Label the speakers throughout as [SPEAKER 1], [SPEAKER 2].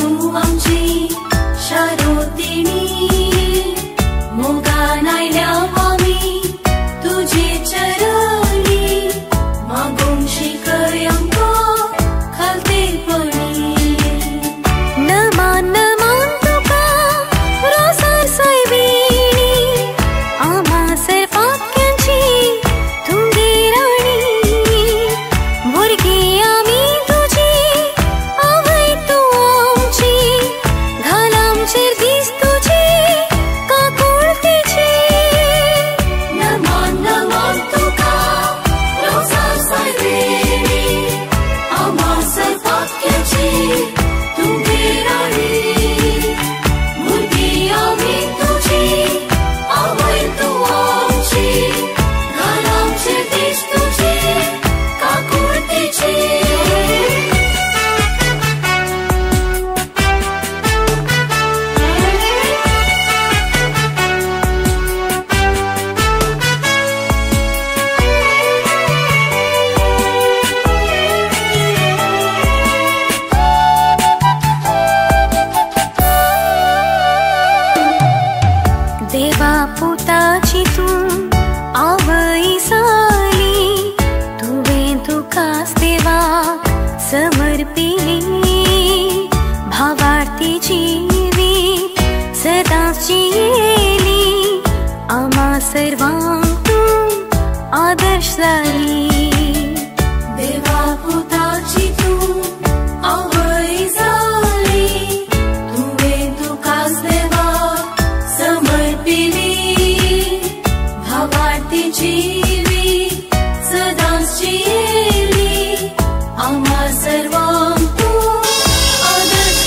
[SPEAKER 1] तूं आमची शारो तिणी मोगान आयल्या आमी तुजे चरणी मागूंक शिकय आमकां खालतेपणी
[SPEAKER 2] नमान नमान तुका रोसार सोयबीणी आमासर फाक्यांची तुंगे राणी भुरगीं आमी तुजी आवय तूं आमची घाल आमचेर दीस तुजे काकुळतेचे
[SPEAKER 1] नमान नमान तुका रोसार सोयबीणी आमासर फाक्यांची तुंगे राणी भुरगीं आमी तुजी आवय तूं आमची घाल आमचेर दीस तुजे काकुळतेचे
[SPEAKER 2] देवा पुताची तूं आवय जाली तुवें तुकाच देवाक समर्पिली भावार्थी जिवीत सदांच जियेली आम्हा सर्वांक तूं आदर्श जाली
[SPEAKER 1] देवा पुताची तूं आवय जाली तुवें तुकाच देवाक समर्पिली भावार्थी जिवीत सदांच जियेली आम्हा सर्वांक तूं आदर्श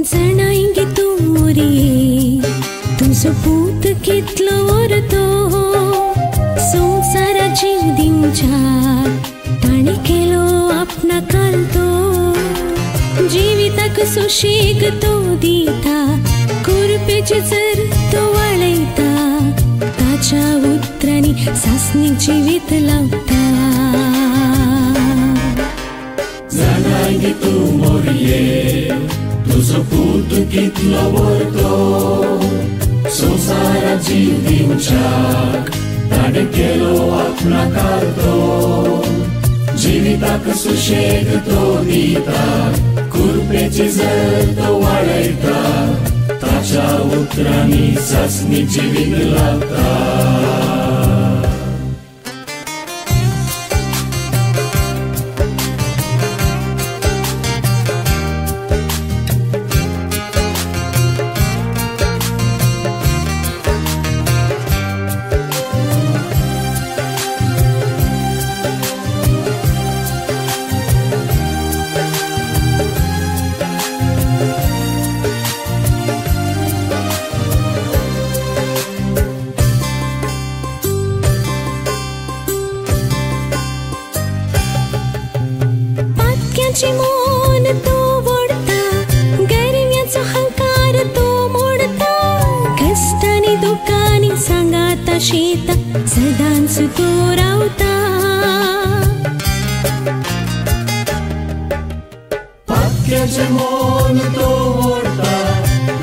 [SPEAKER 2] जणाएंगे तुमरी तुझो पूत कितलो वरतो संसारा जीव दिवच्या ताणे केलो आपणा कालतो जिविताक सुशेग तो दिता कुरपेचे जर तो वाळयता ताच्या उतरांनी सासणीक जिवीत लावता
[SPEAKER 3] जणाएंगे तुमरी तुझो पूत कितलो वरतो संसारा जीव दिवच्या ताणे केलो आपणा कालतो जिविताक सुशेग तो दिता कुरपेचे जर तो वाळयता ताच्या उतरांनी सासणीक जिवीत लावता
[SPEAKER 2] मोन तो वोडता गरिम्याचो हंकार तो मोडता कष्टांनी दुखांनी सांगाता शेता सदांच तो रावता
[SPEAKER 3] पातक्याचे मोन तो वोडता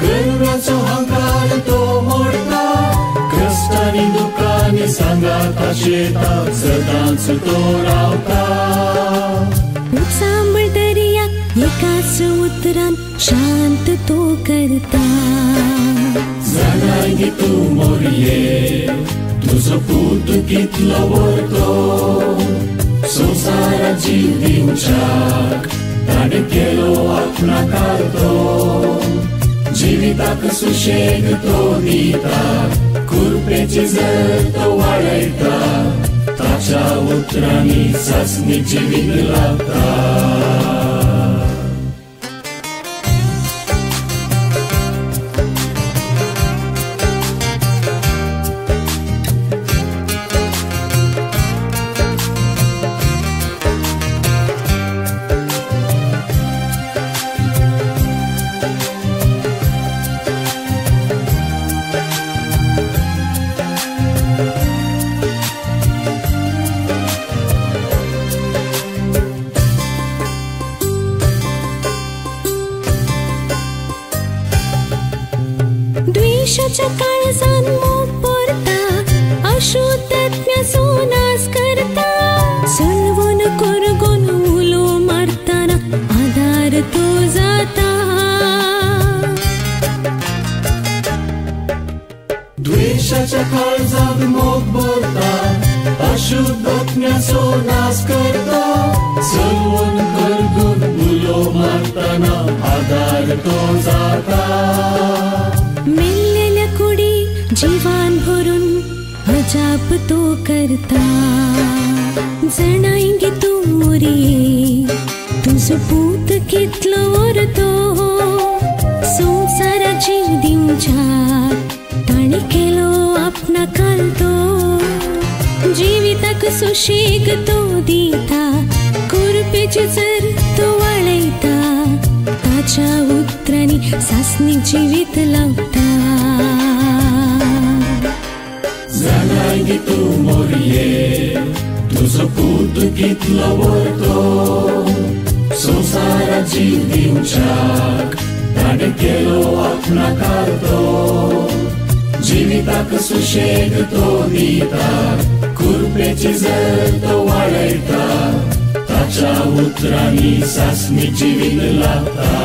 [SPEAKER 3] गरिम्याचो हंकार तो मोडता कष्टांनी दुखांनी सांगाता शेता सदांच तो रावता
[SPEAKER 2] सांबळ दर्या एकाच उतरान शांत तो करता
[SPEAKER 3] जणाएंगे तुमरी तुझो पूत कितलो वरतो संसारा जीव दिवच्या ताणे केलो आपणा कालतो जिविताक सुशेग तो दिता कुरपेचे जर तो वाळयता ताच्या उतरांनी सासणीक जिवीत लावता
[SPEAKER 2] द्वेषाच्या काळजान मोग भरता अशुद्धात्म्याचो नाश करता सलवून करगून उलो मारताना आधार तो जाता
[SPEAKER 3] द्वेषाच्या काळजान मोग भरता अशुद्धात्म्याचो नाश करता सलवून करगून उलो मारताना आधार तो जाता
[SPEAKER 2] मेल्लेल्या कुडी जीवान भरून अजाप तो करता जणाएंगे तुमरी तुझो पूत कितलो वरतो संसारा जीव दिवच्या ताणे केलो आपणा कालतो जिविताक सुशेग तो दिता कुरपेचे जर तो वाळयता ताच्या उतरांनी सासणीक जिवीत लावता
[SPEAKER 3] जणाएंगे तुमरी तुझो पूत कितलो वरतो संसारा जीव दिवच्या ताणे केलो आपणा कालतो जिविताक सुशेग तो दिता कुरपेचे जर तो वाळयता ताच्या उतरांनी सासणीक जिवीत लावता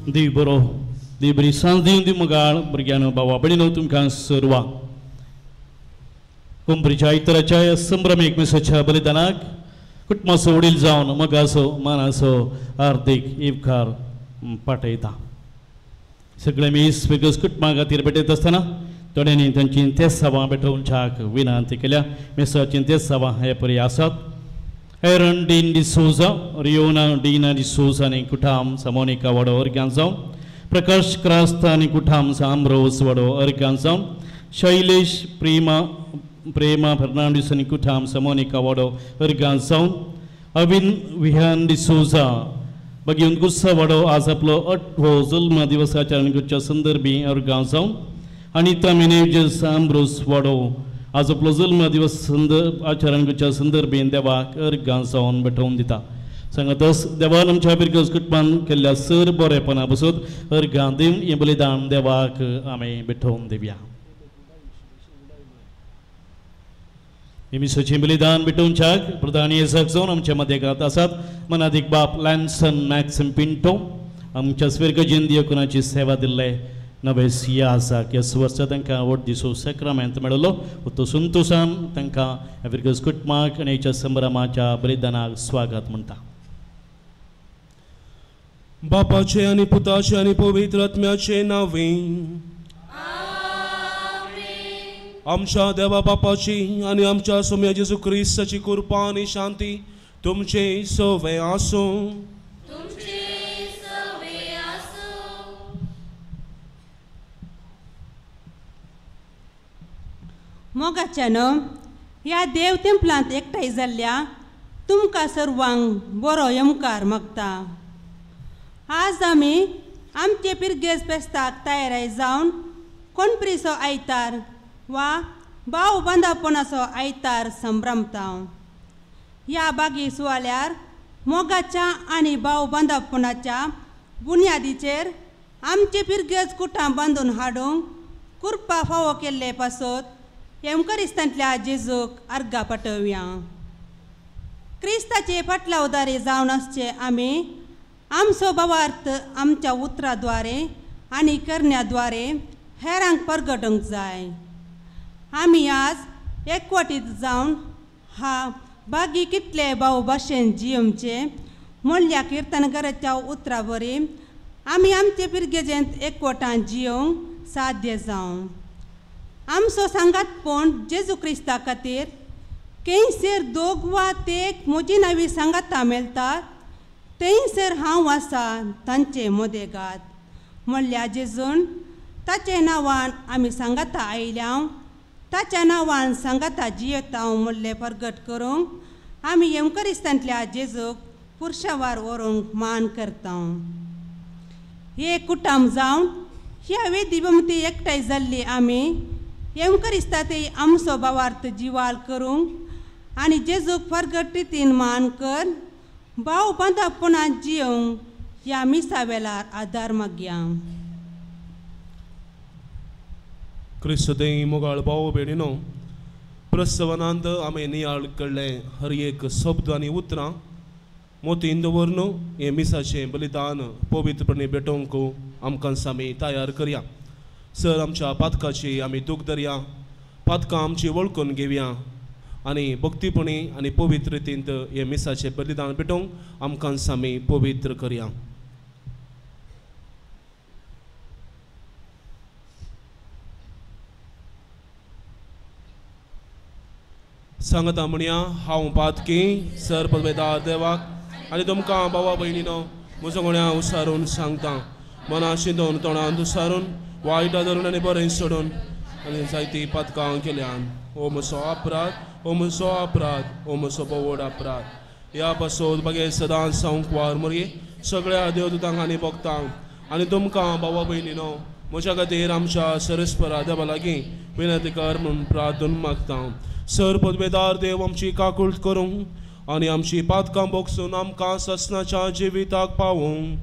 [SPEAKER 4] देव बरो देव बरी सांज दिवन दी मगाळ भुरग्यानो भावा भयणीनो तुमकां सर्वांक कुंभरीच्या इतराच्या संभ्रम एकमेकाच्या बलिदानाक कुटुंबाचो वडील जावन मगाचो मानाचो हार्दिक इवकार पाठयता. सगळे मीस वेगळ्याच कुटुंबा खातीर भेटयत आसतना थोड्यांनी तांची तेच सभा भेटोवच्याक विनंती केल्या. मेसाची तेच सभा हे परी आसात. एरन डीन डिसोजा, रियोना डीना डिसोजा आनी कुठाम समोनिका वडो अर्गांत जावन प्रकाश क्रास्त आनी कुठाम आम्ब्रोस वडो अर्गांत जावन शैलेश प्रेमा फर्नांडीस आनी कुठाम समोनिका वडो अर्गांत जावन अविन विहान डिसोजा बगीन गुस्सा वडो आज आपलो 8वो जल्म दिवस आचरणेच्या संदर्भी अर्गांत जावन अनिता मेनेजर्स आम्ब्रोस वडो आज आपलो जल्म दिवस आचरणेच्या संदर्भीन देवाक अर्गांत जावन भेटोवन दिता. सांगातच देवान आमच्या बिरगज कुटुंबान केल्ल्या सर बरेपणा बसत अर्गां दिवन हें बलिदान देवाक आमी भेटोवन दिवया. मिसाचें बलिदान भेटोवच्याक प्रधान येसाक जावन आमच्या मध्येकांत आसात मनादीक बाप लॅन्सन मॅक्सिम पिंटो आमच्या स्वर्गजीन दियाकोनाची सेवा दिल्ले नवे सिया आसा की ह्या वर्सा तांकां व्हड दिसो सॅक्रामेंत मेळलो. तो संतोशान तांकां बिरगज कुटुंबाक आनी हेच्या संभ्रमाच्या बलिदानाक स्वागत म्हणटा.
[SPEAKER 5] बापाचे आनी पुताचे आनी पवित्र आत्म्याचे नांवे आमच्या देवा बापाची आनी आमच्या सोम्या जेजू क्रिस्ताची कृपा आनी शांती तुमचे सवे आसूं.
[SPEAKER 6] मोगाच्यानो ह्या देव तेंपलांत एकठांय जाल्ल्या तुमकां सर्वांक बरो येमकार मागता. आज आमी आमचे पिरगेज फेस्ताक तयाराय जावन कोणप्रीचो आयतार वा भाव बांदापणाचो आयतार संभ्रमता. ह्या बागी सुवाळ्यार मोगाच्या आनी भाव बांदापणाच्या बुन्यादीचेर आमचे पिरगेज कुटां बांदून हाडूंक कृपा फावो केल्ले पासत येमकरिस्तांतल्या जेजूक अर्गां पाठोवया. क्रिस्ताचे फाटल्या उदारे जावन आसचे आमी आमचो भावार्थ आमच्या उतराद्वारे आनी करण्याद्वारे हेरांक परगटूंक जाय. आमी आज एकवटीत जावन हा बागी कितले भाव भाशेन जियोवचे म्हणल्या किर्तनकाराच्या उतरा वरी आमी आमचे पिरगेजेंत एकवटान जियोवंक साध्य जावं. आमचो सांगातपण जेजू क्रिस्ता खातीर केंसर दोग वा तेक म्हजी नवी सांगाता मेळटात थंयसर हांव आसा तांचे मदेगात म्हणल्या जेजून ताचे नांवान आमी सांगाता आयल्या ताच्या नांवान सांगाता जियेता म्हणलें परगट करूंक आमी येमकरिस्तांतल्या जेजूक पुरशावार व्हरूंक मान करता. हे कुटाम जावन ह्या वेदी मती एकठांय जाल्ली आमी येमकरिस्तांतय आमचो भावार्थ जिवाल करूंक आनी जेजूक परगट रितीन मान कर भाव बांदापणांत जियोवंक ह्या मिसा वेळार आदार मागया.
[SPEAKER 5] क्रिस्तदेव मोगाळ भाव भयणीनो प्रस्तवनांत आमी नियाळ कडले हर एक शब्द आनी उतरां मोतीन दवरून हे मिसाचें बलिदान पवित्रपणे भेटोवंक आमकां सामी तयार करया. सर आमच्या पातकाची आमी दूख धरया, पातकां आमची वळखून घेवया आनी भक्तीपणी आनी पवित्र रितीन हे मिसाचें बलिदान भेटोवंक आमकां सामी पवित्र करया. सांगता म्हणया हांव पातकी सर पदवेदार देवाक आनी तुमकां भावा भयणीनो म्हजो कोण्या उसारून सांगता. मना शिंदोवन तोंडान दुसारून वायटा धरून आनी बरें सोडून आनी जायती पातकां केल्यान हो म्हजो अपराध, हो म्हजो अपराध, हो म्हजो बोवड अपराध. ह्या पासून बागे सदांच सांगवार मरी सगळ्या देवदूतांक आनी भक्तांक आनी तुमकां भावा भयणीनो म्हज्या खातीर आमच्या सरस्परा देवा लागीं विनंती कर म्हूण प्रार्थना मागता. सर पदवेदार देव आमची काकूळट करूंक आनी आमची पातकां बोगसून आमकां ससनाच्या जिविताक पावूंक.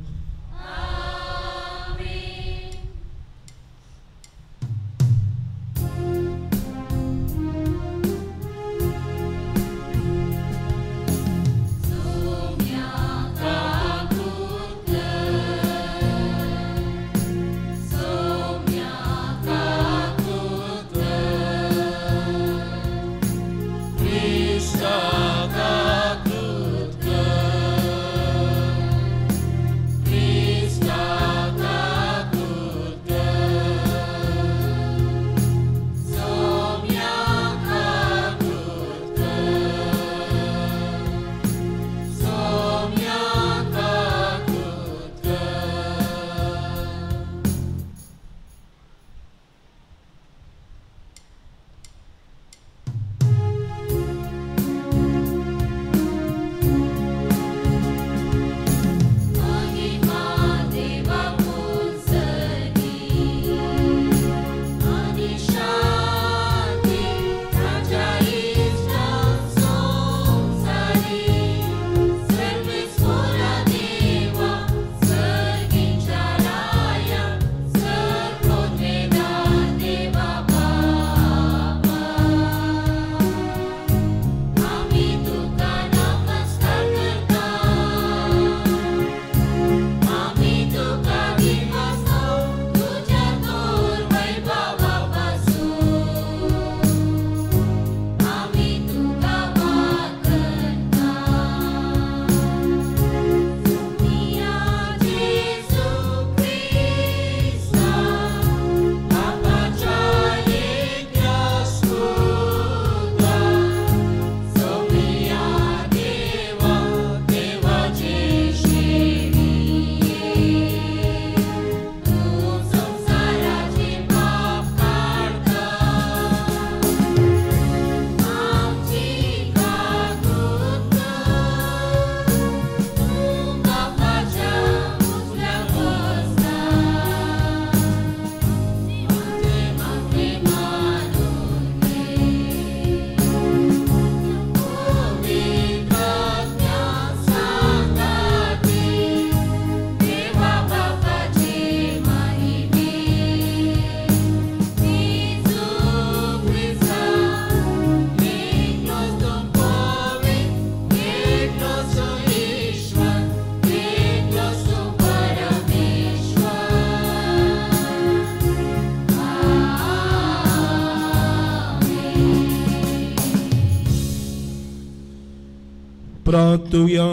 [SPEAKER 5] मागतुया.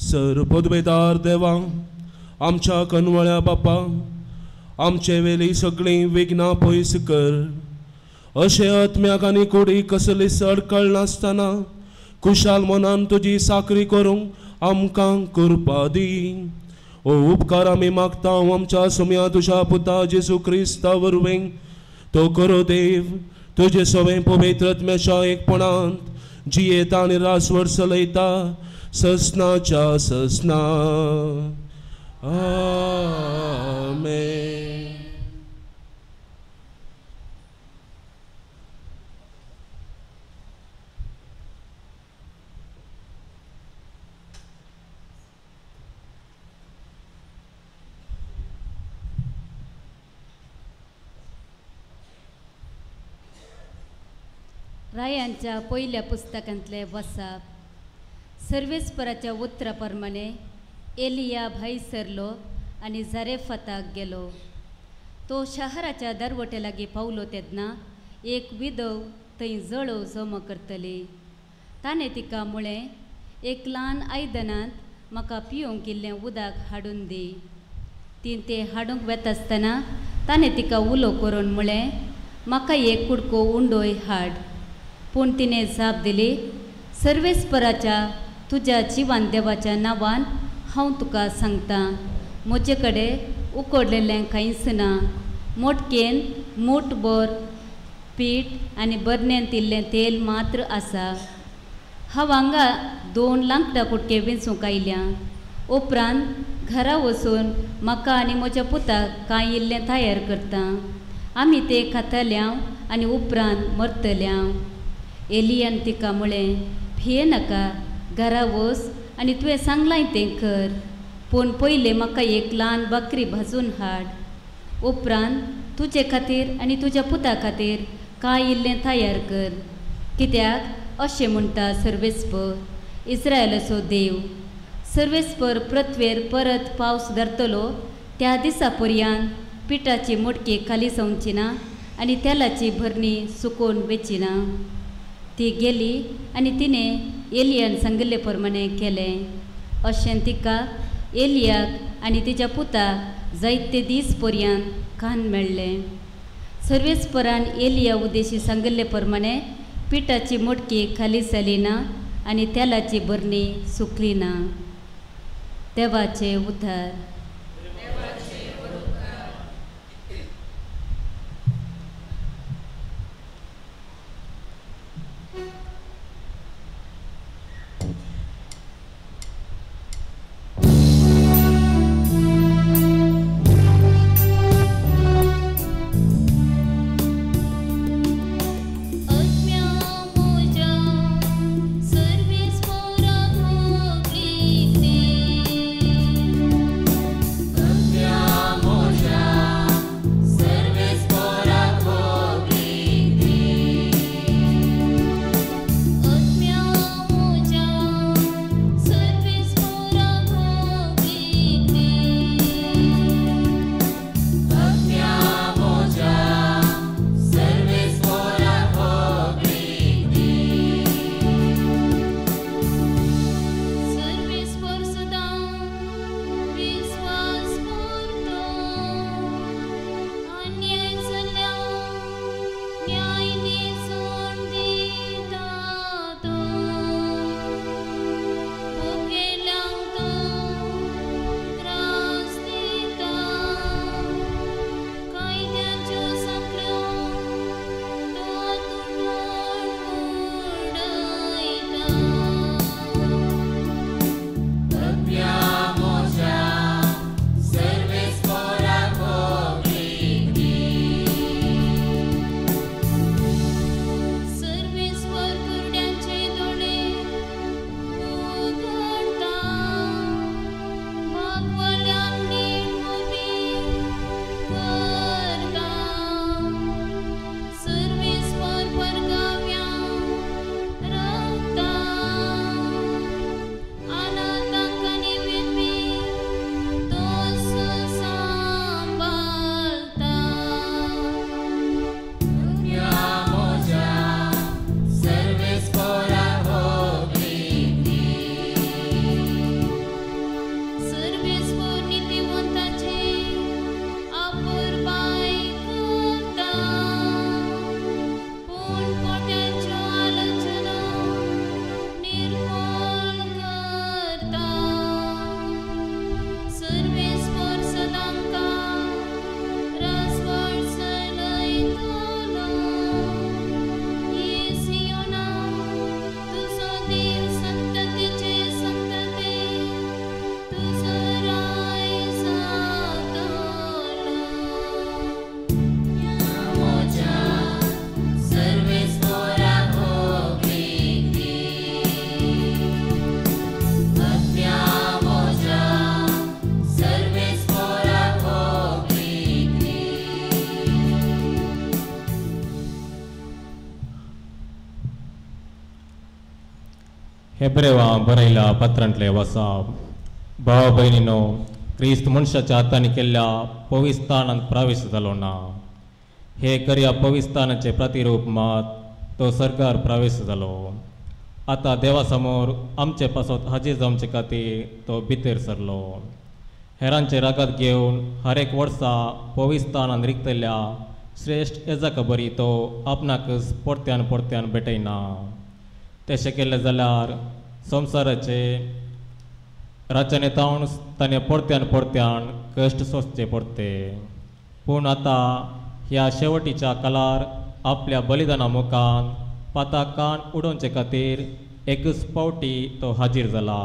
[SPEAKER 5] सर्वपदवेदार देवा, आमच्या कनवळ्या बापा, आमचे वेली सगळीं विघ्नां पयस कर. अशे आत्म्याक आनी कुडी कसली सडकळ नासतना खुशाल मनान तुजी साकरी करूंक आमकां कृपा दी. ओ उपकार आमी मागता आमच्या सुम्या तुज्या पुता जेजू क्रिस्ता वरवीं. तो करो देव तुजे सवें पवित्र आत्म्याच्या एकपणांत जियेता आनी रासवड चलयता ससनाच्या ससना. आमेन.
[SPEAKER 7] रायांच्या पयल्या पुस्तकांतले वसाप. सर्वेस्पराच्या उतरा प्रमाणे एलिया भाई सरलो आनी जारेफाताक गेलो. तो शहराच्या दरवटे लागीं पावलो तेन्ना एक विधव थंय जळो जमा करतली. ताणें तिका म्हळें, एक ल्हान आयदनांत म्हाका पिवंक इल्लें उदक हाडून दी. ती तें हाडूंक वता आसतना ताणें तिका उलो करून म्हळें, म्हाका एक कुडको उंडोय हाड. पूण तिणें जाप दिली, सर्वेस्पराच्या तुज्या जिवान देवाच्या नांवान हांव तुका सांगतां, म्हजे कडेन उकडलेलें कांयच ना. मोटकेन मूठभर पीठ आनी बरण्यांत इल्लें तेल मात्र आसा. हांव हांगा 2 लांकडां कुडके वेंचूंक आयल्या. उपरांत घरा वचून म्हाका आनी म्हज्या पुताक कांय इल्लें तयार करता. आमी तें खातल्या आनी उपरांत मरतल्या. एलियान तिका म्हळें, भिये नाका, घरा वच आनी तुवें सांगलां तें कर. पूण पयलें म्हाका एक ल्हान बकरी भाजून हाड. उपरांत तुजे खातीर आनी तुज्या पुता खातीर कांय इल्लें तयार कर. कित्याक अशें म्हणटा सर्वेस्पर, इस्रायलाचो देव, सर्वेस्पर पृथ्वेर परत पावस धरतलो त्या दिसा पर्यंत पिठाची मडकी खाली सवची ना आनी तेलाची भरणी सुकोवन वेचिना. ती गेली आनी तिणें एलियान सांगिल्ले प्रमाणे केलें. अशें तिका एलियाक आनी तिच्या पुताक जायते दीस पर्यंत कान मेळ्ळें. सर्वेस्परान एलिया उद्देशी सांगिल्ले प्रमाणे पिठाची मडकी खाली जाली ना आनी तेलाची भरणी सुकली ना. देवाचे उद्धार.
[SPEAKER 2] सर्वेस्परा
[SPEAKER 8] हेब्रेवा बरयला पत्रांतले वसाप भाव भयणीनो क्रिस्त मनशाच्या हातांनी केल्ल्या पवित्रांत प्रवेश जालो ना हे कर्या पवित्रांचे प्रतिरूप मात तो सरकार प्रवेश जालो आता देवा समोर आमचे पासत हाजीर जावचे खातीर तो भितर सरलो हेरांचे रागात घेवन हर एक वर्सा पवित्रांत रिक्तल्या श्रेष्ठ येजा खबरी तो आपणाकच परत्यान परत्यान भेटयना तशें केलें जाल्यार संवसाराचे राज्य नेतावन ताणें परत्यान परत्यान कश्ट सोंसचे पडटे पूण आतां ह्या शेवटीच्या काळार आपल्या बलिदाना मुखान पाताकान उडोवचे खातीर एकच पावटी तो हाजीर जाला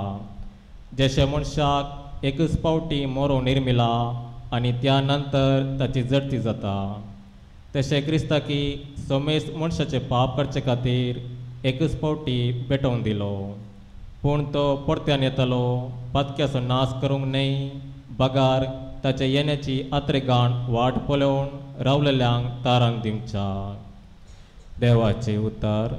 [SPEAKER 8] जशे मनशाक एकच पावटी मोरो निर्मिला आनी त्या नंतर ताची जडती जाता तशें क्रिस्ताकी समेस्त मनशाचे पाप करचे खातीर एकच पावटी भेटोवन दिलो पूण तो परत्यान येतलो पातक्याचो नाश करूंक न्हय बगार ताचे येण्याची आत्रेगाण वाट पळोवन रावलेल्यांक तारण दिवच्या देवाचे उतर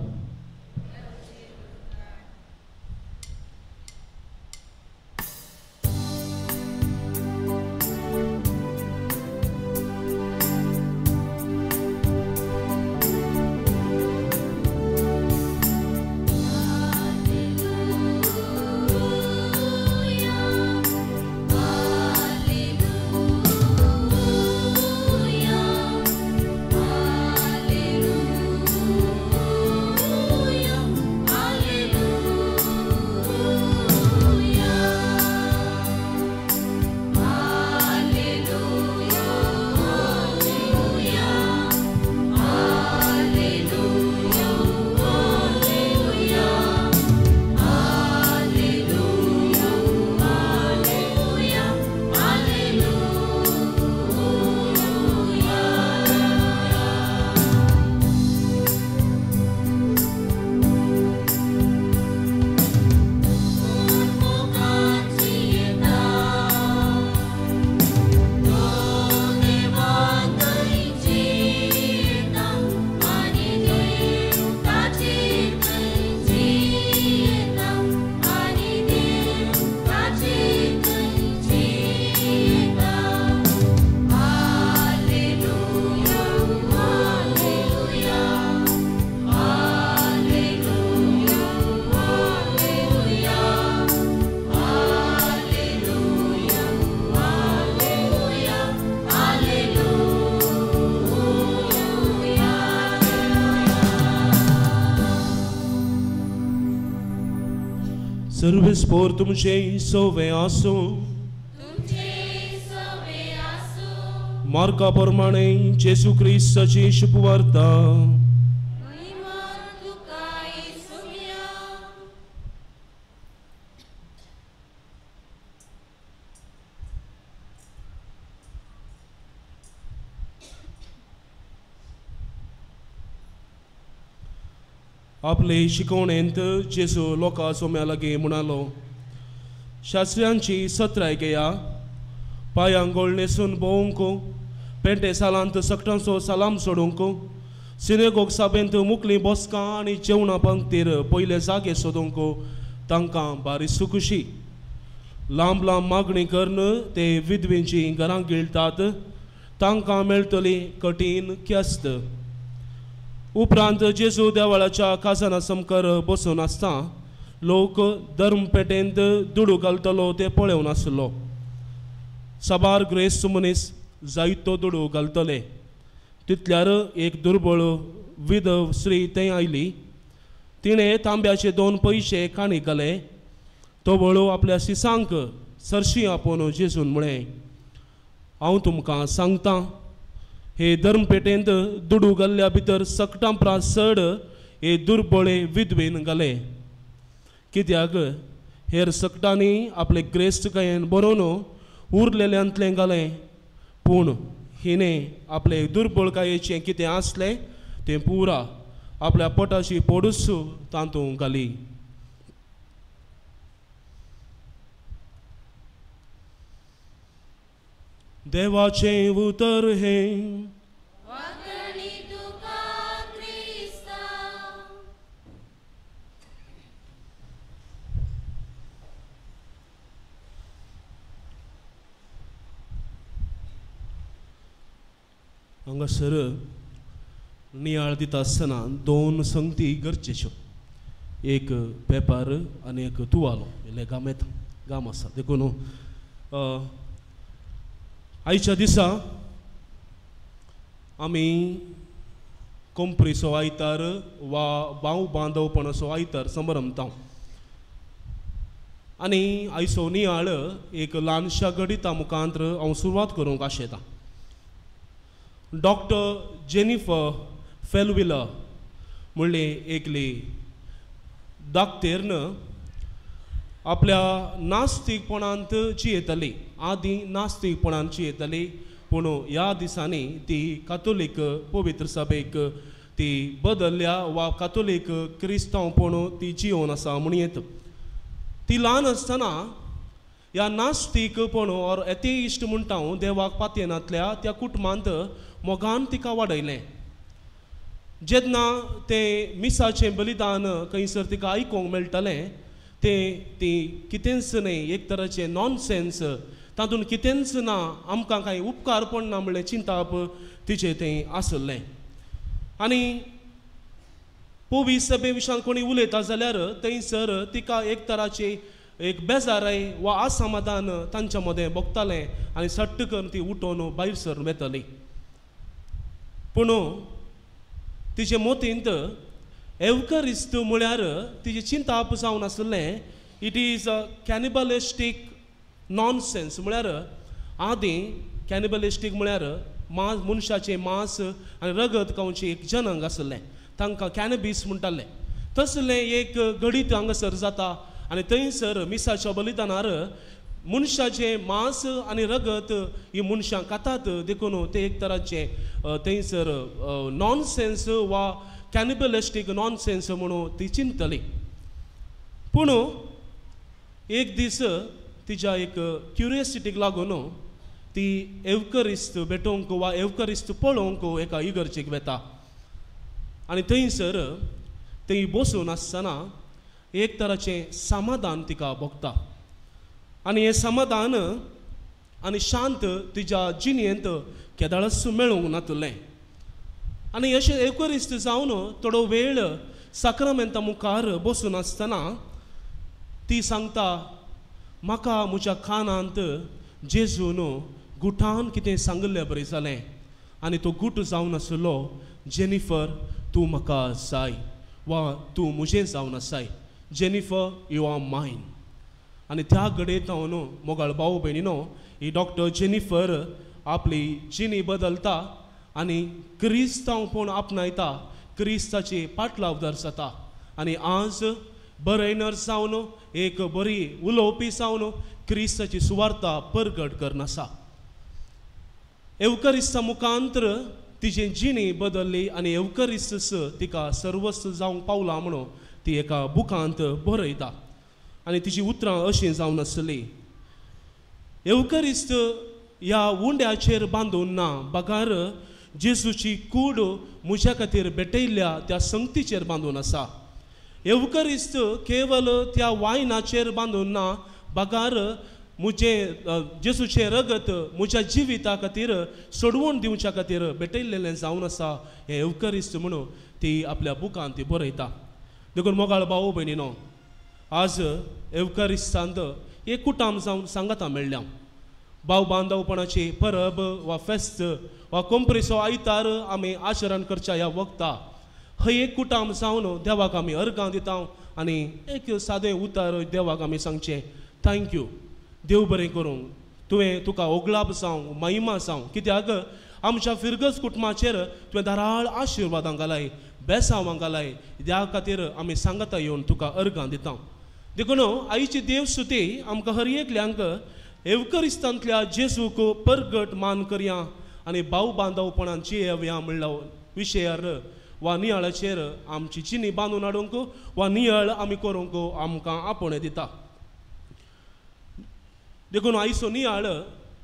[SPEAKER 5] सर्वेस्पोर तुमचे सोवे आसो मार्का प्रमाणे जेसू ख्रिस्ताची शुभवार्ता आपले शिकवणेंत जेसू लोकां सोम्या लागीं म्हणालो शास्त्र्यांची सत्राय घेया पांयांक गोळ न्हेसून भोवंक पेंटे सालांत सकटांचो सालाम सोडूंक सिनेगोग साबेंत मुखलीं बसकां आनी जेवणा पंक्तीर पयले जागे सोदूंक तांकां बारीक सुखुशी लांब लांब मागणी करून ते विधवेंची घरां गिळटात तांकां मेळटली कठीण ख्यास्त उपरांत जेजू देवळाच्या काजना समकार बसून आसता लोक धर्मपेटेंत दुडू घालतलो ते पळोवन आसलो सबार ग्रेस्त मनीस जायतो दुडू घालतले तितल्यार एक दुर्बळ विधव स्त्री थंय आयली तिणें तांब्याचे 2 पयशे काणी घाले तो वळू आपल्या सिसांक सरशी आपोवन जेजून म्हळें हांव तुमकां सांगतां हे धर्मपेटेंत दुडू घाल्ल्या भितर सकटां प्रात चड हे दुर्बळे विधवेन घाले कित्याक हेर सकटांनी आपले ग्रेस्त कायेन बरोवन उरलेल्यांतलें घालें पूण हिणें आपले दुर्बळ कायेचें कितें आसलें तें पुरा आपल्या पोटाची पोडूस तातूंत घाली देवाचें उतर हे हांगासर नियाळ दिता आसतना 2 संगती गरजेच्यो, एक पेपर आनी एक तुवालो, इल्लें गाम आसा. देखून आयच्या दिसा आमी कोंपरीचो आयतार वा भाव बांदवपणाचो आयतार संभ्रमता. आनी आयचो नियाळ एक ल्हानशा गणिता मुखांतर हांव सुरवात करूंक आशेतां. डॉक्टर जेनिफर फेलविलर म्हणले एकली दाक्तेरन आपल्या नास्तीकपणांत जियेताली, आदी नास्तीकपणांत जियेताली, पूण ह्या दिसांनी ती कातोलीक पवित्र सभेक ती बदल्ल्या वा कातोलीक क्रिस्तांवपण ती जियोन आसा म्हूण येता. ती ल्हान आसतना ह्या नास्तीकपण ऑर एथेइस्ट म्हणटा हांव देवाक पातयेनांतल्या त्या कुटुंबांत मोगान तिका वाडयलें. जेन्ना तें मिसाचें बलिदान खंयसर तिका आयकूंक मेळटलें तें ती कितेंच न्ही, एक तराचें नॉनसेन्स, तातूंत कितेंच ना, आमकां कांय उपकार पडना म्हणलें चिंताप तिचें तें आसलें. आनी पवित्र सभे विशयान कोणी उलयता जाल्यार थंयसर तिका एक तराची एक बेजाराय वा असमाधान तांच्या मदें भोगतालें आनी सट्ट करून ती उठोवन भायर सर वेताली. पूण तिचे मोतींत एवकरिस्त म्हळ्यार तिची चिंताप जावन आसलें इट इज अ कॅनिबलिस्टीक नॉनसेन्स. म्हळ्यार आदीं कॅनिबलिस्टीक म्हळ्यार मनशाचें मांस आनी रगत खावचें एक जनांग आसलें, तांकां कॅनबीस म्हणटाले. तसलें एक गणीत हांगासर जाता आनी थंयसर मिसाच्या बलिदानार मनशाचें मांस आनी रगत ही मनशां खातात, देखून तें एक तराचें थंयसर नॉनसेन्स वा कॅनिबलिस्टीक नॉनसेन्स म्हणून ती चिंतली. पूण एक दीस तिच्या एक क्युरियोसिटीक लागून ती एवकरिस्त भेटोवंक वा एवकरिस्त पळोवंक एका इगर्जेक वेता. आनी थंयसर थंय बसून आसतना एक तराचें समाधान तिका भोगता. आनी हें समाधान आनी शांत तिच्या जिणेंत केदाळस मेळूंक नातलें. आनी अशें एवकरिस्त जावन थोडो वेळ साक्रामेंता मुखार बसून आसतना ती सांगता, म्हाका म्हज्या कानांत जेजून गुठान कितें सांगलें बरें जालें. आनी तो गूट जावन आसलो, जेनिफर तूं म्हाका जाय वा तूं म्हजें जावन आसाय, जेनिफर यू आर मायन. आनी त्या घडयेंत हांव न्हू मोगाळ भाव भयणीनो, ही डॉक्टर जेनिफर आपली जिणी बदलता आनी क्रिस्तांवपण आपणायता, क्रिस्ताची पाटलावदार जाता. आनी आज बरयनर जावन एक बरी उलोवपी जावन क्रिस्ताची सुवार्ता परगट करन आसा. एवकरिस्ता मुखांतर तिची जिणी बदलली आनी एवकरिस्त तिका सर्वस्व जावंक पावला म्हणून ती एका बुकांत बरयता. आनी तिची उतरां अशीं जावन आसली, एवकरिस्त ह्या उंड्याचेर बांदून ना, बगार जेजूची कूड म्हज्या खातीर भेटयल्ल्या त्या संगतीचेर बांदून आसा. एवकरिस्त केवल त्या वायनाचेर बांदून ना, बगार म्हजें जेजूचें रगत म्हज्या जिविता खातीर सोडवून दिवच्या खातीर भेटयल्लें जावन आसा. हें एवकरिस्त म्हणून ती आपल्या बुकांत ती बरयता. देखून मोगाळ भाव भयणीनो, आज एवकरिस्तांत एक कुटाम जावन सांगाता मेळ्ळ्या. भाव बांदवपणाची परब वा फेस्त वा कोंपरेचो आयतार आमी आचरण करच्या ह्या वखता हय एक कुटाम जावन देवाक आमी अर्गां दिता आनी एक सादें उतर देवाक आमी सांगचें, थँक्यू, देव बरें करूं, तुका ओगलाब जावं, महिमा जावं. कित्याक आमच्या फिरगस कुटुंबाचेर तुवें धाराळ आशिर्वादां घालाय, बेसांवां घालाय. त्या खातीर आमी सांगता येवन तुका अर्गां दिता. देखून आयची देवस्तुती आमकां हर एकल्यांक एवकरिस्तांतल्या जेजूक परगट मान करया आनी भाव बांदवपणान जियेवया म्हणल्या विशयार वा नियाळाचेर आमची जिणी बांदून हाडूंक वा नियाळ आमी करूंक आमकां आपणे दिता. देखून आयचो नियाळ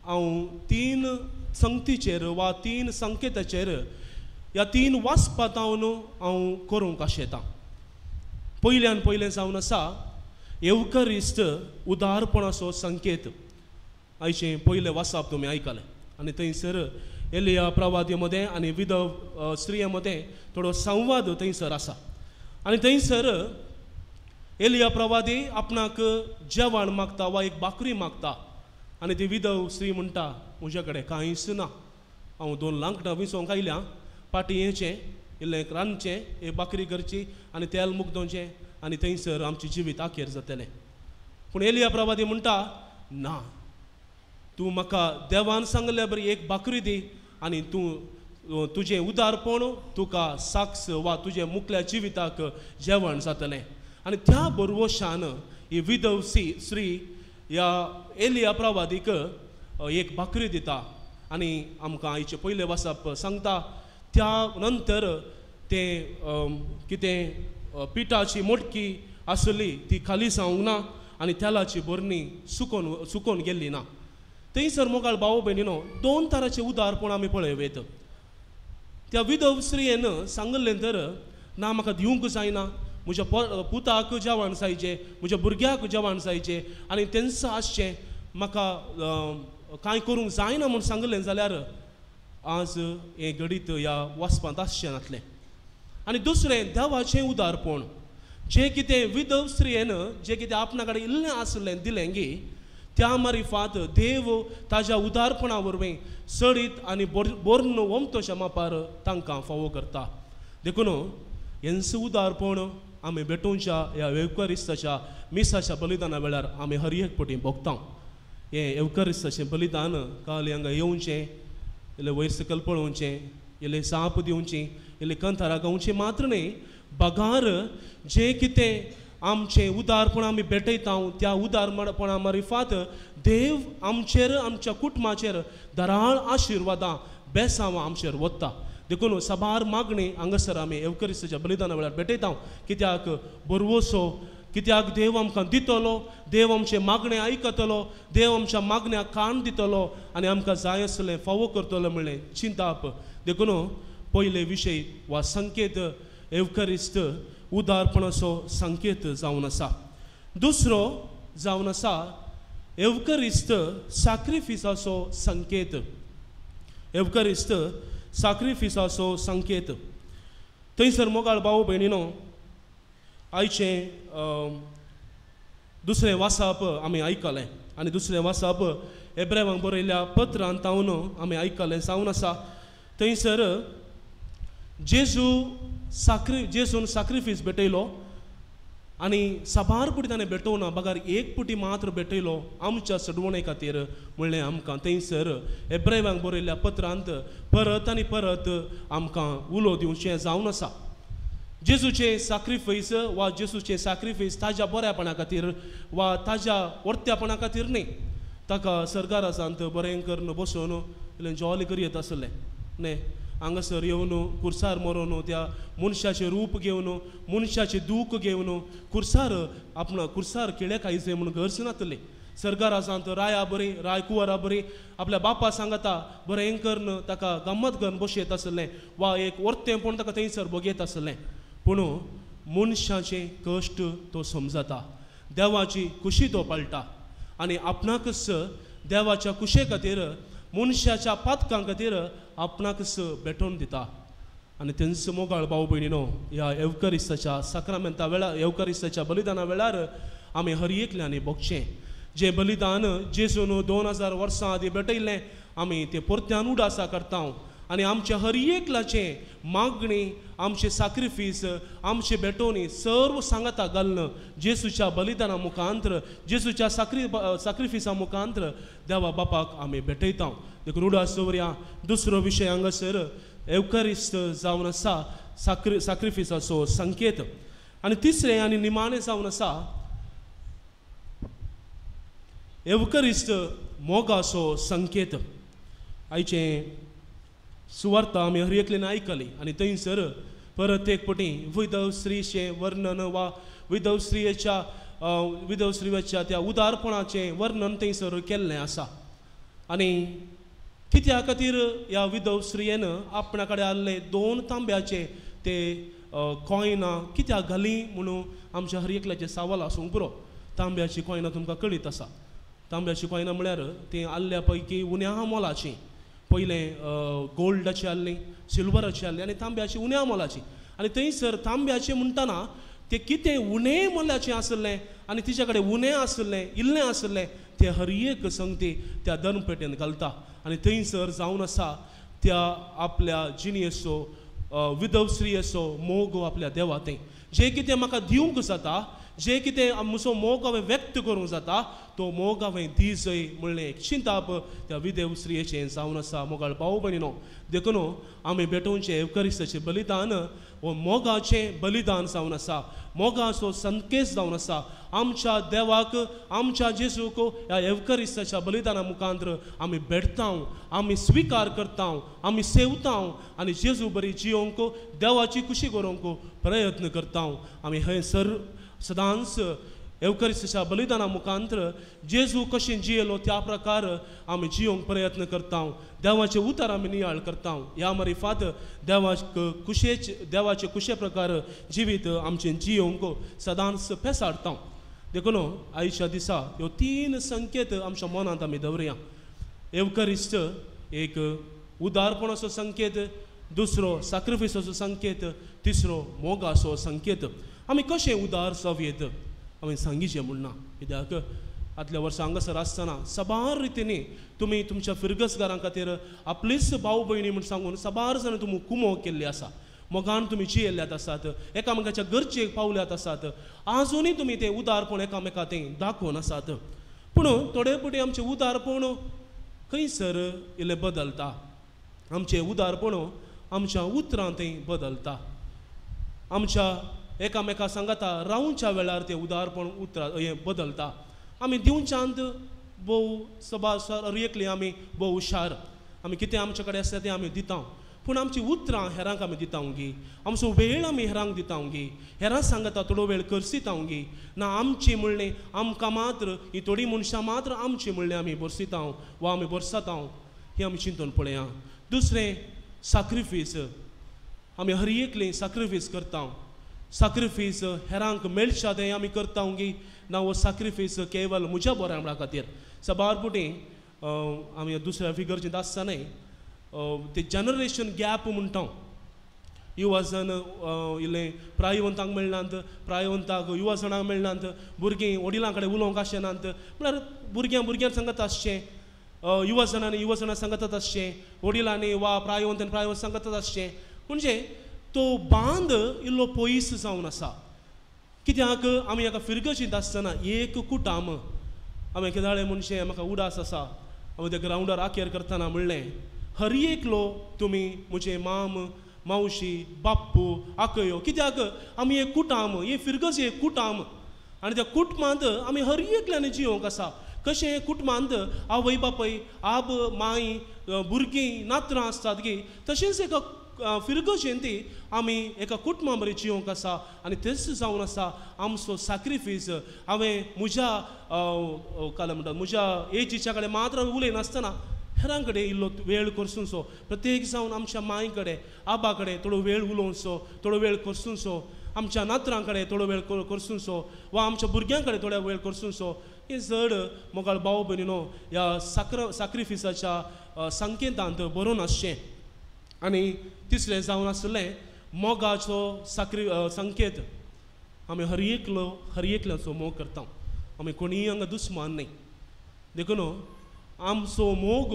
[SPEAKER 5] हांव 3 संगतीचेर वा 3 संकेताचेर ह्या 3 वाचपात हांव करूंक आशेतां. पयल्यान पयलें जावन आसा एवकरिस्त उदारपणाचो संकेत. आयचें पयलें वाचप तुमी आयकलें आनी थंयसर एलिया प्रवादीमध्ये आणि विधव स्त्रियेमध्ये थोडो संवाद थंयसर आसा आणि थंयसर एलिया प्रवादी आपणाक जेवण मागता वा एक बाकरी मागता आणि ती विधव स्त्री म्हणटा म्हज्या कडेन कांयच ना हांव 2 लांकडां विसोंक आयल्या पाटयेचें इल्लें रांदचें एक बाकरी करची आनी तेल मुगदोवचें आनी थंयसर आमचें जिवीत आखेर जातलें पूण एलिया प्रवादी म्हणटा ना तूं म्हाका देवान सांगले बरी एक बाकरी दी आनी तूं तुजें उदारपण तुका साक्ष वा तुजें मुखल्या जिविताक जेवण जातलें आनी त्या बरवशान ही विधव स्त्री ह्या एलिया प्रवादीक एक बाकरी दिता आनी आमकां आयचे पयले वाचप सांगता त्या नंतर तें कितें पिठाची मटकी आसली ती खाली सावंक ना आनी तेलाची बरणी सुकोवन गेल्ली ना थंयसर मोगाळ भाव भयणीनो 2 तरांचें उदारपण आमी पळयवेत त्या विधव स्त्रियेन सांगलें तर ना म्हाका दिवंक जायना म्हज्या पुताक जेवण जायचें म्हज्या भुरग्याक जेवण जायचें आनी तेंच आसचें म्हाका कांय करूंक जायना म्हूण सांगलें जाल्यार आज हें घडीत ह्या वचपांत आसचें नासलें आनी दुसरें देवाचें उदारपण जें कितें विधव स्त्रियेन जें कितें आपणा कडेन इल्लें आसलें दिलें गी त्या मारिफात देव ताज्या उदारपणा वरवीं सडीत आनी बोर्न वमतोच्या मापार तांकां फावो करता देखून हेंच उदारपण आमी भेटोवच्या ह्या एवकारिस्ताच्या मिसाच्या बलिदाना वेळार आमी हर एक पटी भोगता हें एवकारिस्ताचें बलिदान काल हांगा येवचें इल्लें वयर सकयल पळोवचें इल्लें साप दिवचीं इल्लें कंथारां गावचीं मात्र न्ही बगार जें कितें आमचें उदारपण आमी भेटयता त्या उदारपणा मारिफात देव आमचेर आमच्या कुटुंबाचेर धराळ आशिर्वादां बेसांवां आमचेर वता देखून सबार मागणी हांगासर आमी एवकारिस्ताच्या बलिदाना वेळार भेटयता कित्याक बरवसो कित्याक देव आमकां दितलो देव आमचे मागणे आयकतलो देव आमच्या मागण्याक कान दितलो आनी आमकां जाय आसलें फावो करतलो म्हणलें चिंताप देखून पयले विशय वा संकेत एवकारिस्त उदारपणाचो संकेत जावन आसा दुसरो जावन आसा एवकारिस्त सॅक्रिफिसाचो संकेत एवकारिस्त सॅक्रिफिसाचो संकेत थंयसर मोगाळ भाव भयणीनो आयचें दुसरें वाचप आमी आयकलें आनी दुसरें वाचप एब्रेवांक बरयल्ल्या पत्रांत तावन आमी आयकलें जावन आसा थंयसर जेजून सॅक्रिफीस भेटयलो आनी सबार पुटी ताणें भेटोवना बगार एक पुटी मात्र भेटयलो आमच्या सडवणे खातीर म्हणलें आमकां थंयसर एब्रेवांक बरयल्ल्या पत्रांत परत आनी परत आमकां उलो दिवचें जावन आसा जेजूचे सॅक्रिफीस वा जेजूचे सॅक्रिफीस ताज्या बऱ्यापणा खातीर वा ताज्या वर्त्यापणा खातीर न्ही ताका सर्गारासांत बरें करून बसोवन इल्लें जॉली करीत आसलें न्ही हांगासर येवन कुर्सार मरोवन त्या मनशाचें रूप घेवन मनशाचें दूख घेवन कुर्सार केळे खायचे म्हूण गरज नातले सर्गारासांत राया बरी राय कुंवरा बरी आपल्या बापा सांगता बरें करून ताका गम्मत करून बसयत आसलें वा एक वर्तेपण ताका थंयसर बगयत आसलें पूण मनशाचें कश्ट तो समजता देवाची खुशी तो पाळटा आनी आपणाकच देवाच्या कुशे खातीर मनशाच्या पातकां खातीर आपणाकच भेटोवन दिता आनी तेंच मोगाळ भाव भयणीनो ह्या एवकारिस्ताच्या साक्रामेंता वेळार एवकारिस्ताच्या बलिदाना वेळार आमी हर एकल्यांनी भोगचें जें बलिदान जेजून 2000 वर्सां आदीं भेटयलें आमी तें परत्यान उडासा करता आनी आमच्या हर एकल्याचें मागणी आमचे सॅक्रिफीस आमचे भेटोवणी सर्व सांगाता घालून जेजूच्या बलिदाना मुखांतर जेजूच्या सॅक्रिफिसा मुखांतर देवा बापाक आमी भेटयता देखून उडास दवरया दुसरो विशय हांगासर एवकारिस्त जावन आसा सॅक्रिफिसाचो संकेत आनी तिसरें आनी निमाणें जावन आसा एवकारिस्त मोगाचो संकेत आयचें सुवार्थ आमी हर एकल्यान आयकली आनी थंयसर परत एक पटी विधव स्त्रीचें वर्णन वा विधव स्त्रीच्या त्या उदारपणाचें वर्णन थंयसर केल्लें आसा आनी कित्या खातीर ह्या विधव स्त्रियेन आपणा कडेन आसले 2 तांब्याचे ते कॉयनां कित्याक घाली म्हणून आमच्या हर एकल्याचे सवाल आसूंक पुरो तांब्याची कॉयनां तुमकां कळीत आसा तांब्याची कॉयनां म्हळ्यार ती आल्ल्या पैकी उण्या मोलाची पयलें गोल्डाची आहली, सिल्वराची आहली आनी तांब्याची उण्या मोलाची. आनी थंयसर तांब्याचें म्हणटना तें कितें उणें मोलाचें आसलें आनी तिच्या कडेन उणें आसलें, इल्लें आसलें तें हर एक संगती त्या दनपेटेन घालता. आनी थंयसर जावन आसा त्या आपल्या जिणी असो, विधवश्री असो, मोग आपल्या देवा थंय जें कितें म्हाका दिवंक जाता, जें कितें म्हजो मोग हांवें व्यक्त करूंक जाता, तो मोग हांवें दी जय म्हणलें एक चिंताप त्या विधवश्रीचें जावन आसा. मोगाळ भाव भयणीनो, देखून आमी भेटोवचें एवकारिस्ताचें बलिदान हो मोगाचें बलिदान जावन आसा, मोगाचो संकेत जावन आसा. आमच्या देवाक, आमच्या जेजूक ह्या एवकारिस्ताच्या बलिदाना मुखांतर आमी भेटता, आमी स्विकार करता, आमी सेवता आनी जेजू बरी जियोंक, देवाची खुशी करूंक प्रयत्न करता. आमी हें सदांच एवकारिस्ताच्या बलिदाना मुखांतर जेजू कशें जियेलो त्या प्रकार आमी जियोंक प्रयत्न करता. देवाचें उतर आमी नियाळ करता. ह्या मारिफात देवाचे खुशे प्रकार जिवीत आमचें जियोंक सदांच पेसाडटा. देखून आयच्या दिसा ह्यो 3 संकेत आमच्या मनांत आमी दवरया. एवकारिस्ट एक उदारपणाचो संकेत, दुसरो सॅक्रिफायसाचो संकेत, तिसरो मोगाचो संकेत. आमी कशें उदार जावयेत आमी सांगिचें म्हणना. कित्याक आदल्या वर्सा हांगासर आसतना सबार रितींनी तुमी तुमच्या फिरगसगारां खातीर आपलीच भाव भयणी म्हूण सांगून सबार जाण तुमी कुमो केल्ली आसा, मोगान तुमी जियेल्ल्यात आसात, एकामेकाच्या गरजेक पावल्यात आसात, आजुनूय तुमी तें उदारपण एकामेका तें दाखोवन आसात. पूण थोडे फावटी आमचें उदारपण खंयसर इल्लें बदलता. आमचें उदारपण आमच्या उतरां तें बदलता. आमच्या एकामेका सांगाता रावच्या वेळार तें उदारपण उतरां हें बदलता. आमी दिवच्यांत भोव सबार एकली आमी भोव हुशार, आमी कितें आमचे कडेन आसा तें आमी दिता, पूण आमची उतरां हेरांक आमी दिता गी, आमचो वेळ आमी हेरांक दिता गी, हेरां सांगता थोडो वेळ करसिता गी, ना आमची म्हणलें आमकां मात्र ही थोडीं मनशां मात्र आमची म्हणलें आमी बरसिता वा आमी बरसता. हें आमी चिंतून पळया. दुसरें सॅक्रिफायस. आमी हर एकलें सॅक्रिफायस करता. सॅक्रिफायस हेरांक मेळच्या तें आमी करता गी, ना हो सॅक्रिफायस केवल म्हज्या बऱ्या खातीर. सबार फावटी आमी दुसऱ्या फिगरचें आसतानाय ते जनरेशन गॅप म्हणटा. युवा जन इल्लें प्रायवंतांक मेळनात, प्रायवंताक युवा जणांक मेळनात, भुरगीं वडिलां कडेन उलोवंक आसनात, म्हळ्यार भुरग्यां सांगत आसचें, युवा जणां सांगतात आसचें, वडिलांनी वा प्रायवंत सांगतात आसचें. म्हणजे तो बांद इल्लो पयस जावन आसा. कित्याक आमी हाका फिरगशीत आसतना एक कुटाम, हांवें केदाळे मनशें म्हाका उडास आसा, हांवें त्या ग्रावंडार आखेर करतना म्हणलें हर एकलो तुमी म्हजे माम, मावशी, बाप्पू, आकयो, कित्याक आमी एक कुटाम, ही फिरगस एक कुटाम आनी त्या कुटुंबांत आमी हर एकल्यान जियोंक आसा. कशें कुटुंबांत आवय बापय, आब माय, भुरगीं नात्रां आसतात गी, तशेंच एका फिरगशेन ती आमी एका कुटुंबा बरें जियोंक आसा. आनी तेच जावन आसा आमचो सॅक्रिफायस. हांवें म्हज्या काल म्हणटात म्हज्या एजीच्या कडेन मात्र उलयनासतना हेरां कडेन इल्लो वेळ करसूंचो, प्रत्येक जावन आमच्या माय कडेन, आबा कडेन थोडो वेळ उलोवचो, थोडो वेळ करसूंचो, आमच्या नात्रां कडेन थोडो वेळ करसूंचो, वा आमच्या भुरग्यां कडेन थोडो वेळ करसूंचो. हें जड मोगाळ भाव भयणीनो ह्या सॅक्रिफायसाच्या संकेतांत बरोवन आसचें. आनी तिसरें जावन आसलें मोगाचो संकेत. आमी हर एकल्याचो मोग करता. आमी कोणीय हांगा दुस्मान न्ही. देखून आमचो मोग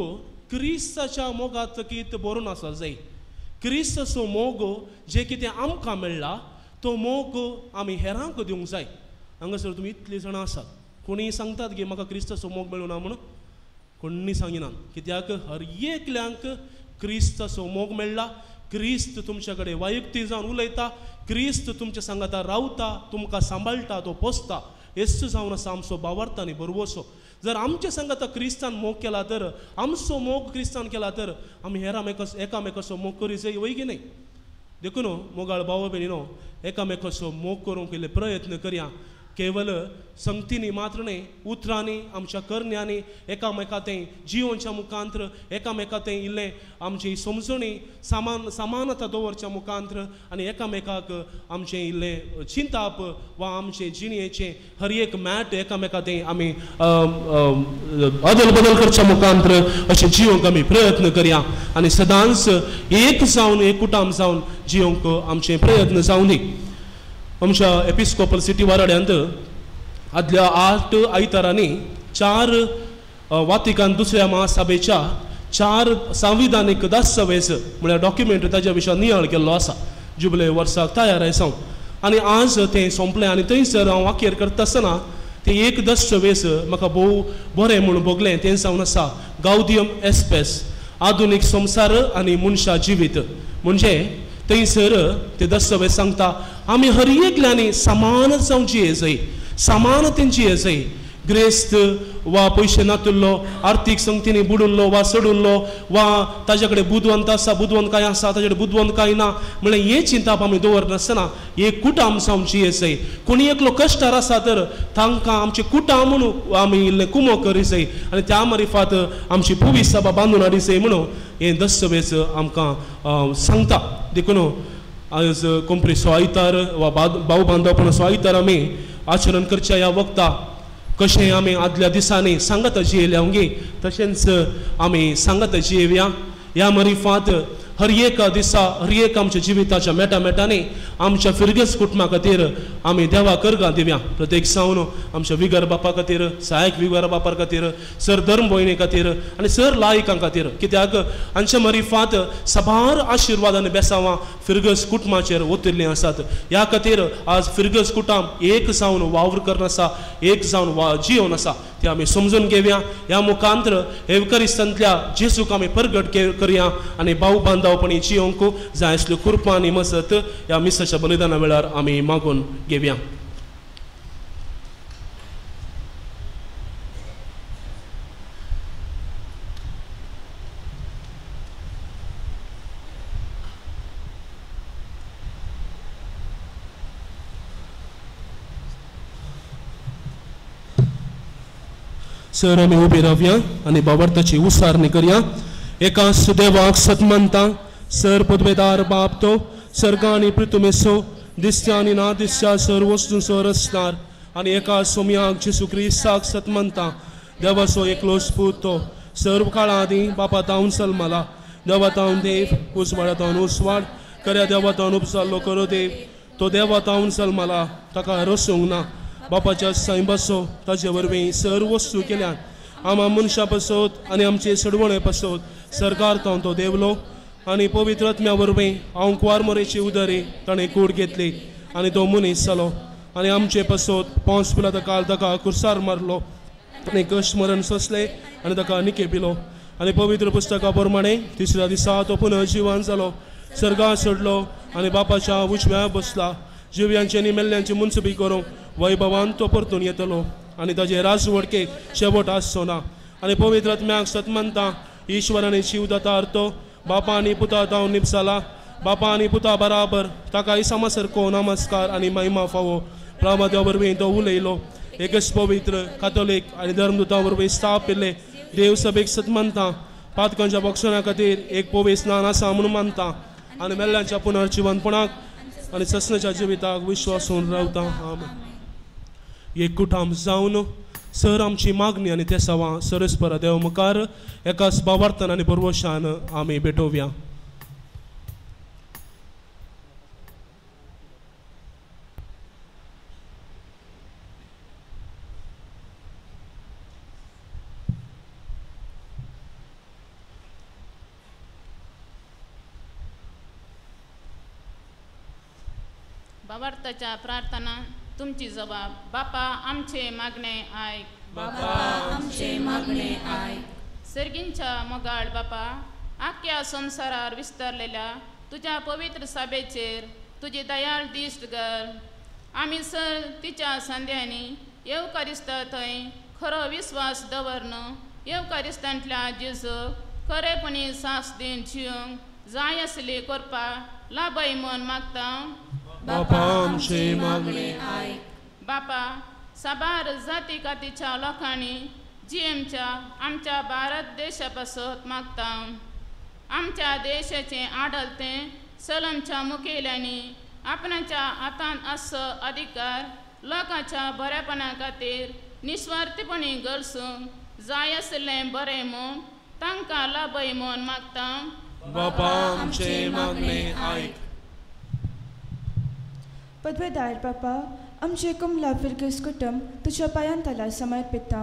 [SPEAKER 5] क्रिस्ताच्या मोगात कित बरोवन आसपाक जाय. क्रिस्ताचो मोग जे कितें आमकां मेळ्ळा तो मोग आमी हेरांक दिवंक जाय. हांगासर तुमी इतलीं जाणां आसात, कोणीय सांगतात की म्हाका क्रिस्ताचो मोग मेळूं ना म्हणून, कोणी सांगिनात. कित्याक हर एकल्यांक क्रिस्ताचो मोग मेळ्ळा. क्रिस्त तुमच्या कडेन वैयक्तीक जावन उलयता, क्रिस्त तुमच्या सांगाता रावता, तुमकां सांबाळटा, तो पोसता. हेच जावन आसा आमचो भावार्थ आनी बरवसो. जर आमच्या सांगाता क्रिस्तान मोग केला तर, आमचो मोग क्रिस्तान केला तर आमी हेरां एकामेकाचो मोग करी जाय वय की न्ही. देखून मोगाळ भाव भयणीनो एकामेकाचो मोग करूंक इल्ले प्रयत्न करया. केवळ संगतीनी मात्र न्ही उतरांनी आमच्या करण्यांनी एकामेकांतें जियोच्या मुखांतर एकामेकांतें इल्लें आमची समजणी समानता दवरच्या मुखांतर आनी एकामेकाक आमचें इल्लें चिंताप वा आमचे जिणेचें हर एक मॅट एकामेकांतें आमी अदल बदल करच्या मुखांतर अशें जियोंक आमी प्रयत्न करया आनी सदांच एक जावन एकूटाम जावन जियोंक आमचे प्रयत्न जावं दी. आमच्या एपिस्कोपल सिटी वाराड्यांत आदल्या 8 आयतारांनी 4 वातिकान दुसऱ्या महासभेच्या 4 संविधानीक दस्तावेज म्हळ्यार डॉक्युमेंट ताच्या विशयान नियाळ केल्लो आसा जुबिले वर्साक तयार आसा आनी आज तें सोंपलें आनी थंयसर हांव वाकेर करता आसतना तें एक दस्तावेज म्हाका भोव बरें म्हूण भोगलें तें जावन आसा गावडियम एस्पेस आधुनीक संवसार आनी मनशा जिवीत. म्हणजे थंयसर ते दस्तावेज सांगता आमी हर एकल्यांनी समान जावं जिये जाय समानतेन जिये जाय. ग्रेस्त वा पयशे नातुल्लो आर्थीक संगतीनी बुडुल्लो वा सडुल्लो वा ताजे कडेन बुदवंत आसा बुदवंतकाय आसा ताजे कडेन बुदवंतकाय ना म्हळ्यार हे चिंताप आमी दवरनासतना एक कुटाम जावन जिये जाय. कोणी एकलो कश्टार आसा तर तांकां आमचे कुटाम म्हणून आमी इल्लें कुमो करी जाय आनी त्या मारिफात आमची पुवीस सभा बांदून हाडी जाय म्हणून हे दस्तावेज आमकां सांगता. देखून आज कोंपरी स्वायतार वा भाव बांदवपण स्वायतार आमी आचरण करच्या ह्या वक्ता कशें आमी आदल्या दिसांनी सांगत जियेल्या गे तशेंच आमी सांगत जियेवया. ह्या मारिफात हर एक दिसा हर एक आमच्या जिविताच्या मेटामेटांनी आमच्या फिरगस कुटुंबा खातीर आमी देवा करगां दिवया. प्रत्येक सावन आमच्या विगर बापा खातीर सहायक विगर बापा खातीर सर धर्म भयणी खातीर आनी सर लायकां खातीर कित्याक हांच्या मारिफात सबार आशिर्वाद आनी बेसांवां फिरगस कुटुंबाचेर ओतिल्लीं आसात. ह्या खातीर आज फिरगस कुटुंब एक जावन वावर करनासा एक जावन जियोन आसा ते आमी समजून घेवया. ह्या मुखांतर एवकरिस्तांतल्या जेजूक आमी परगट करया आनी भाव बांदवपणी जियोंक जाय आसल्यो कृपा आनी मसत ह्या मिसाच्या बलिदाना वेळार आमी मागून घेवया. सर आमी उबी रावया आनी बाबर्ताची उसारणी करया. एका सुदेवाक सतमंता सर पदवेदार बाप तो सर्गा आनी पृथ्वीमेसो दिसत्या आनी ना दिसत्या सर वस्तू सर असणार आनी एका सोम्याक जेसू क्रिस्ताक सतमंता देवाचो एकलोच पूत तो सर्व काळा आदी बापा तावन सलमला देवा तावन देव उजवाडा तावन उजवाड खऱ्या देवा तावन उपसारलो करो देव तो देवा तावन सलमला ताका रसूंक ना बापाच्या साई बसो ताचे वरवीं सर्व वस्तू केल्यान आमा मनशा पसोत आनी आमचे सडवणे पसोत सरकार तावन तो देवलो आनी पवित्र आत्म्या वरवीं हांव कुवारमरेची उदरी ताणें कूड घेतली आनी तो मनीस जालो आनी आमचे पसोत पोंच पिलाता काल ताका कुर्सार मारलो आनी कश्ट मरण सोंसले आनी ताका निकेपिलो आनी पवित्र पुस्तका प्रमाणे तिसऱ्या दिसा तो पुनः जिवान जालो सर्गा चडलो आनी बापाच्या उजव्या बसला जिव्यांचे आनी मेल्ल्यांची मुनसबी करूंक वैभवान तो परतून येतलो आनी ताजे राजवडकेक शेवट आसचो ना आनी पवित्र आत्म्याक सतमंता ईश्वराने जीव दाता अर्तो बापा आनी पुता जावन निपसाला बापा आनी पुता बराबर ताका इसामा सारको नमस्कार आनी महिमा फावो प्रभादेवा वरवीं तो उलयलो एकच पवित्र कातोलीक आनी धर्मदुता वरवीं स्थापिल्ले देव सभेक सतमंता पातकांच्या बक्षणा खातीर एक पवित्र स्नान आसा म्हणून मानता आनी मेल्ल्यांच्या पुनर्जिवनपणाक आनी ससनाच्या जिविताक विश्वासून रावता. आमेन. एकूटाम जावन सर आमची मागणी आनी ते सवां सरस्परा देव मुखार एकाच भावार्थान आनी भरवशान आमी भेटोवया.
[SPEAKER 9] भावार्थाच्या प्रार्थना तुमची जबाब बापा आमचे मागणे आयक
[SPEAKER 1] बापा आमचे मागणे आयक.
[SPEAKER 9] सर्गींच्या मोगाळ बापा आख्या संवसारार विस्तारलेल्या तुझ्या पवित्र सभेचेर तुझी दयाळ दिश्ट घाल. आमी सर तिच्या संध्यांनी येवकारिस्ता थंय खरो विस्वास दवरन येवकारिस्तांतल्या जेजूक खरेपणी सास दिन जिवंक जाय आसली करपा लाभय म्हूण मागता.
[SPEAKER 1] बापा आमचे मागणे आयक.
[SPEAKER 9] बापा साबार जाती कातीच्या लोकांनी जीएमच्या आमच्या भारत देशापासत मागता आमच्या देशाचे आडलते सलमच्या मुखेल्यांनी आपणाच्या हातांत असं अधिकार लोकांच्या बऱ्यापणा खातीर निस्वार्थीपणी गरसूंक जाय आसलें बरें म्हूण तांकां लाभय म्हूण मागता
[SPEAKER 5] बापा आमचे मागणे आयक.
[SPEAKER 10] पदवेदार बापा आमचे कमला फिरगस कुटुंब तुझ्या पांयांतला समर्पिता.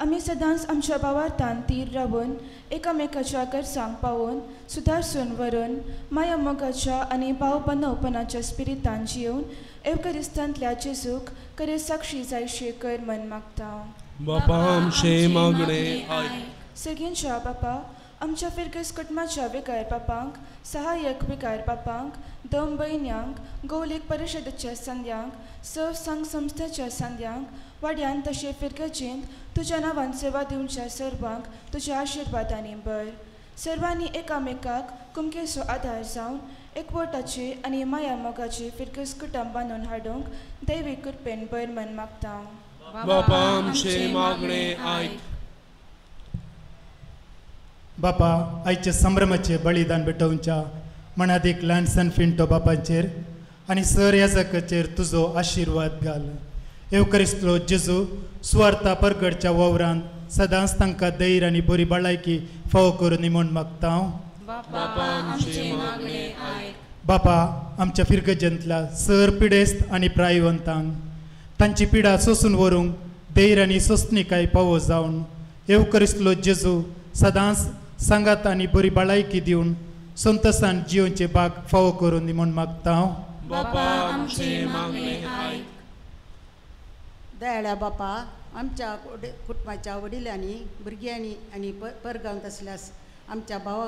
[SPEAKER 10] आमी सदांच आमच्या भावार्थान तीर रावून एकामेकाच्या गरजांक पावून सुदारसून व्हरून माया मोगाच्या आनी भाव बनवपणाच्या स्पिरितान जिवन एवकरिस्तांतल्या जेजूक खरे साक्षी जायशे कर म्हण मागता.
[SPEAKER 5] बापा आमचे मागणे आयक.
[SPEAKER 10] सगळ्यांच्या बापा आमच्या फिरगस कुटुंबाच्या विकार बापांक सहाय्यक विकार बापांक दोन भयण्यांक गौलीक परिशदेच्या संद्यांक संघ संस्थेच्या संद्यांक वाड्यान तशें फिरगजींत तुज्या नांवान सेवा दिवच्या सर्वांक तुज्या आशिर्वादांनी भर. सर्वांनी एकामेकाक कुमकेचो आधार जावन एकवटाची आनी माया मोगाची फिरगस कुटुंब बांदून हाडूंक दैवी कृपेन भर म्हण मागता.
[SPEAKER 5] बापा आमचे मागणे आयक.
[SPEAKER 11] बापा आयचे संभ्रमाचे बलिदान भेटोवच्या मनादीक ल्हानसन फिंटो बापांचेर आनी सर याजकाचेर तुजो आशिर्वाद घाल. एवकरिस्तलो जेजू सुवार्ता परगडच्या वावरांत सदांच तांकां धैर्य आनी बरी भलायकी फावो करून म्हूण मागता. बापा आमच्या फिरगजेंतल्या सर पिडेस्त आनी प्रायवंतांक तांची पिडा सोसून व्हरूंक धैर्य आनी सोंसणीकाय फावो जावन एवकरिस्तलो जेजू सदांच सांगात आनी बरी भलायकी दिवन संतोशान जिवनचे भाग फावो करून म्हूण मागता.
[SPEAKER 5] बापा आमचे मागणे आयक.
[SPEAKER 12] दयाळ्या बापा आमच्या कुटुंबाच्या वडिलांनी भुरग्यांनी आनी परगांवत आसल्यास आमच्या भावा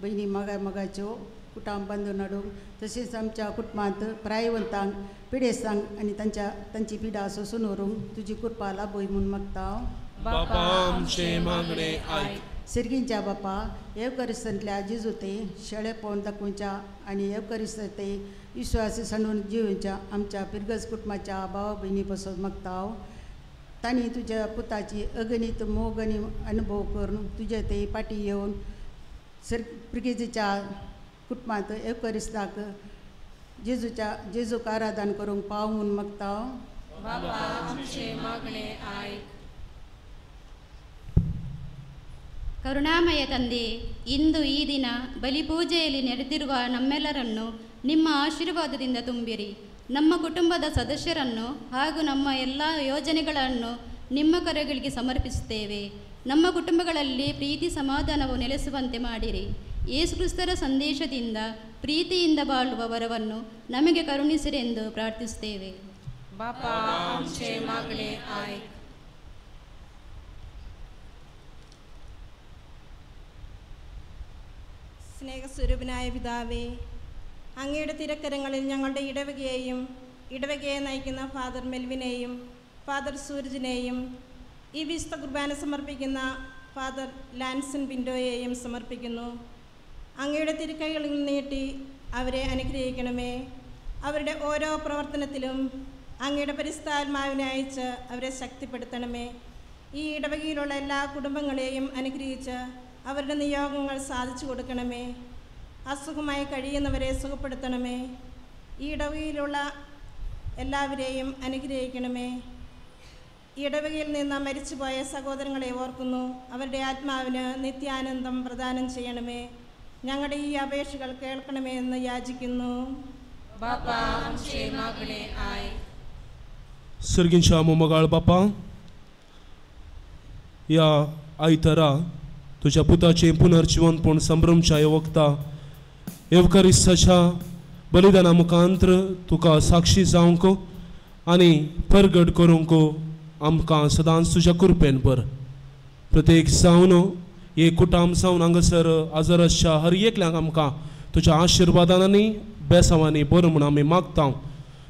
[SPEAKER 12] भयणी मगाच्यो कुटुंब बांदून हाडूंक तशेंच आमच्या कुटुंबांत प्रायवंतांक पिडेस्तांक आनी तांची पिडा सोसून व्हरूंक तुजी कृपा लाभय म्हूण मागता.
[SPEAKER 5] बापा आमचे मागणे आयक.
[SPEAKER 12] सर्गींच्या बापा एवकरिस्तांतल्या जेजूते शेळेपण दाखोवच्या आनी एवकरिस्ताते विश्वास सांडून जिवच्या आमच्या फिरगस कुटुंबाच्या भावा भयणी पासून मागता. तांणी तुज्या पुताची अगणित मोग आनी अनुभव करून तुजे ते पाटी येवन फिरगेजीच्या कुटुंबांत एवकरिस्ताक जेजूक आराधन करूंक पाव म्हूण मागता.
[SPEAKER 1] बापा आमचे मागणे आयक.
[SPEAKER 7] ಕರುಣಾಮಯ ತಂದೆ, ಇಂದು ಈ ದಿನ ಬಲಿಪೂಜೆಯಲ್ಲಿ ನಡೆದಿರುವ ನಮ್ಮೆಲ್ಲರನ್ನು ನಿಮ್ಮ ಆಶೀರ್ವಾದದಿಂದ ತುಂಬಿರಿ. ನಮ್ಮ ಕುಟುಂಬದ ಸದಸ್ಯರನ್ನು ಹಾಗೂ ನಮ್ಮ ಎಲ್ಲ ಯೋಜನೆಗಳನ್ನು ನಿಮ್ಮ ಕರೆಗಳಿಗೆ ಸಮರ್ಪಿಸುತ್ತೇವೆ. ನಮ್ಮ ಕುಟುಂಬಗಳಲ್ಲಿ ಪ್ರೀತಿ ಸಮಾಧಾನವು ನೆಲೆಸುವಂತೆ ಮಾಡಿರಿ. ಯೇಸುಕ್ರಿಸ್ತರ ಸಂದೇಶದಿಂದ ಪ್ರೀತಿಯಿಂದ ಬಾಳುವ ವರವನ್ನು ನಮಗೆ ಕರುಣಿಸಿರೆಂದು ಪ್ರಾರ್ಥಿಸುತ್ತೇವೆ.
[SPEAKER 1] बापा आमचे मागणे आयक.
[SPEAKER 13] സ്നേഹസ്വരൂപനായ പിതാവേ, അങ്ങയുടെ തിരക്കരങ്ങളിൽ ഞങ്ങളുടെ ഇടവകയെ നയിക്കുന്ന ഫാദർ മെൽവിനെയും ഫാദർ സൂരജിനെയും ഈ വിശുദ്ധ കുർബാന സമർപ്പിക്കുന്ന ഫാദർ ലാൻസൺ പിൻഡോയെയും സമർപ്പിക്കുന്നു. അങ്ങയുടെ തിരുക്കൈകളിൽ നീട്ടി അവരെ അനുഗ്രഹിക്കണമേ. അവരുടെ ഓരോ പ്രവർത്തനത്തിലും അങ്ങയുടെ പരിശുദ്ധാത്മാവിനെ അയച്ച് അവരെ ശക്തിപ്പെടുത്തണമേ. ഈ ഇടവകയിലുള്ള എല്ലാ കുടുംബങ്ങളെയും അനുഗ്രഹിച്ച് അവരുടെ നിയോഗങ്ങൾ സാധിച്ചു കൊടുക്കണമേ. അസുഖമായി കഴിയുന്നവരെ സുഖപ്പെടുത്തണമേ. ഈ ഇടവകയിലുള്ള എല്ലാവരെയും അനുഗ്രഹിക്കണമേ. ഈ ഇടവകയിൽ നിന്ന് മരിച്ചുപോയ സഹോദരങ്ങളെ ഓർക്കുന്നു. അവരുടെ ആത്മാവിന് നിത്യാനന്ദം പ്രദാനം ചെയ്യണമേ. ഞങ്ങളുടെ ഈ അപേക്ഷകൾ കേൾക്കണമേ എന്ന് യാചിക്കുന്നു.
[SPEAKER 1] बापा आमचे मागणे आयक.
[SPEAKER 5] सर्गींच्या मोमगाळ बापा, या आयतारा तुझ्या पुताचे पुनर्जिवनपण संभ्रमच्या वक्ता एवकरिस्ताच्या बलिदाना मुखांतर तुका साक्षी जावंक आनी परगट करूंक आमकां सदांच तुज्या कृपेन भर. प्रत्येक जावन हे कुटुंब जावन हांगासर हजर आसच्या हर एकल्याक आमकां तुज्या आशिर्वादांनी बेसांवांनी बर म्हूण आमी मागता.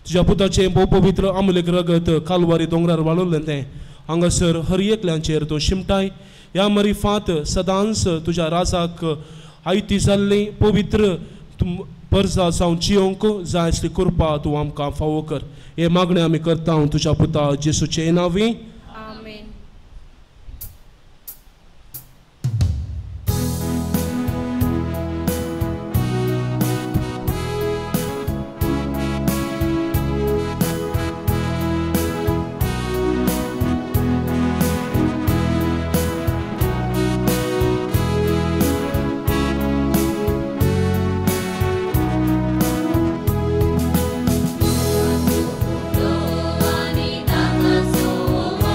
[SPEAKER 5] तुज्या पुताचें भोव पवित्र अमूल्य रगत कालवारी दोंगरार वाळवलें तें हांगासर हर एकल्यांचेर तूं शिमटाय. ह्या मरिफांत सदांच तुज्या राजाक आयती जाल्ली पवित्र परजा जावन जियोंक जाय असली कृपा तूं आमकां फावो कर. हे मागणें आमी करता तुज्या पुता जेसूचे नांवी.
[SPEAKER 1] आमेन.
[SPEAKER 3] Ani dama so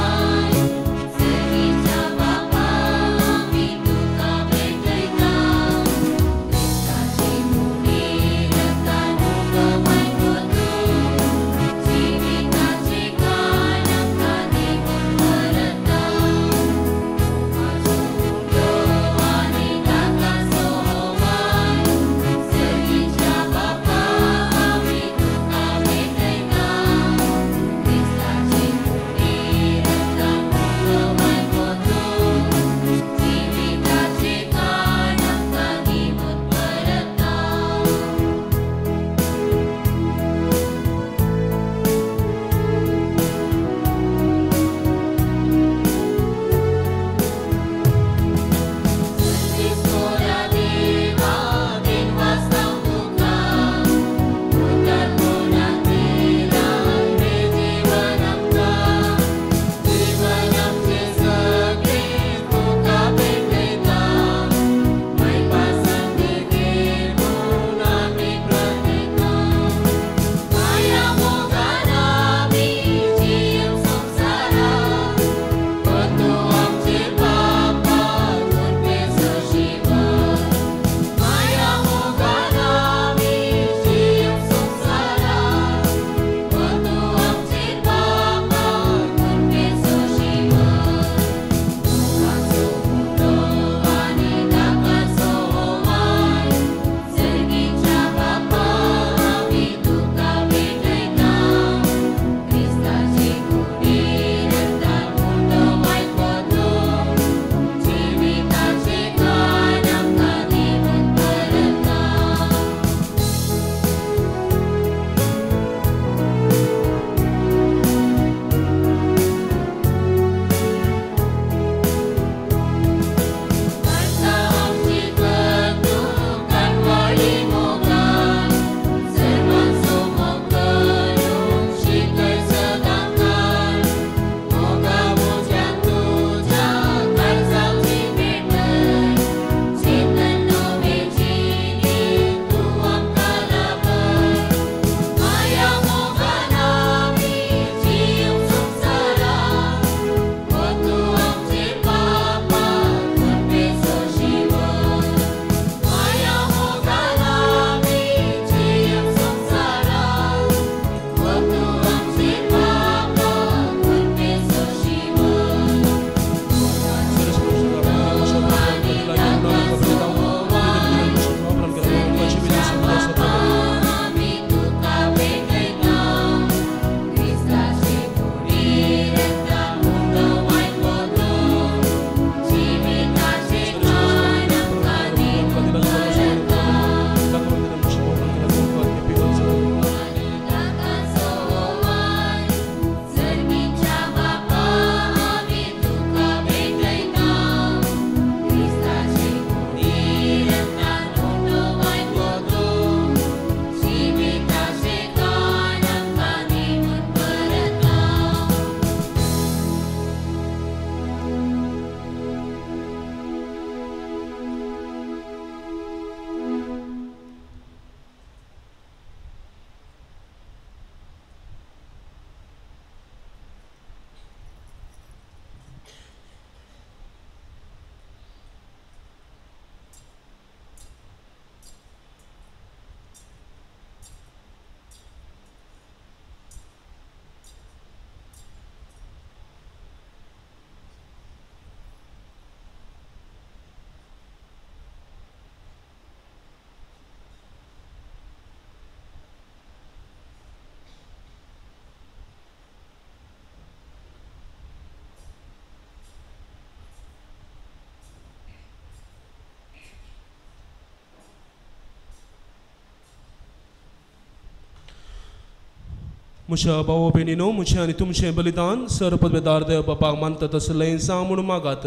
[SPEAKER 5] म्हज्या भाव भयणीनो, म्हजें आनी तुमचें बलिदान सर पदवेदार देव बापाक मानता तसलें सांग म्हणून मागात.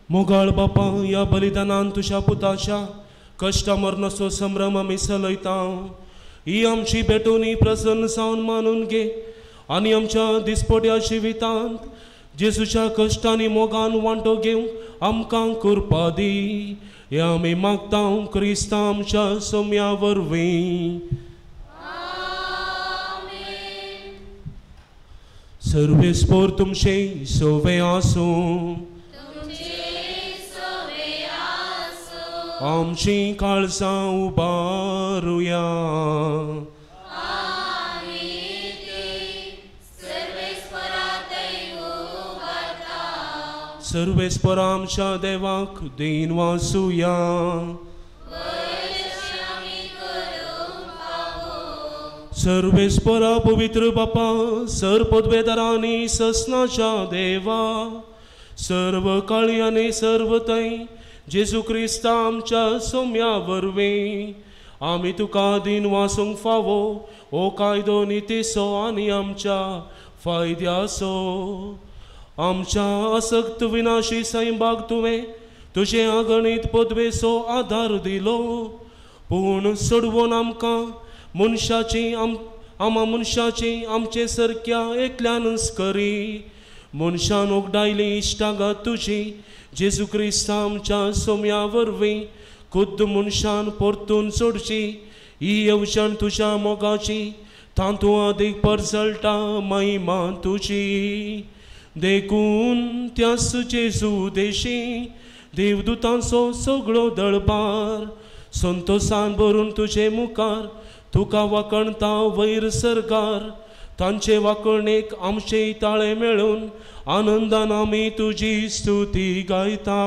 [SPEAKER 5] मोगाळ बापा, ह्या बलिदानान तुज्या पुताच्या कश्टा मरणाचो संभ्रम आमी चलयता. ही आमची भेटोवणी प्रसन्न जावन मानून घे आनी आमच्या दिसपट्या जिवितांत जेजूच्या कश्टांनी मोगान वांटो घेवंक आमकां कृपा दी. हे आमी मागता क्रिस्ता आमच्या सोम्या वरवीं. सर्वेस्पोर तुमचे सोवे आसूं. आमची काळजां उबारुया. सर्वेस्परा आमच्या देवाक दिन वासुया. सर्वेस्परा पवित्र बापा, सर पदवेदारांनी ससनाच्या देवा, सर्व काळी आनी सर्व थंय जेजू क्रिस्ता आमच्या सोम्या वरवीं आमी तुका दिन वासूंक फावो. ओ कायदो नितीसो आनी आमच्या फायद्याचो. आमच्या असक्त विनाशी सैबाग तुवें तुजे अगणित पदवेचो आदार दिलो. पूण सोडवून आमकां मनशाची मनशाची आमचे सारक्या एकल्यानच करी. मनशान ओगडायली इश्टागत तुजी जेजू क्रिस्ता आमच्या सोम्या वरवीं खुद्द मनशान परतून सोडची. ही येवजण तुज्या मोगाची तांतू अदीक परजळटा महिमा तुजी. देखून त्याच जेजू देशी देवदूतांचो सगळो दळबार संतोषान भरून तुजे मुखार तुका वाकणता वयर सरकार. तांचे वाकणेक आमचे ताळे मेळून आनंदान आमी तुजी स्तुती गायता.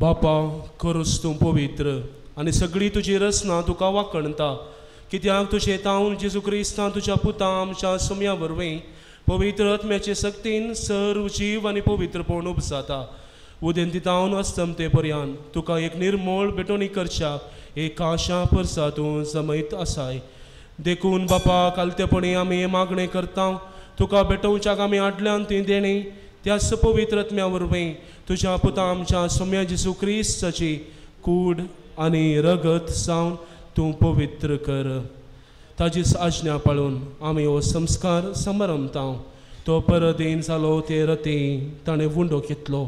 [SPEAKER 5] बापा, खरोच तूं पवित्र आनी सगळी तुजी रचना तुका वाकणता. कित्याक तुजें तावन जेजू क्रिस्तां तुज्या पुता आमच्या सोम्या वरवीं पवित्र आत्म्याचे सक्तीन सर्व जीव आनी पवित्रपण उपसाता. उदेंती तावन अस्तमते पर्यंत तुका एक निर्मळ भेटोवणी करच्याक एक आशा परसा तूं जमयत आसाय. देखून बापा, कालतेपणी आमी हे मागणें करता. तुका भेटोवच्याक आमी आडल्यान ती देणी त्याच पवित्र आत्म्या वरवीं तुज्या पुता आमच्या सोम्या जेजू क्रिस्ताची कूड आनी रगत जावन तूं पवित्र कर. ताजी आज्ञा पाळून आमी हो संस्कार समरमता. तो परदीन जालो ते रती ताणें वुंडो घेतलो.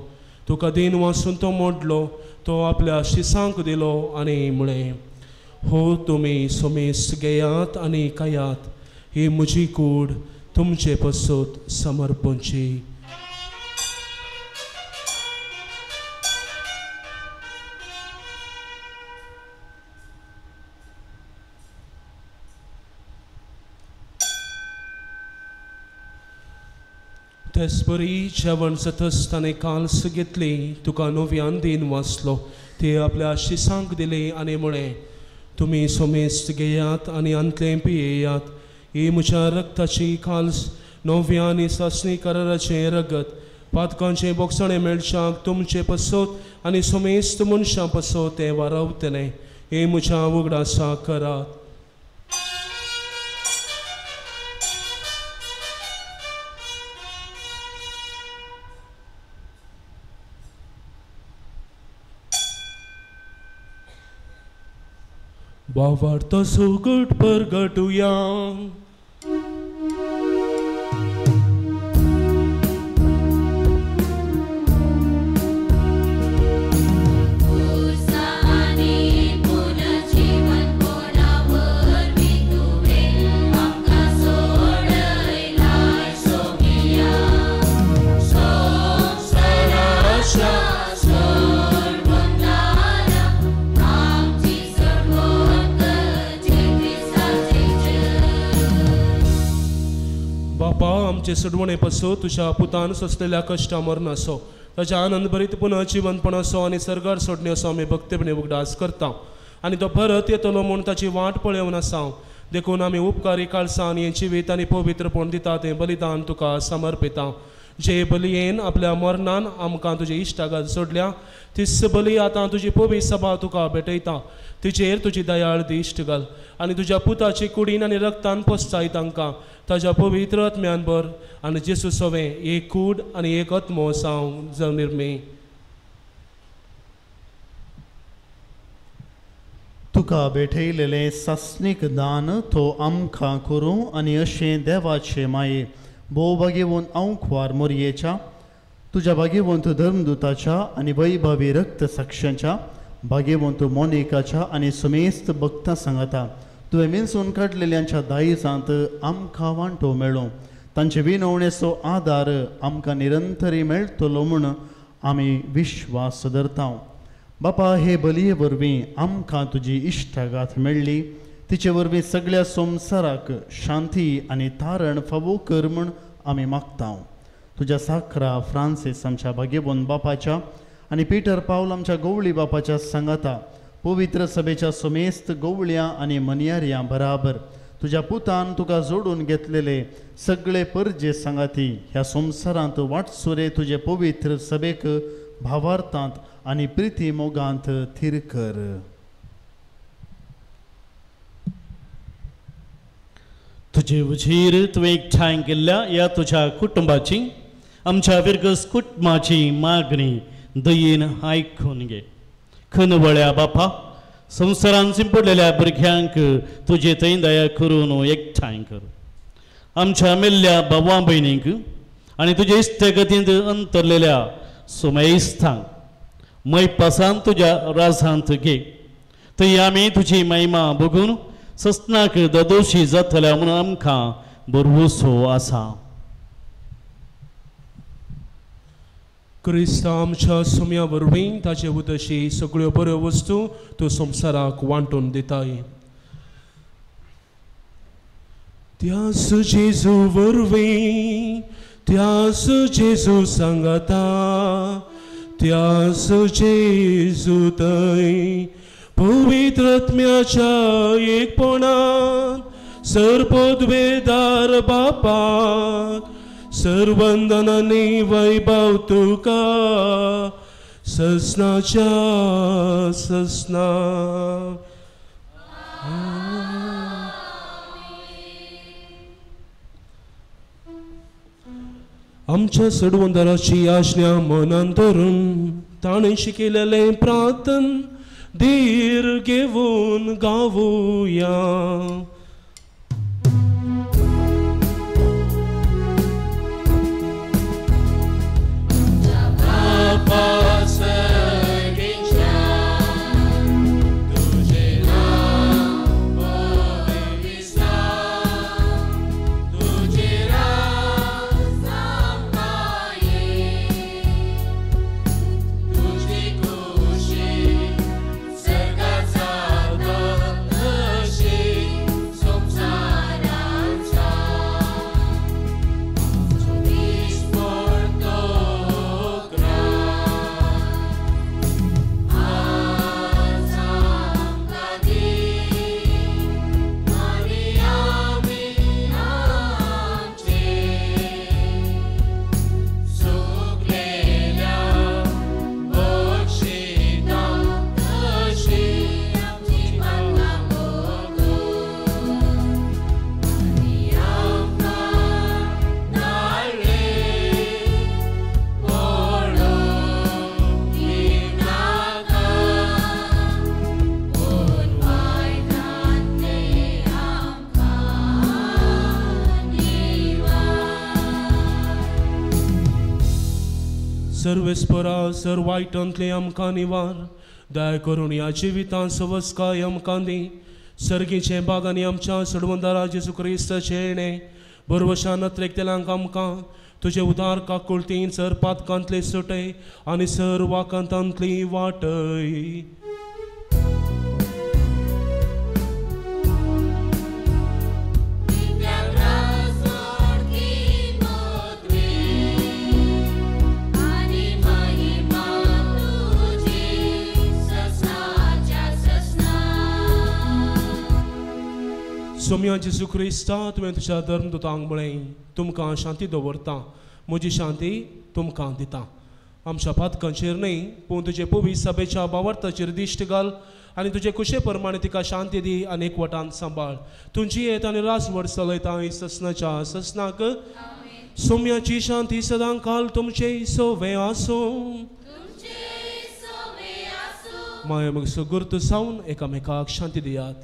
[SPEAKER 5] तुका दिन वासून तो मोडलो. तो आपल्या शिसांक दिलो आनी म्हळें, हो तुमी सोमेस घेयात आनी खायात. ही म्हजी कूड तुमचे पसत समर्पणची. तेसपरी जेवण जातच ताणें काल्स घेतली. तुका नव्यान दिन वाचलो. ते आपल्या शिसांक दिले आनी म्हळें, तुमी सोमेस्त घेयात आनी अंतलें पियेयात. ही म्हज्या रक्ताची काल्स नव्या आनी सासणी कराराचें रगत पातकांचें बोगसणें मेळच्याक तुमचे पसत आनी सोमेस्त मनशां पसत तें वारवतलें. हे म्हज्या उगडासा करात. भावार्थ सुगट परगटुया. बापा आमचे सडवणे पसो तुझ्या पुतान सोसलेल्या कश्टा मरण असो ताच्या आनंद भरीत पुन्हा जिवंतपण असो आणि सरगार सोडणे असो आम्ही भक्तीपणे उगडास करता आणि तो परत येतलो म्हूण ताची वाट पळोवन आसा. देखून आमी उपकारी काळसान हे जिवीत आनी पवित्रपण दिता तें बलिदान तुका समर्पिता. जे बलयेन आपल्या मरणान आमकां तुजे इश्टागत सोडल्या तीच बली आतां तुजी पवित्र सभा तुका भेटयता. तिचेर तुजी दयाळ दिश्ट घाल आनी तुज्या पुताची कुडीन आनी रक्तान पोसताय तांकां ताज्या पवित्र आत्म्यान भर आनी जेसू सोवे एक कूड आनी एक आत्मो जावं निर्मे.
[SPEAKER 14] तुका भेटयलेले सासणीक दान तो आमकां करूं आनी अशें देवाचे माये भोव बागेवून औंखवार मोरयेच्या तुज्या बागेवंत धर्मदुताच्या आनी वैभवी रक्त साक्षांच्या बागेवंत मोनिकाच्या आनी समेस्त भक्तां सांगता तुवें मिनसून काडलेल्यांच्या दायजांत आमकां वांटो मेळो. तांचे विनवणेचो आदार आमकां निरंतरी मेळटलो म्हूण आमी विश्वास धरता. बापा हे बलये वरवीं आमकां तुजी इश्टागात मेळ्ळी तिचे वरवीं सगळ्या संवसाराक शांती आनी तारण फावो कर म्हूण आमी मागता. तुज्या साखरा फ्रांसीस आमच्या बागेवंत बापाच्या आनी पिटर पावल आमच्या गवळी बापाच्या सांगाता पवित्र सभेच्या समेस्त गवळ्यां आनी मनियाऱ्यां बराबर तुज्या पुतान तुका जोडून घेतलेले सगळे परजे सांगाती ह्या संवसारांत वाटसुरे तुजे पवित्र सभेक भावार्थांत आनी प्रिती मोगांत थीर कर.
[SPEAKER 4] तुजे उजीर तुवें एकठांय केल्ल्या ह्या तुज्या कुटुंबाची आमच्या विरगस कुटुंबाची मागणी दयेन आयकून घे. खनवळ्या बापा संवसारांत पडलेल्या भुरग्यांक तुजे थंय दया करून एकठांय कर. आमच्या मेल्ल्या भावां भयणींक आनी तुजे इश्टगतींत अंतरलेल्या सुमेस्तांक मैपासान तुज्या राजांत घे. थंय आमी तुजी महिमा बघून सस्नाक दोशी जातल्या म्हणून आमकां भरवोसो आसा.
[SPEAKER 5] क्रिस्त आमच्या सुम्या वरवीं ताचे उदशी सगळ्यो बऱ्यो वस्तू तूं संवसाराक वांटून दिताय. त्यास जेजू वरवीं त्यास जेजू सांगता त्यास जेजू थंय पवित्र आत्म्याच्या एकपणान सर्वोद्वेदार बापाक सर्वंदनांनी वैभव तुका ससनाच्या ससना. आमच्या सडवंदराची आज्ञा मनान धरून ताणें शिकयलेलें प्रार्थन धीर घेवन गावुया. सर्वेस्परा सर वायटांतले आमकां निवार दया करून ह्या जिवितांत सवस्काय आमकां दी सर्गीचे बागांनी आमच्या सडवंदारा जेजू क्रिस्ताचे येणे बरवशा नत्रेकतेल्यांक आमकां तुजे उदार काकुळतीन सर पातकांतले सुटय आनी सर वाकांतांतली वाटय सोम्या जेजू क्रिस्ता तुवें तुज्या धर्मदुतांक म्हळें तुमकां शांती दवरता म्हजी शांती तुमकां दिता आमच्या पातकांचेर न्ही पूण तुजे पवित्र सभेच्या भावार्थाचेर दिश्ट घाल आनी तुजे कुशे प्रमाणे तिका शांती दी आनी एकवटान सांबाळ तुमची येत आनी रासवड चलयता ससनाच्या ससनाक सोम्याची शांती सदां काल तुमचे सोवे आसूं माय मग सुगुर्त सावन एकामेकाक शांती दियात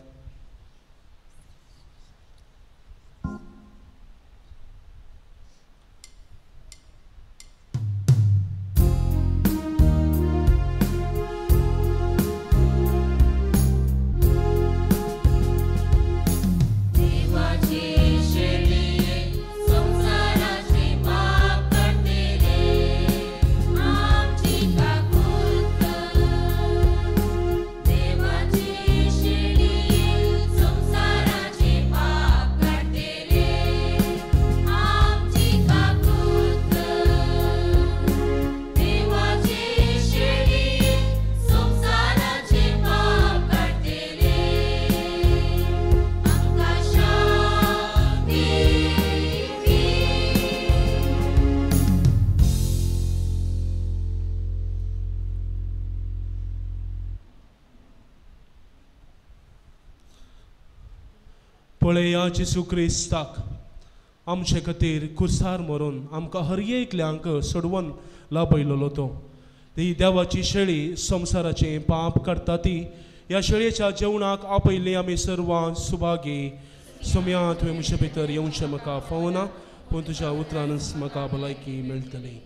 [SPEAKER 5] पळया जेजू क्रिस्ताक आमचे खातीर कुर्सार मरून आमकां हर एकल्यांक सोडवून लाभयलो तो ही देवाची शेळी संवसाराचें पाप काडटा ती ह्या शेळयेच्या जेवणाक आपयली आमी सर्वां सुभागी सोम्या तुवें म्हजे भितर येवचें म्हाका फावना पूण तुज्या उतरानच म्हाका भलायकी मेळटली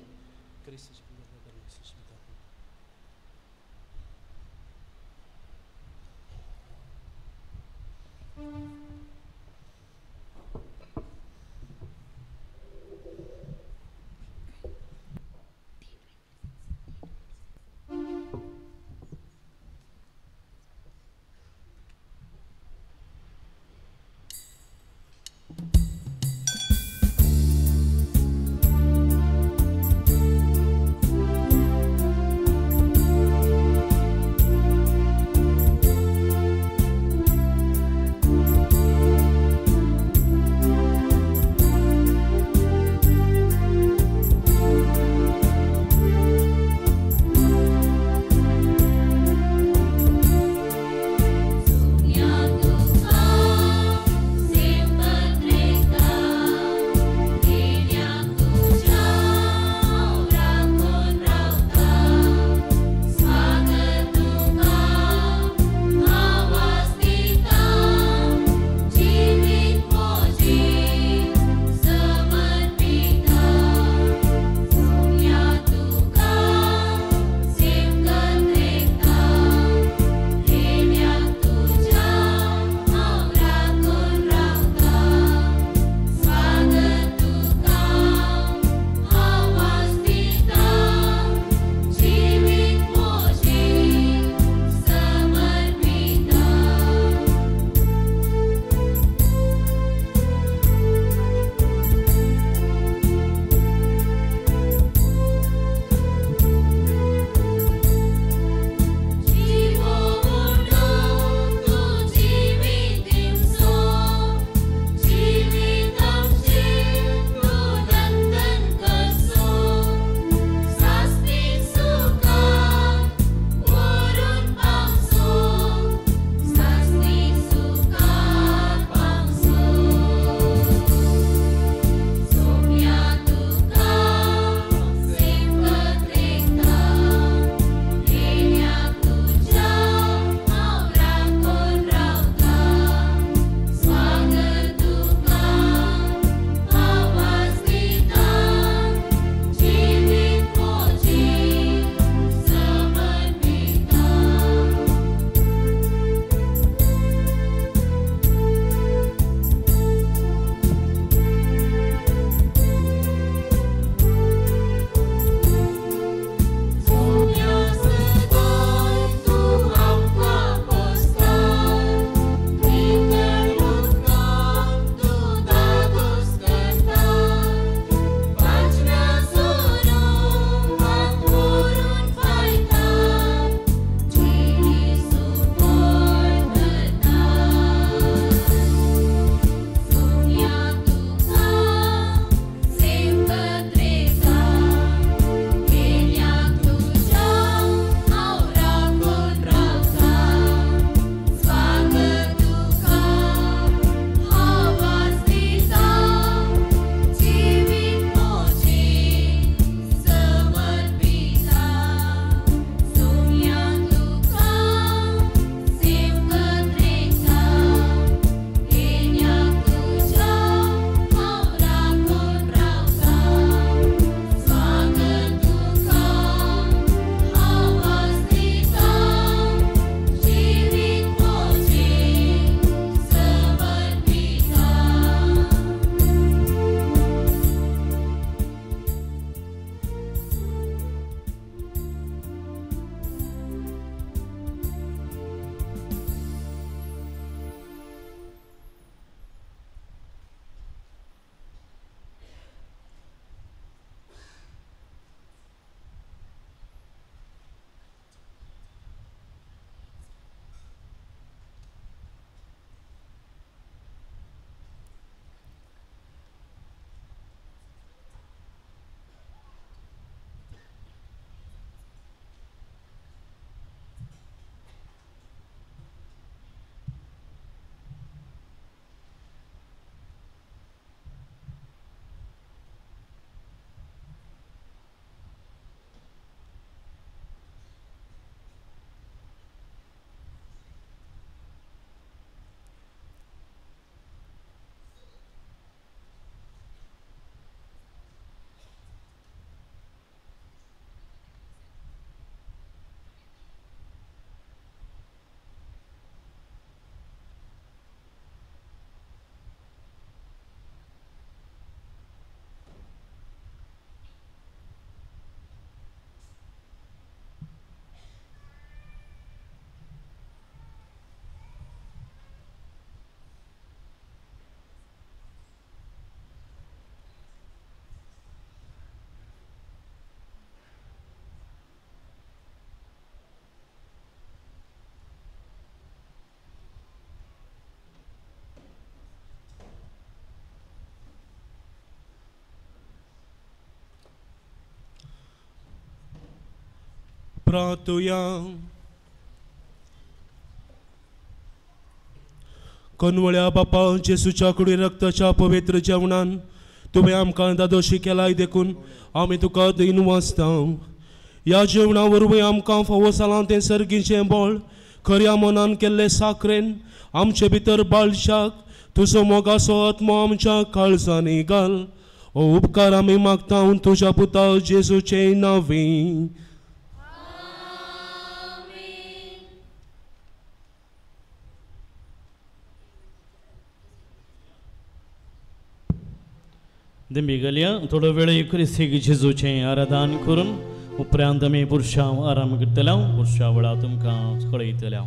[SPEAKER 5] प्रार्थुया. कनवळ्या बापा जेसूच्या कुडी रक्ताच्या पवित्र जेवणान तुवें आमकां दादोशी केलाय देखून आमी तुका दिन वाचता. ह्या जेवणा वरवीं आमकां फावो जालां तें सर्गीचें बळ खऱ्या मनान केल्ले साखरेन आमचे भितर बाळशाक तुजो मोगाचो आत्मो आमच्या काळजांनी घाल. हो उपकार आमी मागता तुज्या पुता जेजूचे नांवी.
[SPEAKER 4] दिंबिगल्या थोडो वेळ क्रिस्तीक जेजूचें आराधन करून उपरांत आमी पुरुशा आराम करतल्या. पुरुशा वेळा तुमकां कळयतल्या.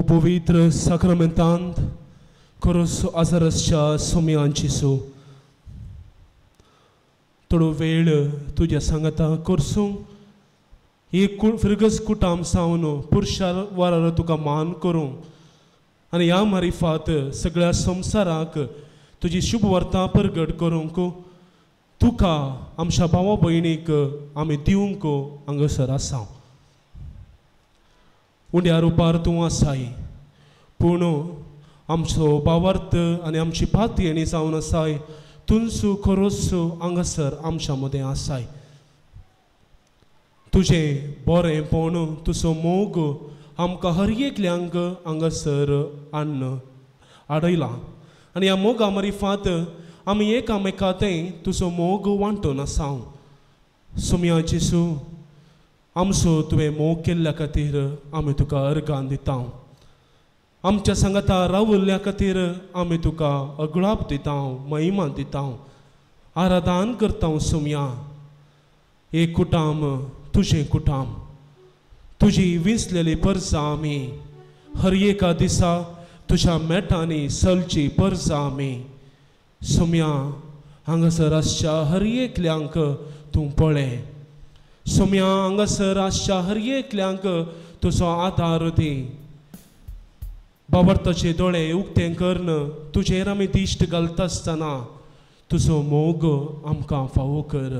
[SPEAKER 5] पवित्र साक्रामेंतांत खरोच आजाराच्या सोमयांची सो थोडो वेळ तुज्या सांगाता करसूं एक फिरगस कुटाम सावन पुरुशा वरार तुका मान करूं आनी ह्या मारिफात सगळ्या संवसाराक तुजी शुभ वर्तां परगट करूंक तुका आमच्या भावा भयणीक आमी दिवंक हांगासर आसा. उंड्या रुपार तूं आसाय पूण आमचो भावार्थ आनी आमची पातयेणी जावन आसाय तुमचो खरोच हांगासर आमच्या मदें आसाय. तुजें बरेंपण तुजो मोग आमकां हर एकल्यांक हांगासर आडयला आनी ह्या मोगा मारिफात आमी एकामेकांतय तुजो मोग वांटून आसाव. सोमया जेसू आमचो तुवें मोग केल्ल्या खातीर आमी तुका अर्गां दिता. आमच्या सांगाता रावल्ल्या खातीर आमी तुका अगळाप दिता, महिमा दिता, आराधन करता. सोमया एक कुटाम तुजें कुटाम तुजी विसलेली परजां आमी हर एका दिसा तुज्या मेटांनी सलची परजां आमी. सोमया हांगासर आसच्या हर एकल्यांक तूं पळय. सोमया हांगासर आसच्या हर एकल्यांक तुजो आदार दी. बाबर्ताचे दोळे उक्तें करन तुजेर आमी दिश्ट घालता आसतना तुजो मोग आमकां फावो कर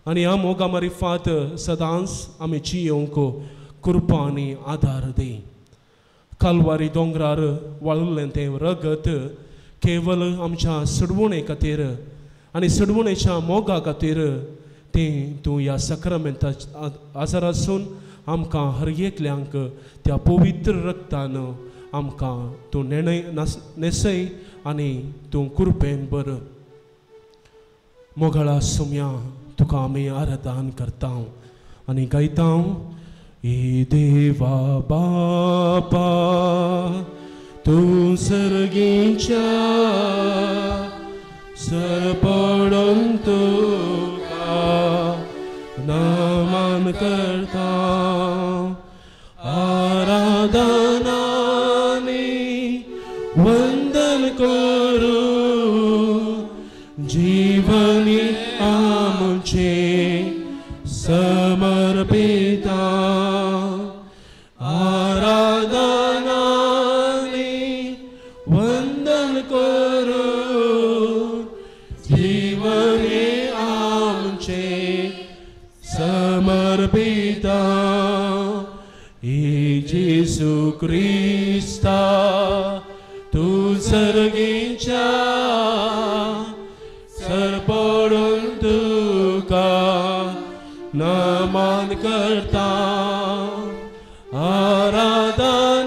[SPEAKER 5] आनी ह्या मोगा मारिफात सदांच आमी जियोंक कृपा आनी आदार दी. कालवारी दोंगरार वाळुल्लें तें रगत केवल आमच्या सडवणे खातीर आनी सडवणेच्या मोगा खातीर तें तूं ह्या सक्रमेंता आजारासून आमकां हर एकल्यांक त्या पवित्र रक्तान आमकां तूं नेसय आनी तूं कृपेन बर. मोगाळा सोम्या तुका आमी आराधन करता आनी गायता. ए देवा बापा तूं सर्गीच्या सरपडून तुका नमन करता. आराधनानी वंदन करू जीवनी आमचे समर्पिता. आराधनानी वंदन करू जीवनी आमचे समर्पिता. जेसू क्रिस्ता तूं सर्गीच्या सरपडून तुका नमन करता. आराधनानी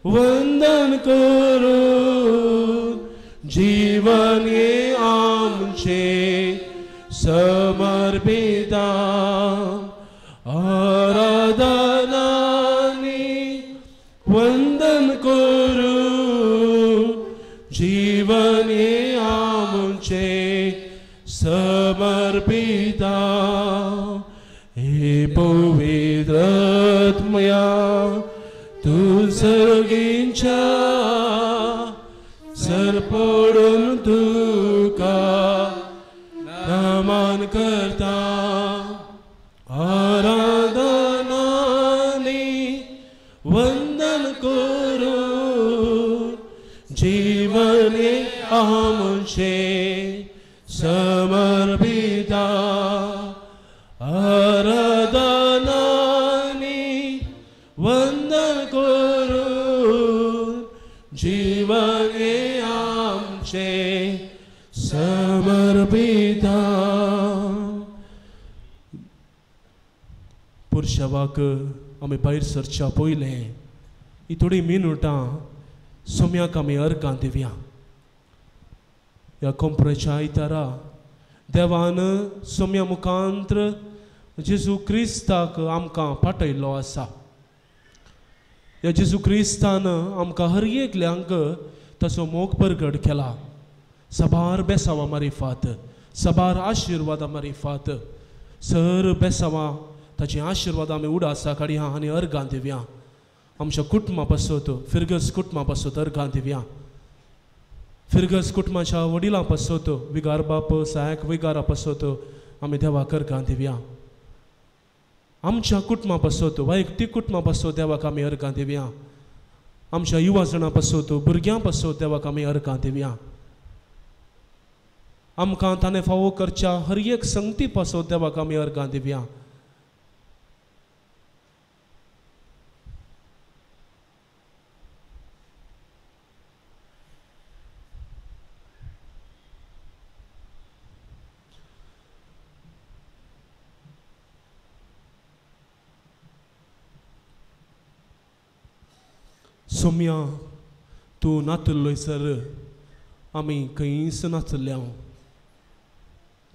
[SPEAKER 5] वंदन करू जीवन हे आमचे समर्पिता. आराधनानी वंदन करू जीवन हे आमचे समर्पिता. हे पवित्र आत्मया तूं सर्गीच्या सरपडून तुका नमन करता. आराधनानी वंदन करू जीवन हे आमचे समर्पिता. आराधनानी वंदन करू जीवन हे आमचे समर्पिता. पुरुषावाक आमी भायर सरच्या पयलें ही थोडी मिनटां सोम्याक आमी अर्गां दिवया. ह्या कंप्रेच्या आयतारा देवान सोम्या मुखांत्र जेजू क्रिस्ताक आमकां पाठयल्लो आसा. ह्या जेजू क्रिस्तान आमकां हर एकल्यांक ताचो मोग परगट केला. सबार बेसांवां मारिफात, सबार आशिर्वादा मारिफात सर बेसांवां ताची आशिर्वाद आमी उडासा काडया आनी अर्गां दिवया. आमच्या कुटुंबा पासत फिरगस कुटुंबा पासत अर्गां दिवया. फिरगस कुटुंबाच्या वडिलां पासत विगार बाप सहायक विगारा पासत आमी देवाक अर्गां दिवया. आमच्या कुटुंबा पासत वैयक्तीक कुटुंबा पासत देवाक आमी अर्गां दिवया. आमच्या युवा जाणां पासत भुरग्यां पासत देवाक आमी अर्गां दिवया. आमकां ताणें फावो करच्या हर एक संगती पासत देवाक आमी अर्गां दिवया. सोम्या तूं नातल्लोयसर आमी खंयच नातल्ल्या.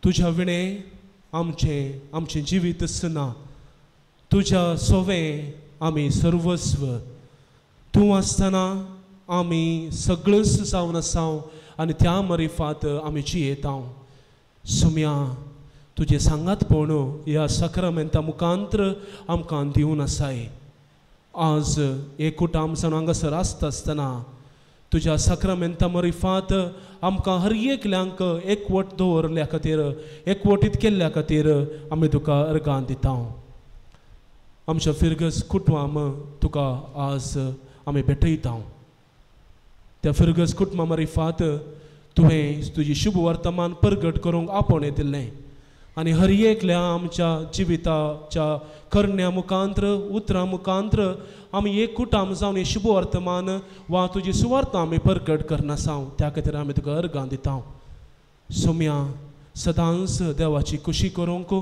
[SPEAKER 5] तुज्या विणे आमचें जिवीत आसना. तुज्या सोवें आमी सर्वस्व. तूं आसतना आमी सगळंच जावन आसाव आनी त्या मरिफात आमी जियेता. सोम्या तुजें सांगातपण ह्या सक्रमेंता मुखांत्र आमकां दिवन आसाय. आज एकूटाम जावन हांगासर आसता आसतना तुज्या सक्रमेंता मरिफात आमकां हर एकल्यांक एकवट दवरल्या खातीर एकवटीत केल्ल्या खातीर आमी तुका अर्गां दिता. आमच्या फिरगस कुटुंबाम तुका आज आमी भेटयता. त्या फिरगस कुटुंबा मरिफात तुवें तुजी शुभ वर्तमान परगट करूंक आपणे दिल्लें आणि हर एकल्या आमच्या जिविताच्या करण्या मुखांतर उतरां मुखांतर आमी एक कुटाम जावन शुभ वर्तमान वा तुजी सुवार्थ आमी परकट करना साव त्या खातीर आमी तुका अर्गां दिता सोम्या सदांच देवाची खुशी करूंक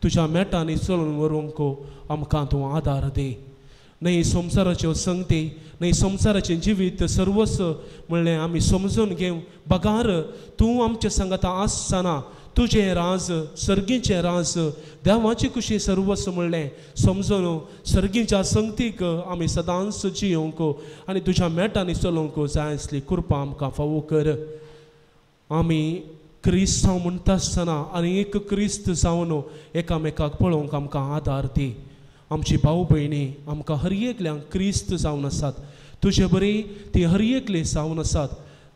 [SPEAKER 5] तुज्या मेटांनी चलून व्हरूंक आमकां तूं आदार दे न्हय संवसाराच्यो संगती न्हय संवसाराचें जिवीत सर्वस्व म्हणलें आमी समजून घेवं बगार तूं आमच्या सांगाता आसतना तुजें राज सर्गीचें राज देवाची खुशी सर्वस्व म्हणलें समजून सर्गीच्या संगतीक आमी सदांच जियोंक आनी तुज्या मेटांनी चलोवंक जाय आसली कृपा आमकां फावो कर आमी क्रिस्त हांव म्हणटा आसतना आनी एक क्रिस्त जावन एकामेकाक पळोवंक आमकां आदार दी आमची भाऊ भयणी आमकां हर एकल्यांक क्रिस्त जावन आसात तुजे बरी ती हर एकली जावन आसात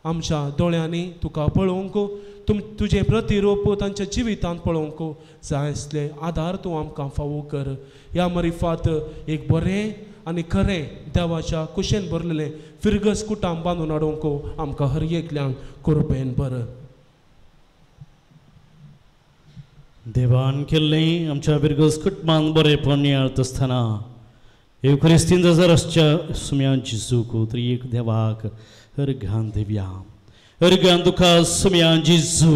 [SPEAKER 5] आमच्या दोळ्यांनी तुका पळोवंक तुजें प्रतिरूप तांच्या जिवितांत पळोवंक जाय आसले आदार तूं आमकां फावो कर ह्या मरिफात एक बरें आनी खरें देवाच्या कुशेन भरलेलें फिरगस कुटाम बांदून हाडूंक आमकां हर एकल्यांक कृपेन बर
[SPEAKER 4] देवान केल्लें आमच्या बिरगस कुटुंबान बरेंपण याळत आसतना एवखरिस्तीन जरासच्या सुम्यान जिजूक त्रिएक देवाक अर्घां दिवया अर्घां तुका सुम्यान जिजू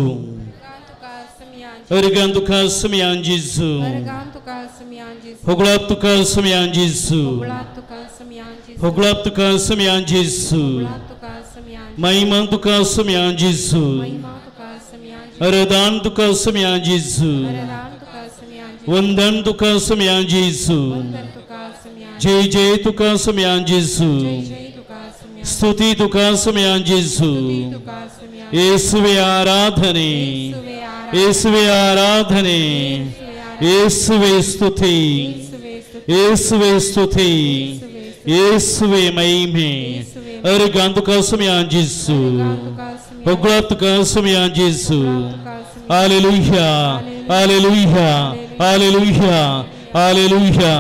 [SPEAKER 4] अर्घां तुका सुम्यान जिजू होगळाप तुका सुम्यान जिजू होगळाप तुका सुम्यान जिजू महिमा तुका सुम्यान जिजू अरदान तुका सुम्यान जिजू वंदन तुका सुम्यान जिजू जय जय तुका सुम्यान जिजू स्तुती तुका सुम्यान जिजू येसुवे आराधने येसुवे आराधने येसुवे स्तुती येसुवे स्तुती येसुवे महिमे अर्घां तुका सुम्यान जिजू होगळाप तुका सुम्यान जिजू hallelujah hallelujah hallelujah hallelujah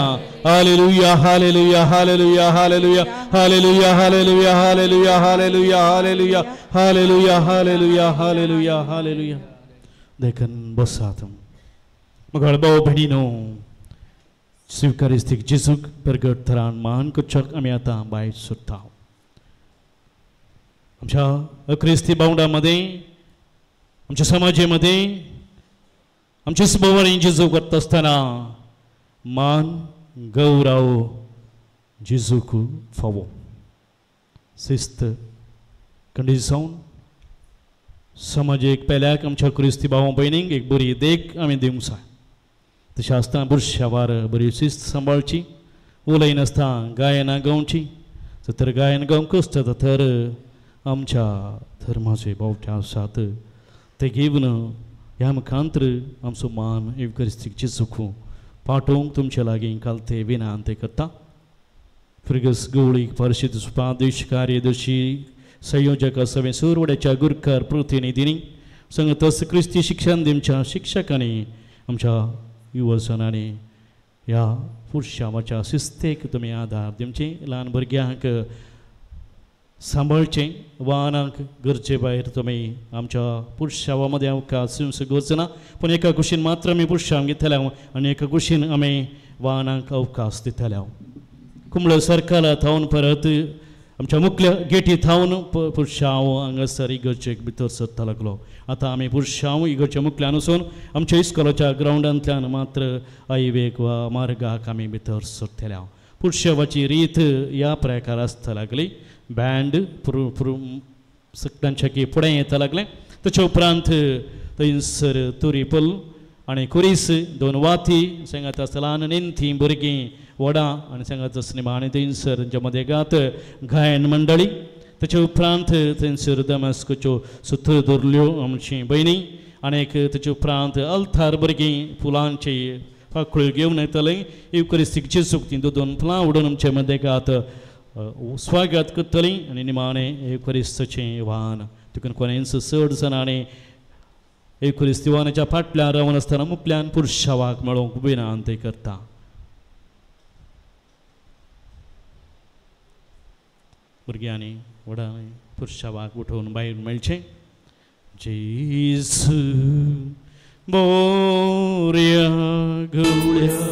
[SPEAKER 4] hallelujah hallelujah hallelujah hallelujah hallelujah hallelujah hallelujah hallelujah hallelujah hallelujah hallelujah hallelujah hallelujah देखन बसात मगळ भाऊ भयणीनो स्वीकारिस्तीक जिजूक परगट थरान मान कुचक आमी आतां भायर सोडटा आमच्या अक्रिस्ती बावंडामध्ये आमच्या समाजामध्ये आमचे सुभवारी जिजू करता आसतना मान गौरव जिजूक फावो शिस्त खंडीत जावन समाजीक पेल्याक आमच्या क्रिस्ती भाव भयणींक एक बरी देख आमी दिवंक जाय तशें आसतना बुरश्या वार बरी शिस्त सांबाळची उलय नासता गायनां गावची तर गायन गावंक आसता तर आमच्या धर्माचे बावटे आसात ते घेवन ह्या मुखांतर आमचो मान एवकरिस्तीक जिजूक पाठोवंक तुमचे लागीं कालते विनंती करता फिरगस गवळीक परिशद उपाध्यक्ष कार्यदर्शी संयोजक सवे सुरवड्याच्या गुरकार प्रतिनिधींनी संगतस क्रिस्ती शिक्षण दिवच्या शिक्षकांनी आमच्या युवजनांनी ह्या पुरुषावाच्या शिस्तेक तुमी आदार दिवचे ल्हान भुरग्यांक सांबाळचें वाहनांक गरजे भायर तुमी आमच्या पुरुषावामध्ये अवकाश गरजना पूण एका कुशीन मात्र आमी पुरुषांक घेतल्या आनी एका कुशीन आमी वाहनांक अवकाश दितल्या कुंबळ सरकाला थावन परत आमच्या मुख्य गेटी थावन पुरुषांव हांगासर इगर्जेक भितर सरता लागलो आतां आमी पुरुषांव इगर्जे मुखल्यान वचून आमच्या इस्कॉलाच्या ग्रावंडांतल्यान मात्र हायवेक वा मार्गाक आमी भितर सरतल्या पुरुषावाची रीत ह्या प्रकार आसता लागली बँड तांच्या फुडें येता लागलें ताचे उपरांत थंयसर तुरीपल आनी कुरीस दोन वाती सांगात ल्हान नेंथी भुरगीं वडां आनी सांगात सिनेमा आनी थंयसर तांच्या मदें गात गायन मंडळी ताचे उपरांत थंयसर दमास्कोच्यो सुत्र धरल्यो आमची भयणी आनीक ताचे उपरांत अल्तार भुरगीं फुलांची पाकळ्यो घेवन येतलीं एवकरिस्तीक जिजूक तीं दोन फुलां उडोवन आमचे मदें गात स्वागत करतलीं आनी निमाणें एवकरिस्तीचें वाहन तितून कोणेंच चड जणांनी एवकरिस्ती वाहनाच्या फाटल्यान रावन आसतना मुखल्यान पुरुषावाक मेळोवंक विनंती करता भुरग्यांनी वडांनी पुरुषावाक उठोवन भायर मेळचें जेजू बोऱ्या गवळ्या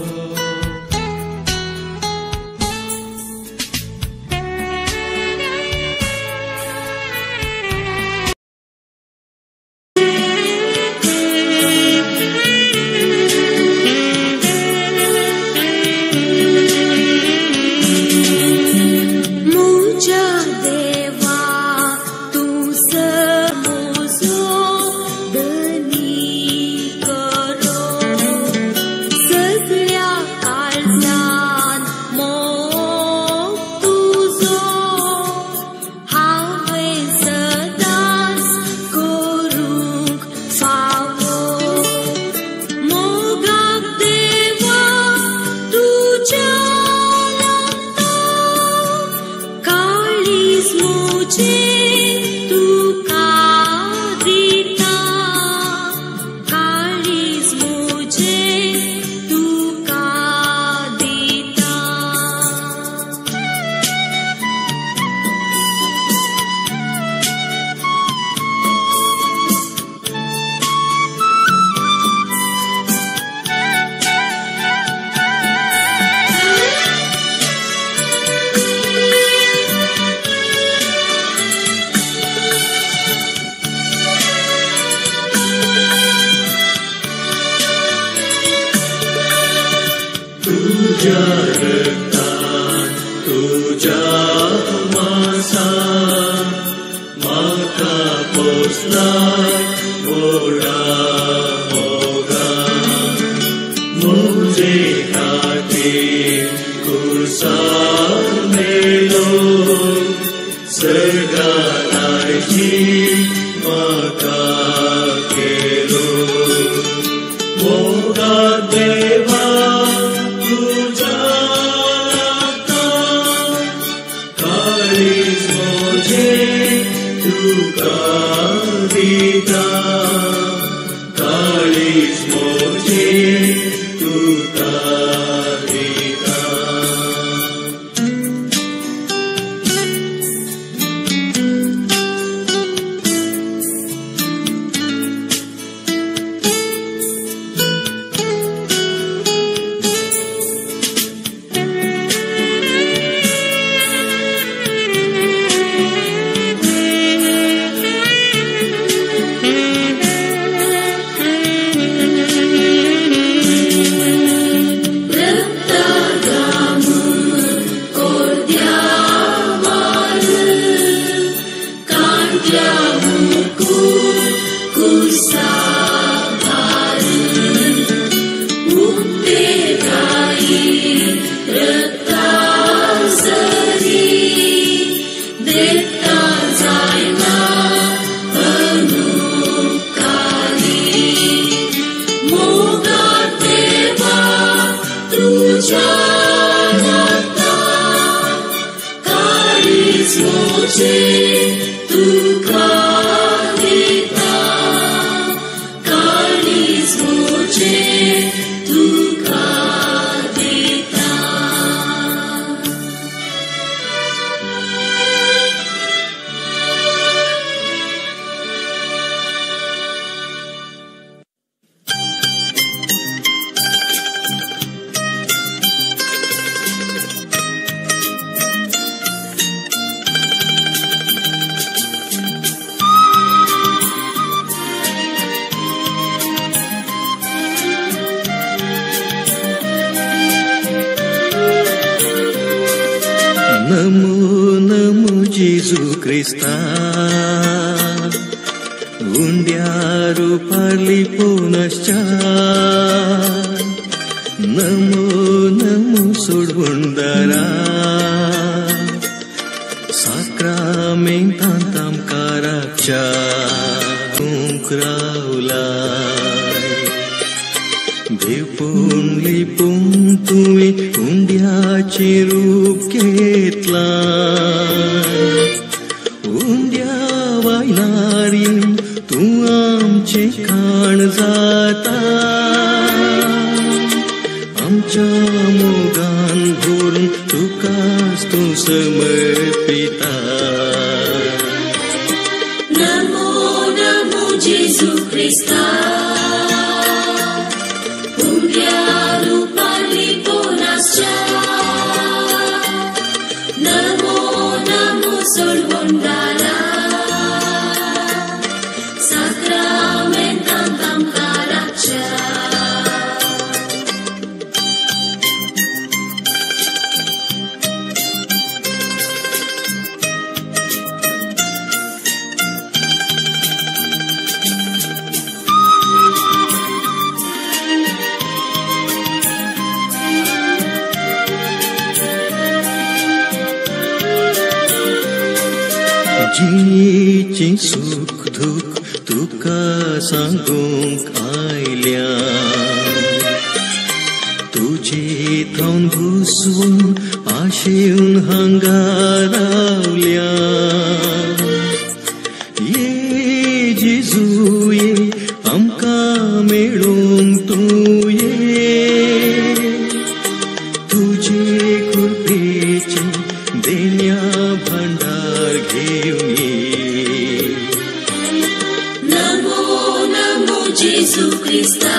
[SPEAKER 2] Namo Namo Jesu Christa.
[SPEAKER 15] जिणेचें सुख दुख तुका सांगूंक आयल्या तुजे थावन घुसवून आशेन हांगा रावल्या ये जेजू ये आमकां मेळूंक तूं ये तुजे कृपेचे देण्या भांडार घेवन ये
[SPEAKER 2] नमो नमो जेजू Crysta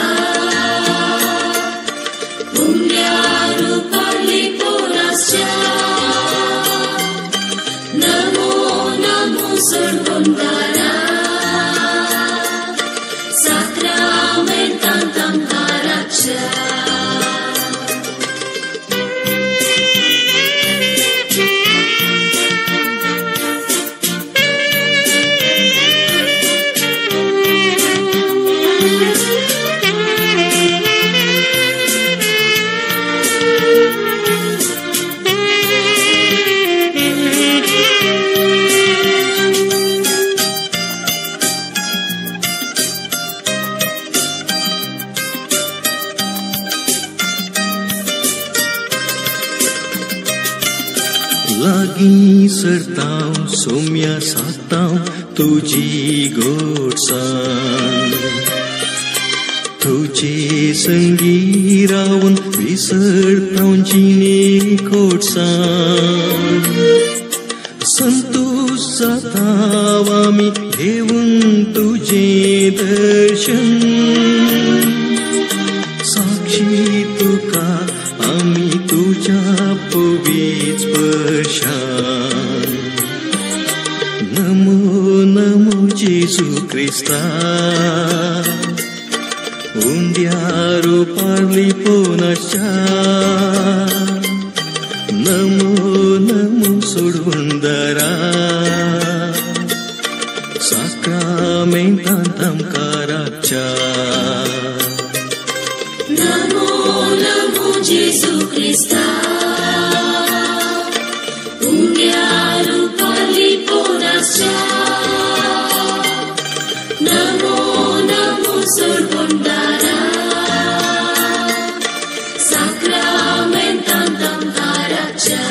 [SPEAKER 2] Namo Namo सर्वंगारा sacramentantam caracha
[SPEAKER 15] लागीं सरतांव सोम्या सातांव तुजी गोडसाण तुजे संगी रावन विसरतांव जिणे कोडसाण संतोष जातांव आमी घेवन तुजें दर्शन साक्षी तुका आमी तुज्या पवित्र स्पर्शान नमो नमो जेजू Crysta उंड्यार Parly पोनाच्या Namo Namo सोडवंदरा sacramentantam caracha
[SPEAKER 2] Namo Namo जेजू Crysta उंग्यारू Pali पोनाच्या Namo Namo सर्वंगारा sacramentantam caracha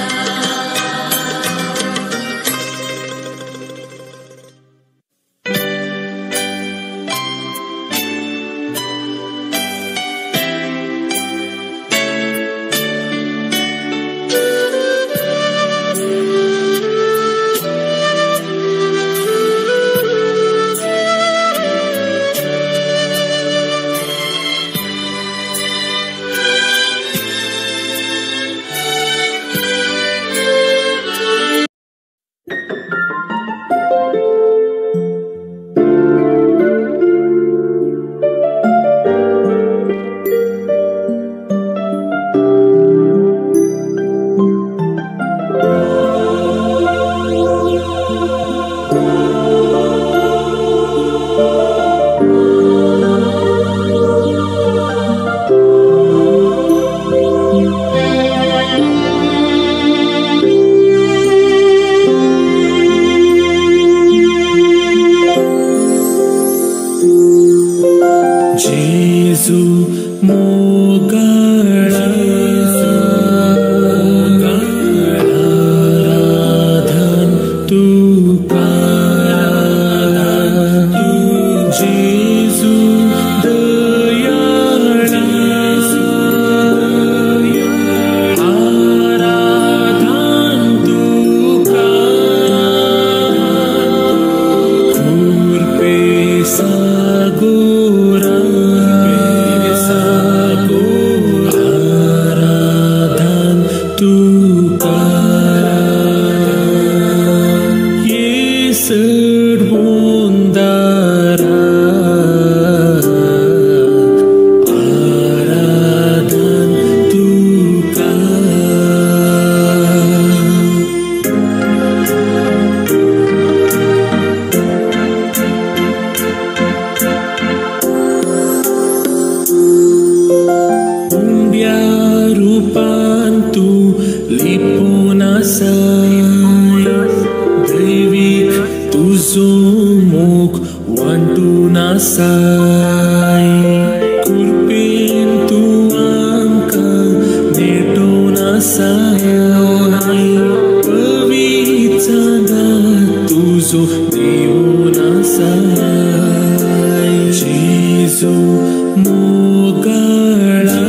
[SPEAKER 3] दैविक मोग वांटून आसाय कुर्पीन तूं आमकां नेटोन आसाय पवित्र तुजो देवून आसाय जेजू मोगाळा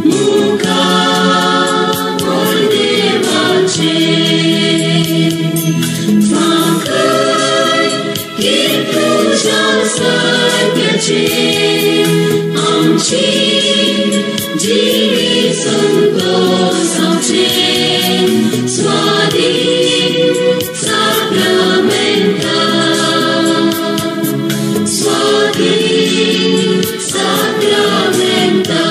[SPEAKER 3] Muka सत्याचे आमची जीवी संतोषाचे स्वाधीन साक्रामेंटा स्वाधीन साक्रामेंटा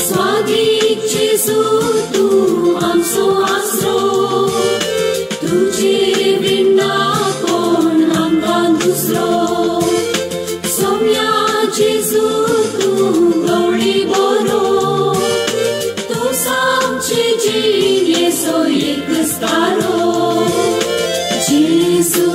[SPEAKER 3] Jesu tu am so asro, tuझे बिना
[SPEAKER 2] विस्तारो जेसु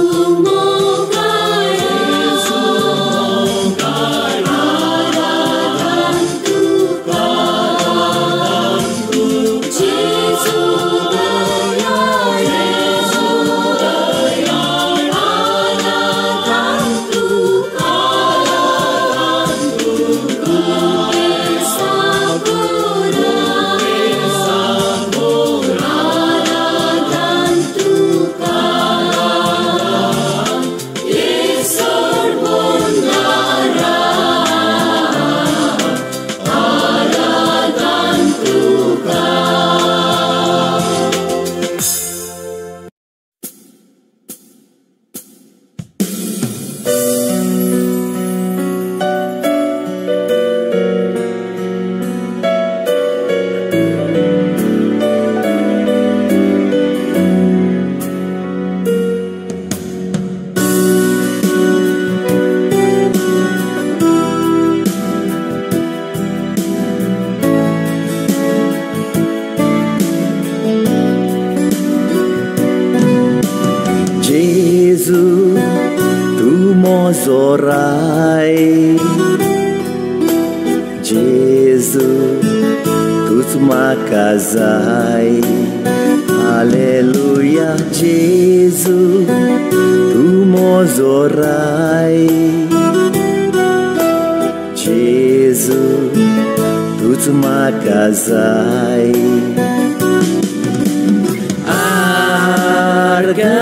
[SPEAKER 15] Zorai Jesus tu's makazai Haleluya Jesus tu mozorai Jesus tu's makazai Arga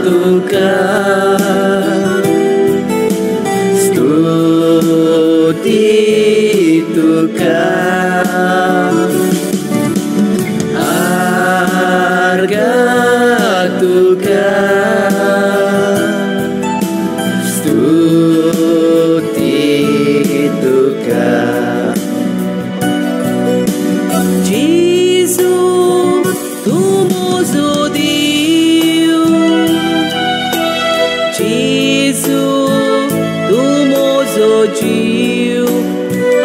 [SPEAKER 15] tuka Tuka Arga tuka Stuti tuka Jesus tu mozo Dio Jesus tu mozo Dio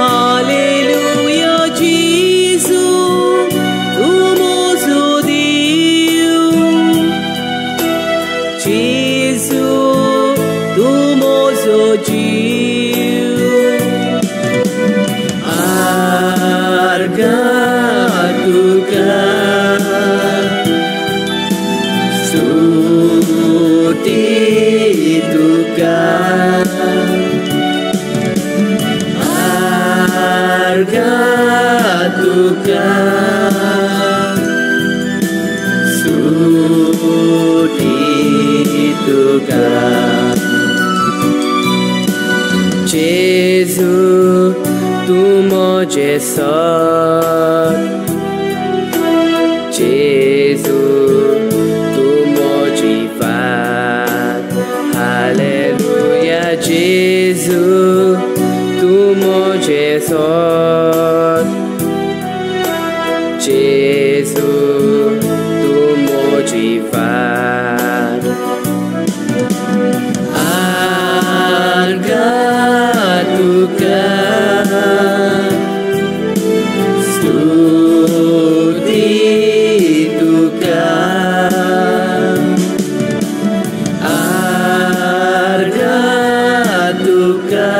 [SPEAKER 15] Hallelujah, Jesus, tu mozo Dio. Jesus, tu mozo Dio. Arga tuka, stuti tuka. Arga tuka Stuti tuka Jesu tu moje sat Jesu tu moje vat Hallelujah Jesu tu moje sat Jesu tu moje vat Arga tuka Stuti tuka Arga tuka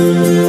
[SPEAKER 2] I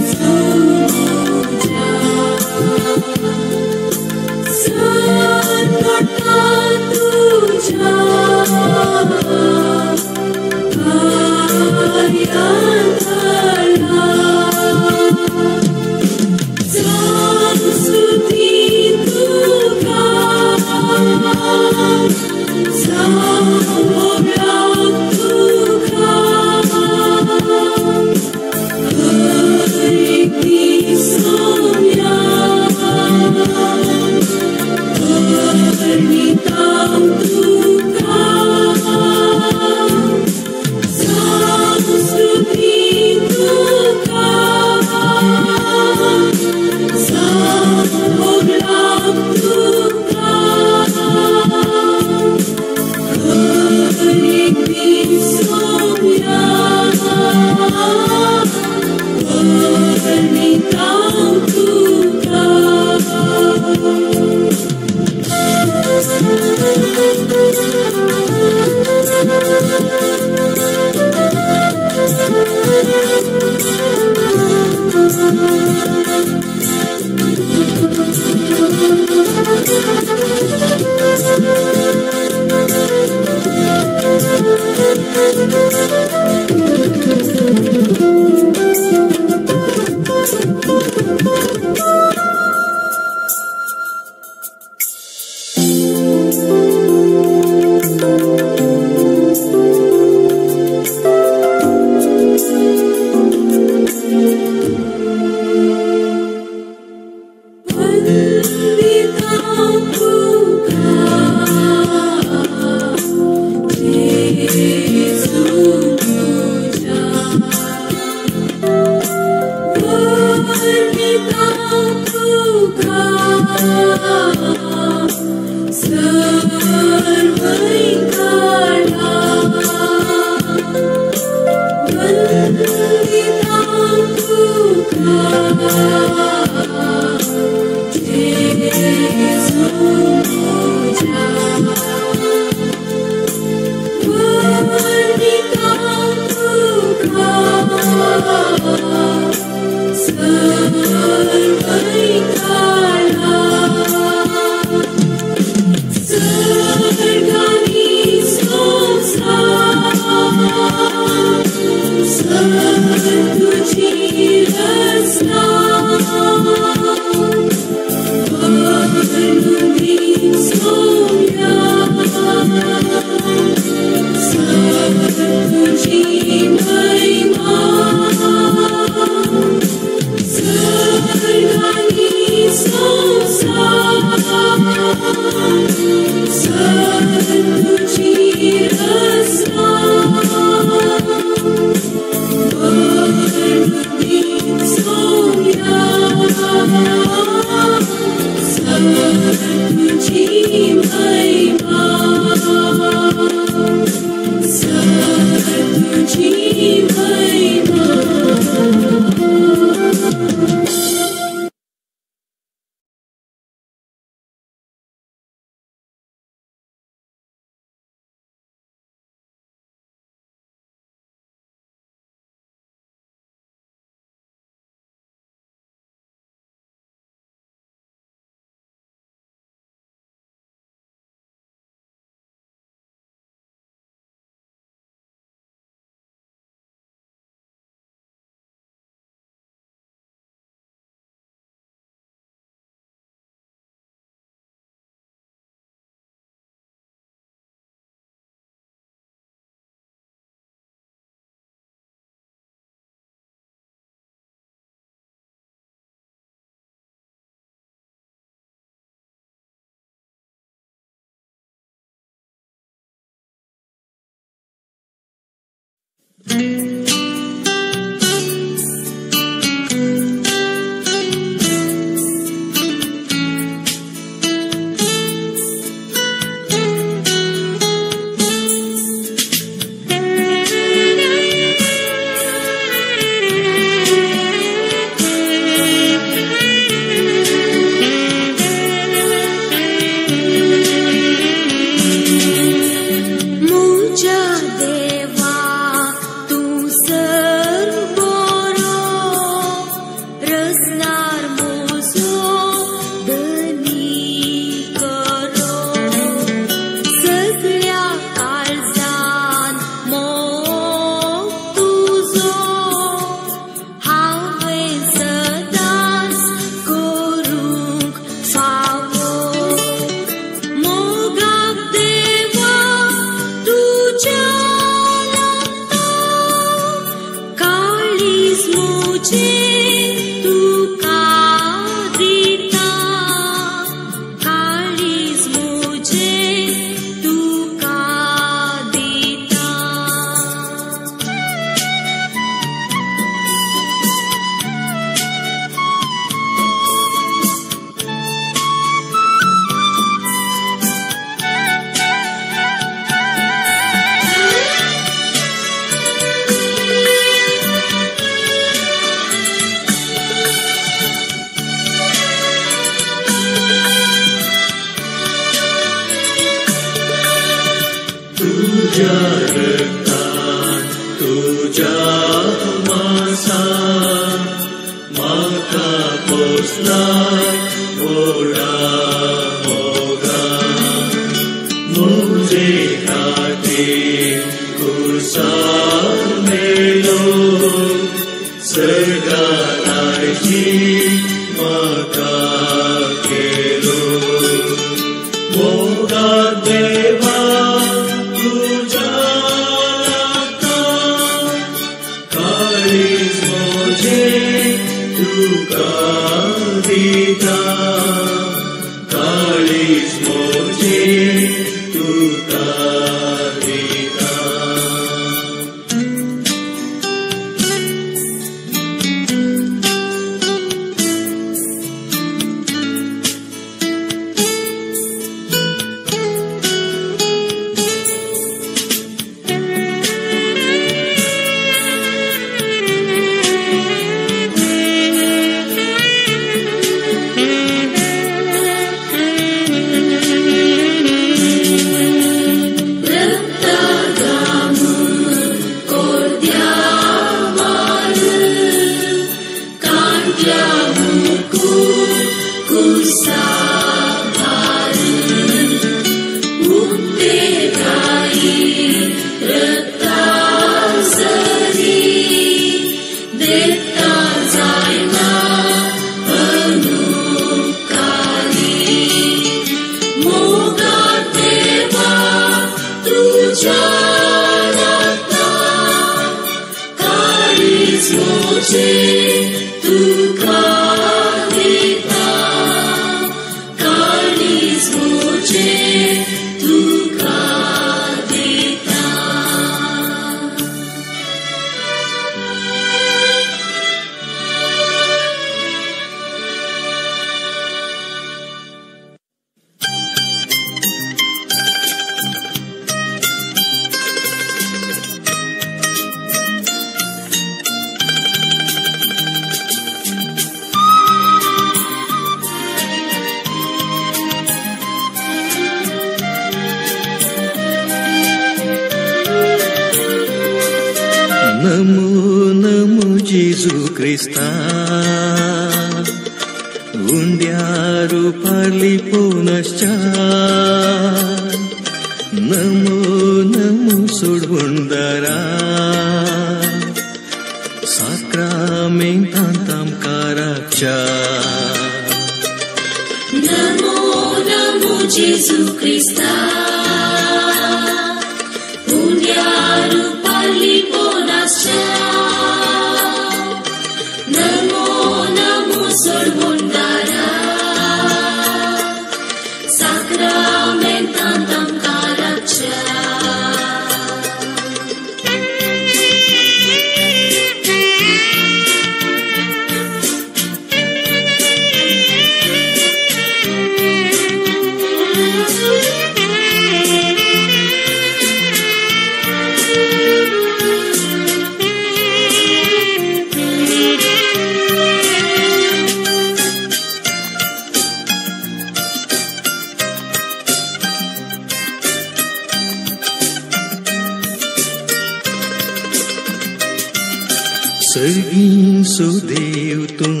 [SPEAKER 16] सर्गीचो देव तूं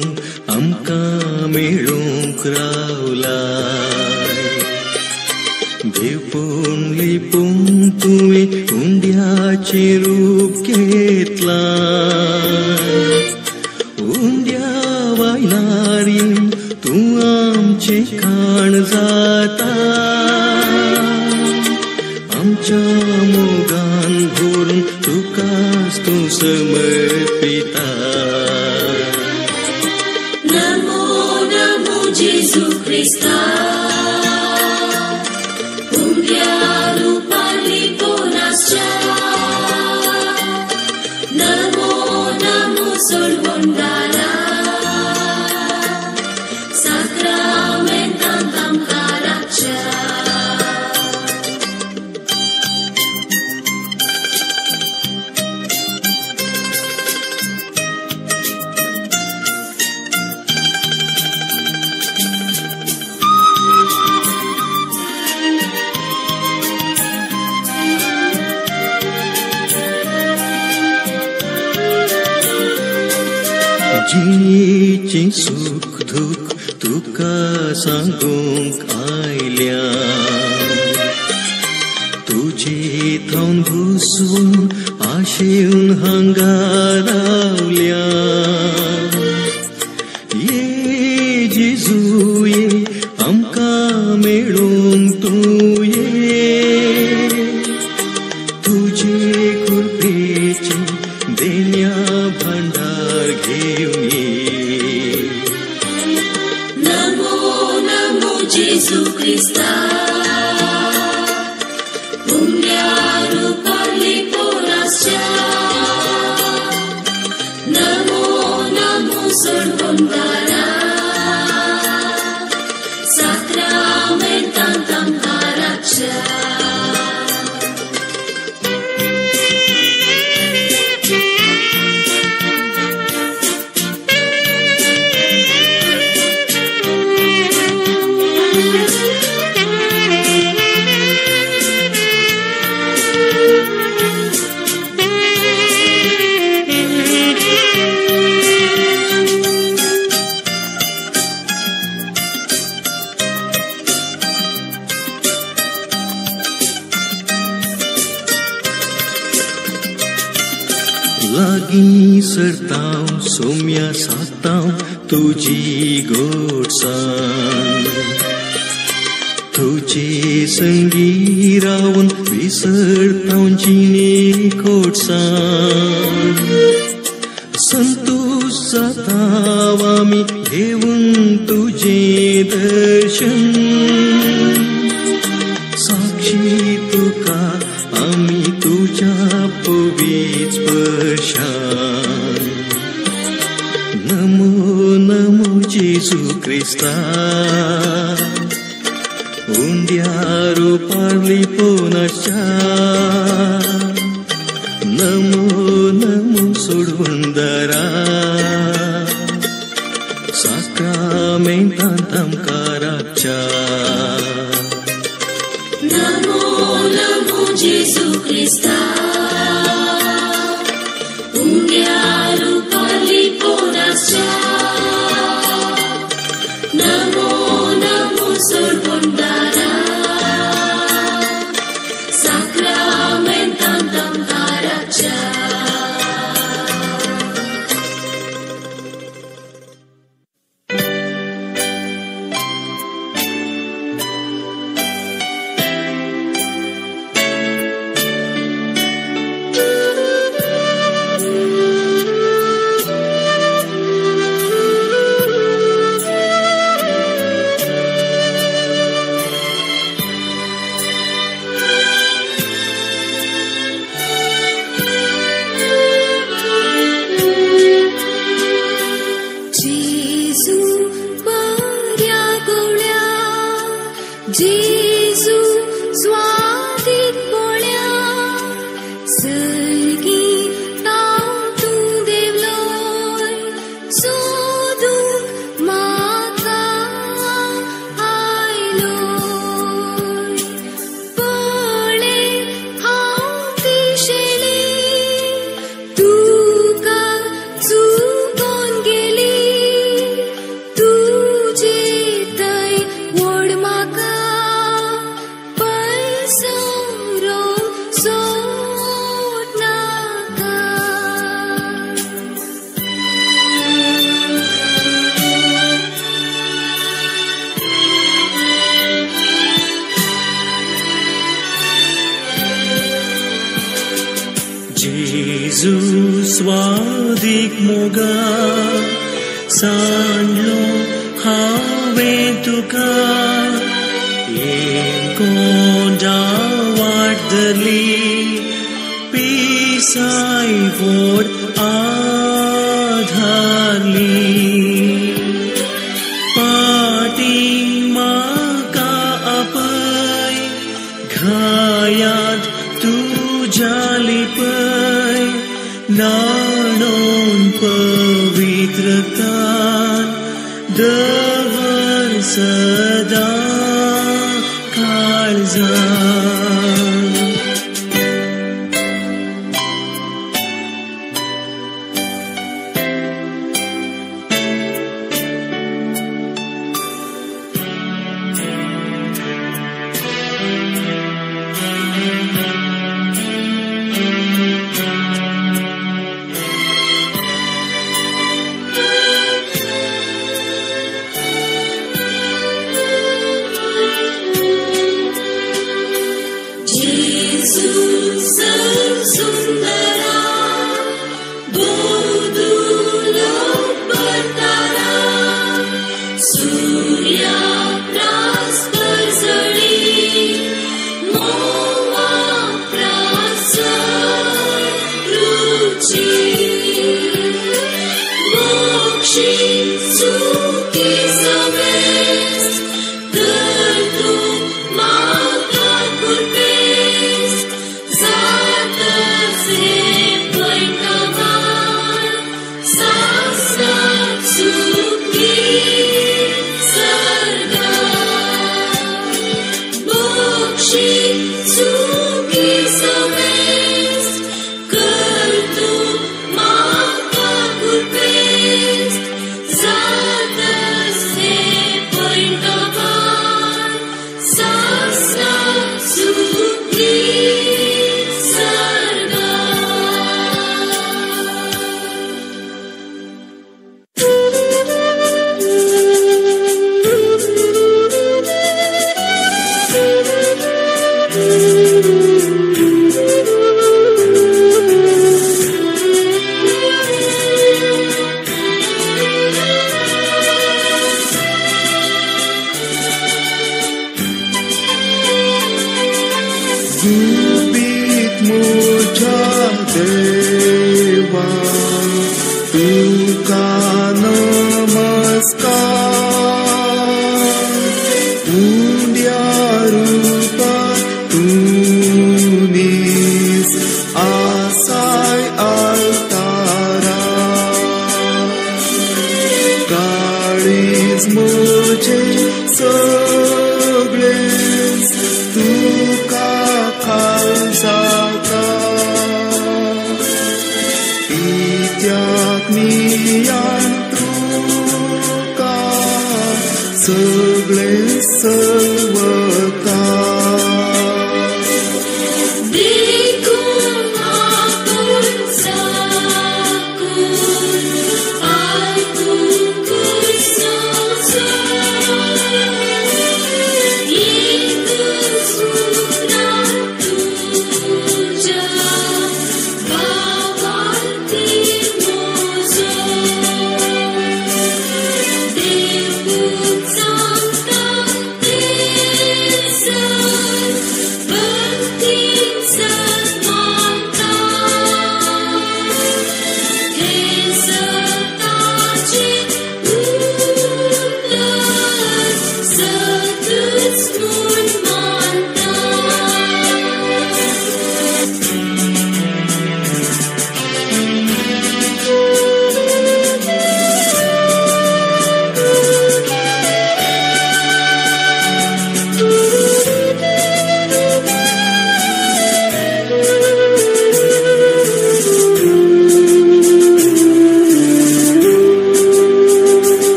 [SPEAKER 16] आमकां मेळूंक रावलाय. देवपूण लिपून तुवें हुंड्याचें रूप घेतलाय. हुंड्या वायनारीन तूं आमचें खाण जाता. आमच्या मोगान भरून तुकाच तूं समर्पिता.
[SPEAKER 2] नमो नमो जेजू क्रिस्ता. हुंड्या रूपाली पोनाच्या. नमो नमो सोडवंदारा. साक्रामेंतां आमकां राखच्या.
[SPEAKER 16] जिणेचें सुख दुख तुका सांगूंक आयल्या. तुजे थावन घुसवून आशेन हांगा रावल्या. ये जेजू ये आमकां मेळूंक तूं ये. तुजे कृपेचे देण्या भांडार घेवन ये.
[SPEAKER 2] नमो नमो जेजू क्रिस्ता. हुंड्या रूपाली पोनाच्या. नमो नमो सोडवंदारा. साक्रामेंतां आमकां राखच्या.
[SPEAKER 16] लागीं सरतां सोम्या सातां तुजी गोडसाण. तुजे संगी रावन विसरतां जिणे कोडसाण. संतोष जातां आमी घेवन तुजें दर्शन. साक्षी तुका आमी तुज्या पवित्र स्पर्शान. नमो नमो जेजू क्रिस्ता. हुंड्या रूपाली पोनाच्या. नमो नमो सोडवंदारा. साक्रामेंतां आमकां राखच्या.
[SPEAKER 2] नमो नमो जेजू क्रिस्ता. हुंड्या रूपाली पोनाच्या. नमो नमो सोडवंदारा. साक्रामेंतां आमकां राखच्या.
[SPEAKER 16] Jezu स्वादिक मोगा सांडलो हांवें तुका कोंडा वाडली पिसाय व्हड आधारली पाटी म्हाका आपय घायांत तुज्या लिपय नाणोन पवित्रतान दवर सदा काळजान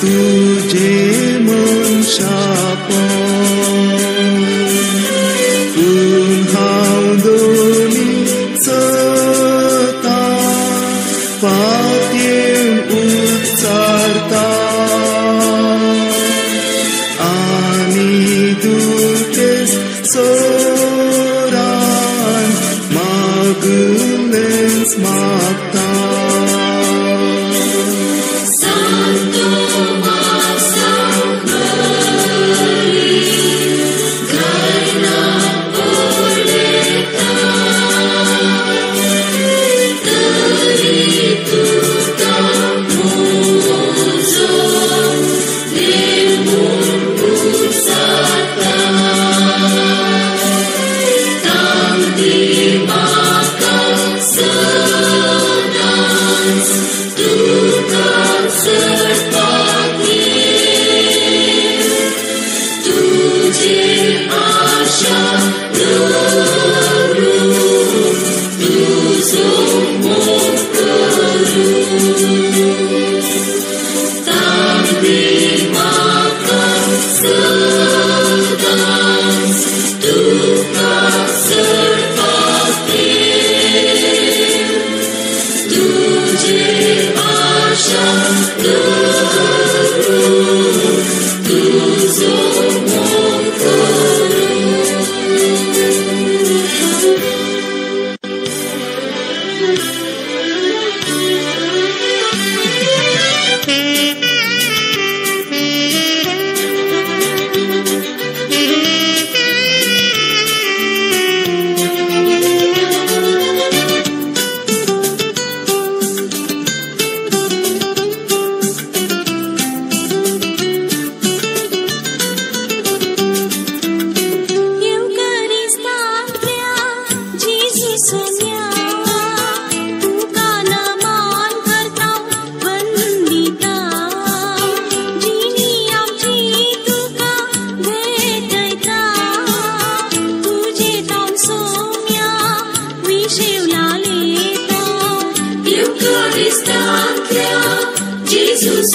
[SPEAKER 16] तुझे मन शापन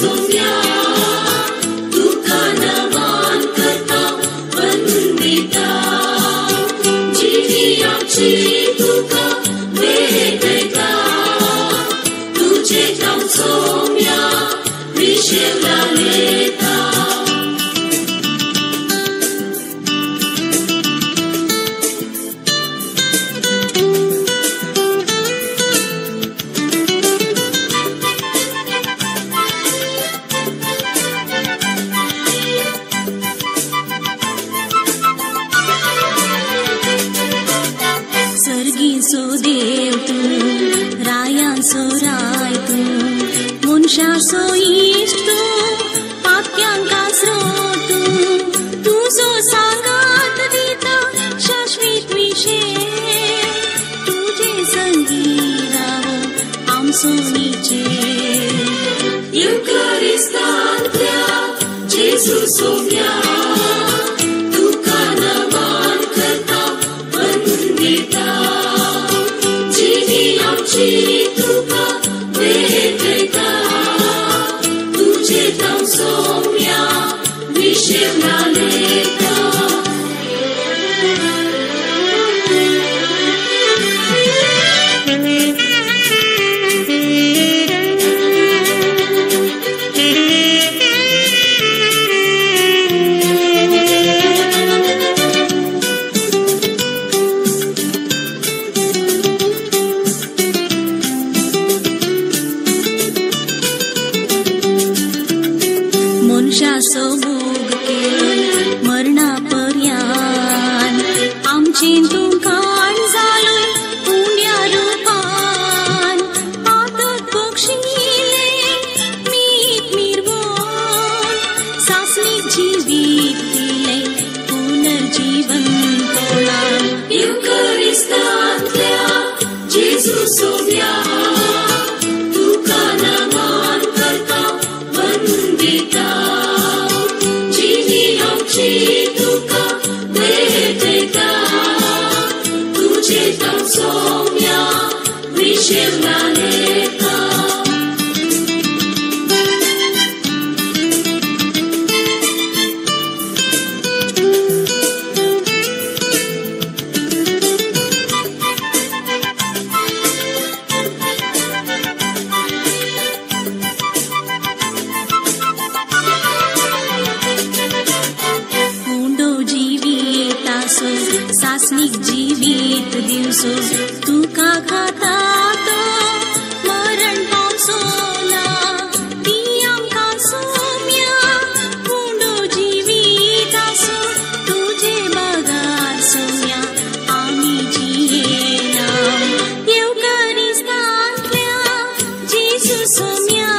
[SPEAKER 17] सोम्या तुका नमन करता वंदिता जिणी आमची तुका वेगळा तुझे नाव सोम्या विशेवला लेता
[SPEAKER 2] सर्गीचो देव तूं रायांचो राय तूं मनशाचो इश्ट तूं पाप्यांक आसरो तूं तुजो सांगात दिता शाश्वीत विशेष तुजे संगी रावो आमचो निचेर
[SPEAKER 17] युकारिस्तांतल्या जेजू सोम्या तुका नमन करता वंदिता जिणी आमची तुका वेगळा तुझे नाव सोम्या विशेवला लेता
[SPEAKER 2] मनशाचो मोग केलो मरणा पर्यंत आमची तूं काण जालोय पुण्या रुपान पातक पक्षिले मीठ मिरवून सासणीक जिवीत दिले पुनर्जीवन तोळान
[SPEAKER 17] युकारिस्तांतल्या जेजू सोम्या तुका नमन करता वंदिता जिणी आमची तुका वेगळा तुझे नाव सोम्या विशेवला लेता
[SPEAKER 2] सासणीक जिवीत दिवसो तुका खाता तो मरण पावसो ना ती आमकां सोम्या पुंडो जिवीत आसो तुजे बागार सोम्या आमी जियेना येवकारिस्तांतल्या जेजू सोम्या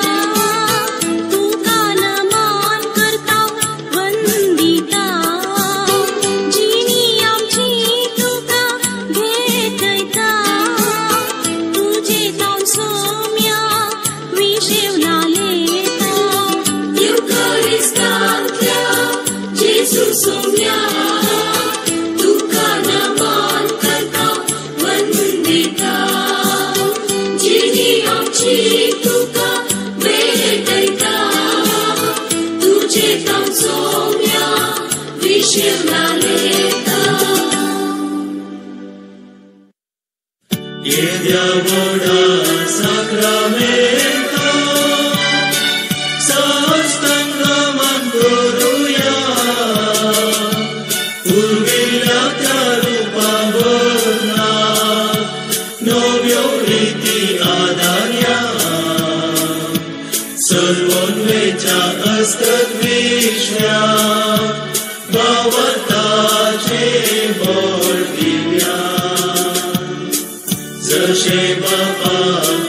[SPEAKER 2] तुका नमन करता वंदिता
[SPEAKER 17] सोम्या तुका नमन करता वंदिता जिणी आमची तुका वेगळा तुझे नाव सोम्या विशेवला लेता
[SPEAKER 16] येद्या मोडा साक्रामेंतो साष्टांगमन करूया उर्विल्ल्या त्या रूपावरना नव्यो रीती आदार्या सर्वोन्वेच्या असतत विश्व्या भावताचे बोल दिव्या जशे बापा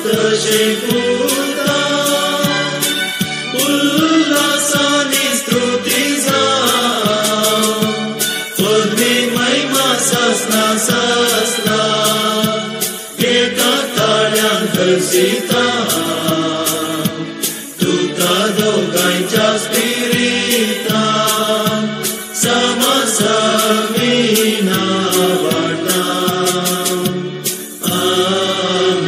[SPEAKER 16] तशे पुता उल्हासाने स्तुती जाव पद्मी महिमा सासना सासना एका ताळ्यान हरसिता तुका दोगांच्या स्पिरिता समासमिना वाटा आमेन.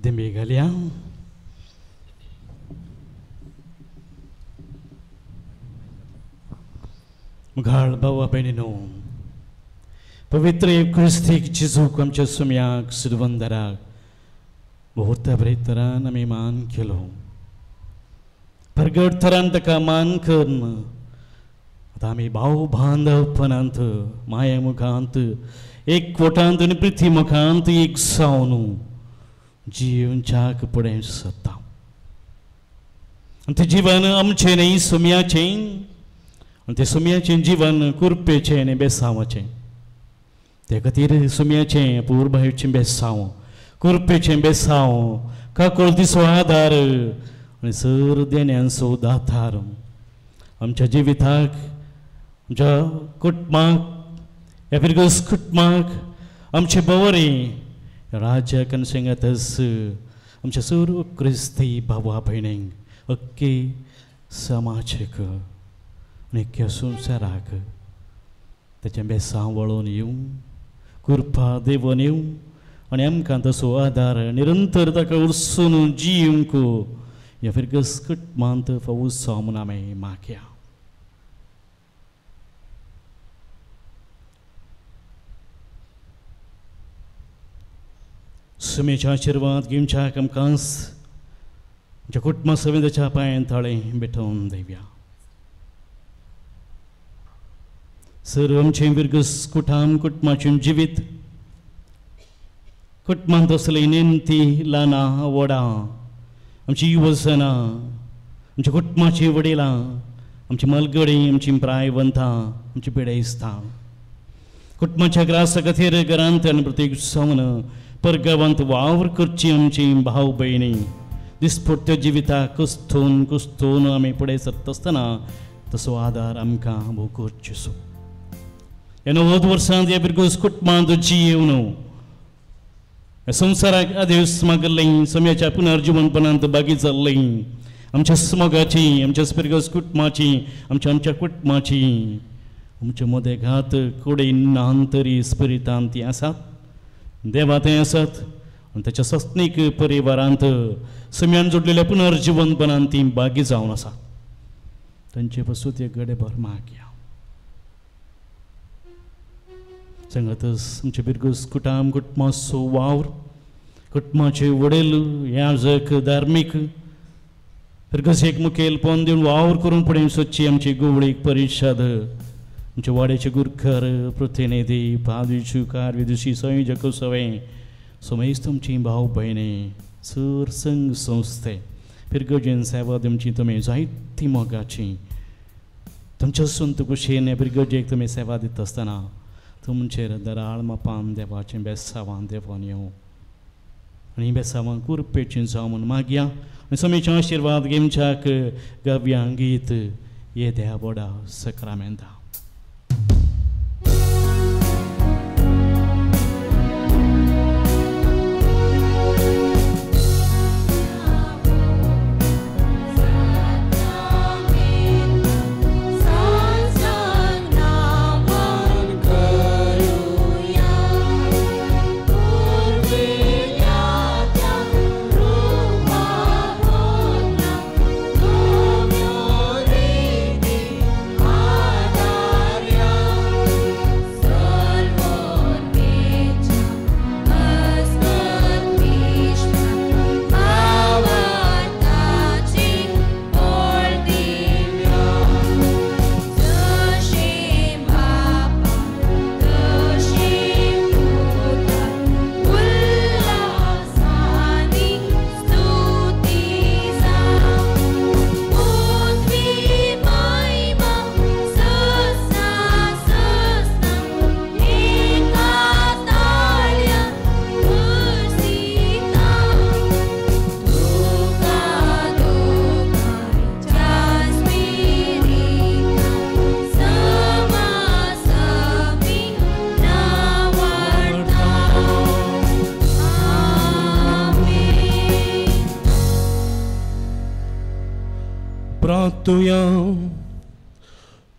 [SPEAKER 4] दिंबे घालया. मुखार बाबा बहिणीनो, पवित्र क्रिस्तीक जेजूक आमच्या सुम्याक सुरवंदराक बहुत बरे तरान आमी मान केलो. परगट तरान ताका मान करून आतां आमी भाव बांधवपणांत माया मुखांत एकवटांत आनी प्रिती मुखांत एक जावन जिवच्याक फुडें सरता. आनी तें जिवन आमचें न्ही सुम्याचें, आनी तें सुम्याचें जिवन कुरपेचें आनी बेसांवाचें. ते खातीर सुम्याचें पुरबायेचें बेसांव, कुरपेचें बेसांव, काकोळ दिसो आदार आनी सर देण्यांचो दातार आमच्या जिविताक, आमच्या कुटुंबाक, ह्या पिरगस कुटुंबाक, आमचे बवरे राज्याक आनी सांगातच आमच्या सर्व क्रिस्ती भावा भयणींक, अख्खे समाजाक आनी अख्ख्या संवसाराक तेचें बेसांव वळोवन येवं, कृपा देवन येवं आनी आमकां तसो आदार निरंतर ताका उरसून जिवंक ह्या पिरगस कुटुंबांत फावूस जावं म्हूण आमी मागया. सुमेच्या आशिर्वाद घेवच्याक आमकांच आमच्या कुटुंबा समेताच्या पांयां ताळें भेटोवन दिवया. सर आमचें पिरगस कुटुंबाचें जिवीत, कुटुंबांत असली नेमती ल्हानां व्हडां, आमची युवसनां, आमच्या कुटुंबाची वडिलां, आमची मलगडीं, आमची प्रायवंतां, आमची पिडेस्तां, कुटुंबाच्या ग्रासा खातीर घरांत आनी प्रत्येक सावन परगांवांत वावर करची आमची भाव भयणी दिसपट्ट्या जिविताक कुस्तून आमी फुडें सरता आसतना तसो आदार आमकां भोव करचेसो. ह्या 90 वर्सांत ह्या पिरगस कुटुंबांत जियेवन ह्या संवसाराक आदेस मागलें, समयाच्या पुनर्जिवनपणांत बागी जाल्लीं आमच्या मोगाची, आमच्या पिरगस कुटुंबाची, आमच्या कुटुंबाची, आमच्या मोदेगात कुडीन नांतरी स्पिरितांत तीं आसात, देवांत आसात आनी ताच्या सस्नीक परिवारांत समयान जोडलेल्या पुनर्जिवनपणांत तीं बागी जावन आसात. तांचे पासून ते गडेभर मागया. सांगातच आमचे पिरगस कुटुंबाचो वावर, कुटुंबाचे वडील, याजक, धार्मीक पिरगस एक मुखेलपण दिवन वावर करून फुडें सरची आमची गोवळीक परिशद, आमचे वाड्याचे गुरखर, प्रतिनिधी, पादुशी, कारविदुशी, संयोजक सवय समेस्त तुमची भाव भयणी, सर संघ संस्थे पिरगजेन सेवा दिवची तुमी जायती मोगाची, तुमच्या संत कुशीन पिरगजेक तुमी सेवा दिता आसतना तुमचेर दराळ मापान देवाचें बेसांवां देवोन येवं आनी बेसांवां कुरपेचीं जावं म्हूण मागया. आनी समेचो आशिर्वाद घेवच्याक गव्या गीत ये देवा बोडा सक्रामेंता.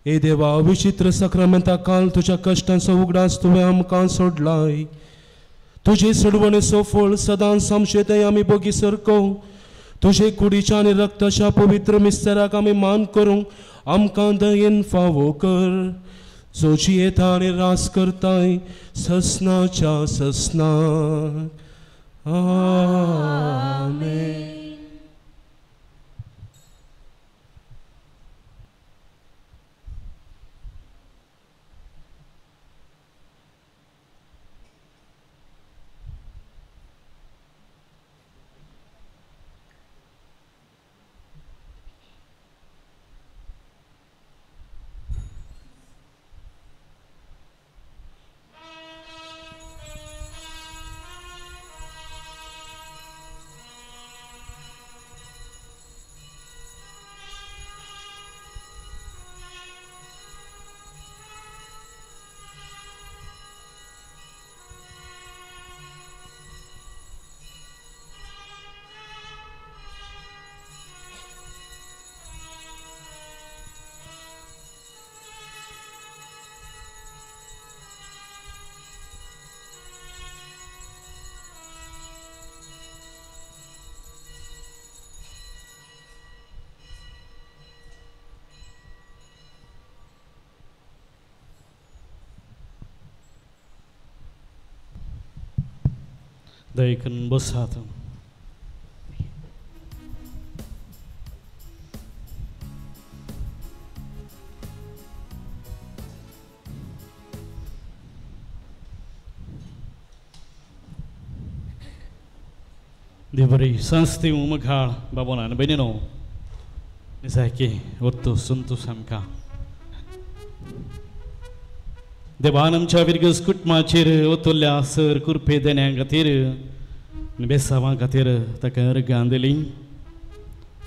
[SPEAKER 4] ए देवा, विचित्र सक्रामेंता काल तुझ्या कष्टांचो उगडास तुवें आमकां सोडलाय.
[SPEAKER 5] तुझे सोडवणेचो फळ सदांच आमचे ते आमी बोगी सरको तुझे कुडीच्या आनी रक्ताच्या पवित्र मिस्तेराक आमी मान करूंक आमकां दयेन फावो कर जो जियेता आनी रास करताय ससनाच्या ससनाक आमेन.
[SPEAKER 4] दयकन बसात. देवरी संस्थे उमघाळ बाबोनान बेनिनो निसायके वत्तो संतो सामका देवान आमच्या विरगस कुटुंबाचेर वतुल्ल्या सर कुरपे देण्या खातीर बेसांवा खातीर ताका अर्गां दिली.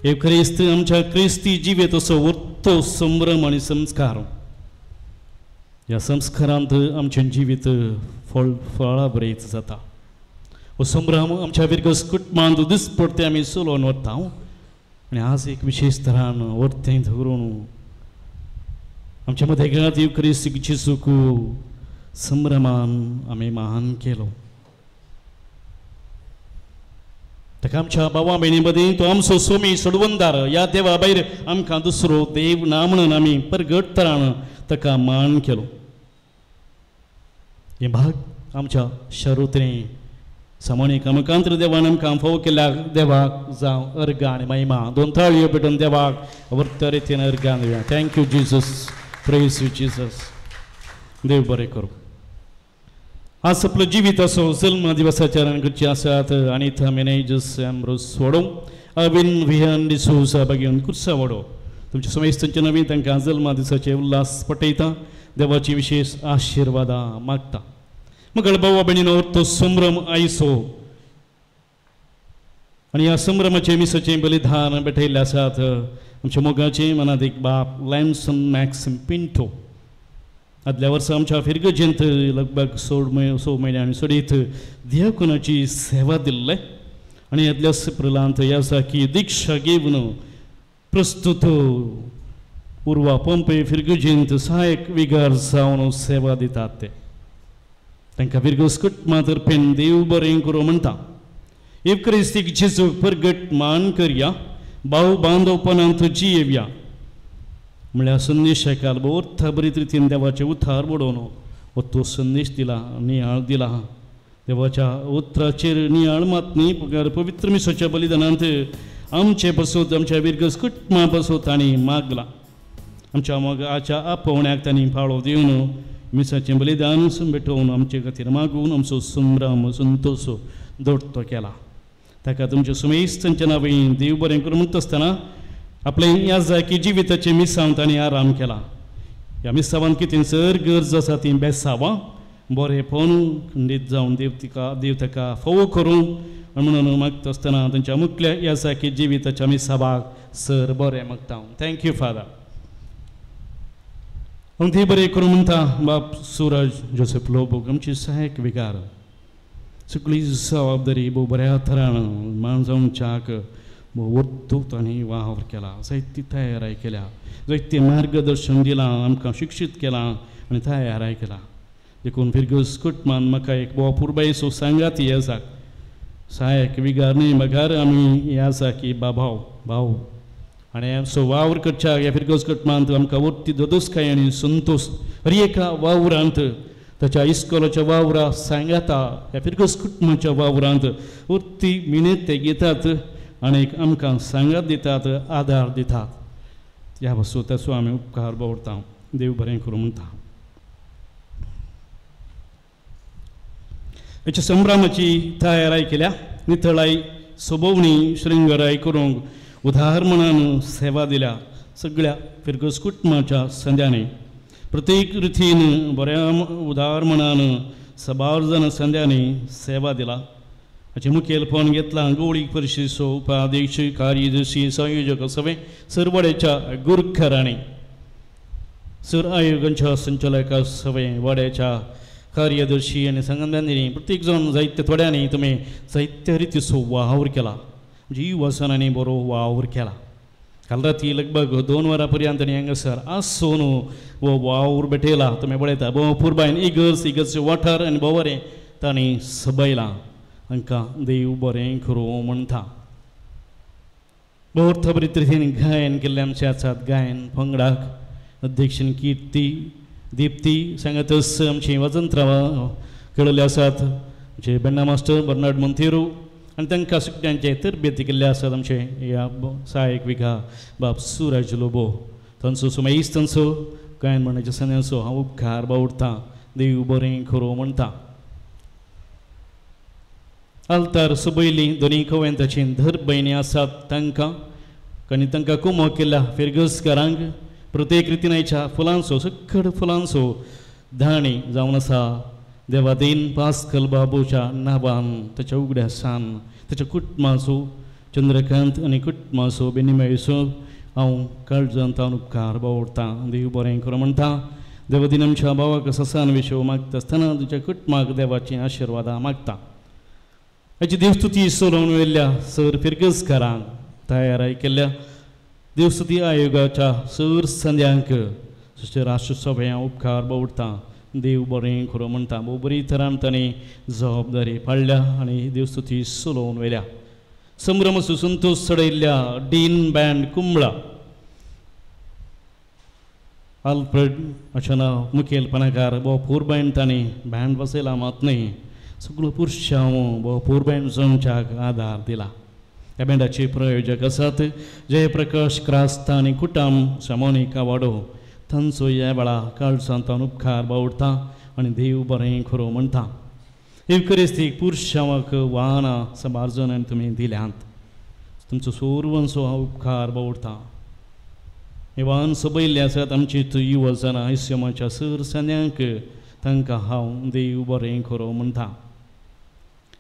[SPEAKER 4] हे क्रिस्त आमच्या क्रिस्ती जिवेत असो वरतो संभ्रम आनी संस्कार ह्या संस्कारांत आमचें जिवीत फळाबरीत जाता. हो संभ्रम आमच्या विरगस कुटुंबांत दिसपडते आमी चलोवन वता आनी आज एक विशेष तरान वर्तें धरून आमच्या मध्य घरात क्रिस्तीची सुख संभ्रमान आमी मान केलो. ताका आमच्या भावा भयणी मदीं तो आमचो सोमी सोडवंदार ह्या देवा भायर आमकां दुसरो देव ना म्हणून आमी परगट तरान ताका मान केलो. हे भाग आमच्या शरुतें सामाणीक आमकांतर देवान आमकां फावो केल्या देवाक जावं अर्गां आनी महिमा दोन ताळयो पेटोवन देवाक वर्त रितीन अर्गां दिवया. Thank you Jesus. Praise you Jesus. देव बरें करूं. आज आपलो जिवीत असो जल्म दिवसाच्या करची आसात आनी थमेनेजस आमरो सोडो अविन विहन डिसोसा बागेवन कुर्सा वडो तुमच्या समेस्तांचे नवीन तांकां जल्मा दिसाचे उल्हास पटयता. देवाची विशेष आशिर्वादां मागता. मगळ भावा भयणीनो तो संभ्रम आयसो आनी ह्या संभ्रमाचे मिसाचें बलिदान भेटयल्लें आसात आमच्या मोगाचे मनात एक बाप लॅम्सन मॅक्सिम पिंटो. आदल्या वर्सा आमच्या फिरगजेंत लगभग 6 म्हयन्यांनी सोडीत दियाकोनाची सेवा दिल्ले आनी आदल्या एप्रिलांत ह्या जाकी दिक्षा घेवन प्रस्तुत उर्वा पंपे फिरगजेंत सहायक विगार जावन सेवा दितात ते तांकां फिरगस कुटुंबा तर्फेन देव बरें करूं म्हणटा. इफ्क्रिस्तीक जेजूक परगट मान करया भाव बांदवपणांत जियेवया म्हळ्यार संदेश आयकाल अर्थ बरीत रितीन देवाचे उतार बडोवन हो तो संदेश दिला नियाळ दिला. देवाच्या उतराचेर नियाळ मात न्ही पगार पवित्र मिसाच्या बलिदानांत आमचे पासून आमच्या विरगस कुटुंबा पासून तांणी मागला. आमच्या मोगाच्या आपोवण्याक तांणी फाळो दिवन मिसाचें बलिदान भेटोवन आमचे खातीर मागून आमचो संभ्रम संतोश दडतो केला. ताका तुमच्या सुमेस्तांच्या नांवान देव बरें करूं म्हणटा आसतना आपले ह्या जाकी जिविताचे मिसांव तांणी आराम केला. ह्या मिसांवान कितें सर गरज आसा ती बेसावां बरेंपण खंडीत जावन देव ताका फावो करूं म्हणून मागता आसतना तांच्या मुखल्या ह्या जाकी जिविताच्या मिसावाक सर बरें मागता. Thank you father. हांव देव बरें करूं म्हणटा बाप सूरज जोसेफ लोबोक आमची सहायक विगार सगळी जबाबदारी भोव बऱ्या तरान माणसांच्याक वर्तूक आनी वावर केला. जायती तयाराय केल्या जायतें मार्गदर्शन दिलां आमकां शिक्षीत केलां आनी तयाराय केला. देखून फिरगस कुटमान म्हाका एक बोवा पुरबाय सो सांगात हे आसा सहायक विगार न्ही मगार आमी हे आसा की बाभाव भाव आनी सो वावर करच्या ह्या फिरगस कुटमांत आमकां वरती दोदोसकाय आनी संतोश हर एका वावरांत ताच्या इस्कोलाच्या वावरा सांगाता ह्या फिरगस कुटुंबाच्या वावरांत वरती मिणेत ते घेतात आनी आमकां सांगात दितात आदार दितात ह्या बसो ताचो आमी उपकार बावरता देव बरें करूं म्हणटा हेच्या संभ्रमाची तयाराय केल्या नितळाय सोबवणी श्रृंगाराय करूंक उदाहरणान सेवा दिल्या सगळ्या फिरगस कुटुंबाच्या संध्यानी प्रत्येक रितीन बऱ्या उदाहरणान सबार्जन संध्यानी सेवा दिला हाचे मुखेलपण घेतला गवळीक परिशदेचो उपाध्यक्ष कार्यदर्शी संयोजक सगळे सरवड्याच्या गुरखरांनी सर आयोगांच्या संचालक सगळे वाड्याच्या कार्यदर्शी आनी संगमदानी प्रत्येक जण जायते थोड्यांनी तुमी जायत्या रितीचो वावर केला जीव वसनांनी बरो वावर केला काल राती लगभग 2 वरां पर्यंत आनी हांगासर आज सोनू वो वावर बेठयला तुमी पळयता भोव पुरबायन इगर्स वाठार आनी बोवारें तांणी सबयलां हांकां देव बरें करूं म्हणटा बहुत बरे तरेन गायन केल्लें आमचे आसात गायन पंगडाक अध्यक्षीन कीर्ती दिप्ती सांगातच आमची वजंतराव कळले आसात आमचे बेन्ना मास्टर बर्नार्ड मोंतेरो आनी तांकां सगळ्यांचे तरबेती केल्ले आसात आमचे ह्या सहायक विगा बाब सुराज लोबो तांचो सुमेज तांचो गायन म्हणण्याच्या सन्याचो हांव उपकार बावरतां देव बरें करूं म्हणटा आल्तार सबयली दोनी कवयंताची धर भयणी आसात तांकां आनी तांकां कुमो केल्या फिरगसकारांक प्रत्येक रितीनाच्या फुलांचो सकड फुलांचो धाणी जावन आसा देवादीन पास्कल बाबूच्या नांवान ताच्या उगड्या सान ताच्या कुटुंबाचो चंद्रकांत आनी कुटुंबाचो बेनिमेळसो हांव काळजांत उपकार बावरतां देव बरें करूं म्हणटा देवादीन आमच्या भावाक ससान विशो मागता आसतना तुज्या कुटुंबाक देवाची आशिर्वादां मागता हाची देवस्तुती सोलोवन व्हेल्ल्या सर फिरगसकारांक तयाराय केल्ल्या देवस्तुती आयोगाच्या सर संध्यांक राष्ट्रसभे उपकार बावरतां देव बरें करूं म्हणटा भोव बरी तरान तांणी जबाबदारी पाळल्या आनी देवस्तुती सोलोवन व्हेल्या संभ्रम संतोश चडयल्ल्या डीन बँड कुंबळा आल्फ्रेड अशें नांव मुखेलपणाकार भोव पुरबायन तांणी बँड बसयला मात न्ही सगळो पुरुशांव भोव पुरबायन जमच्याक आदार दिला ह्या बँडाचे प्रयोजक आसात जयप्रकाश क्रास्त आनी कुटाम सामोनिका वाडो तांचो ह्या वेळा काळजांत उपकार बावरता आनी देव बरें करूं म्हणटा इवकरिस्तीक पुरुशांवाक वाहनां सबार्जन आनी तुमी दिल्यांत तुमचो सोर्वांचो हांव उपकार बावरतां हे वाहन सबयल्ले आसात आमची युवजनां आयस्यमाच्या सर सन्यांक तांकां हांव देव बरें करूं म्हणटा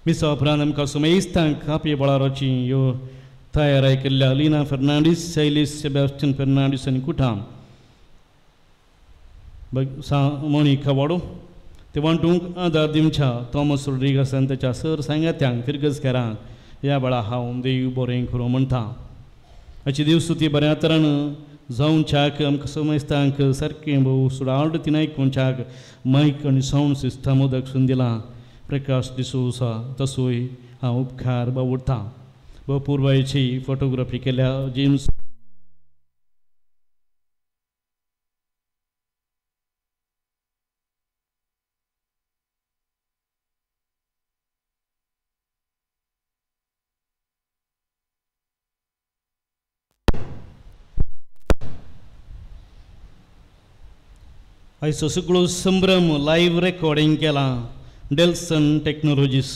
[SPEAKER 4] मिसा उपरांत आमकां सुमेस्तांक कापये बळाराची ह्यो तयाराय केल्ल्या लिना फेर्नांडीस सैलीस सेबॅस्टियन फेर्नांडीस आनी कुटाम मोनिका वाडो ते वांटूंक आदार दिवच्या थॉमस रोड्रिगस आनी ताच्या सर सांगात्यांक फिरगसकारांक ह्या वेळा हांव देव बरें करूं म्हणटा हाची देवस्तुती बऱ्या तरान जावच्याक आमकां समजतांक सारकें भोव सुडावड तिन आयकुच्याक मायक आनी सावंड सिस्टम उदकसून दिलां प्रकाश डिसोसा तसोय हांव उपकार बावरतां भोव पुरबायेची फोटोग्राफी केल्या जेम्स आयचो सगळो संभ्रम लायव्ह रेकॉर्डिंग केला डेल्सन टेक्नॉलॉजीस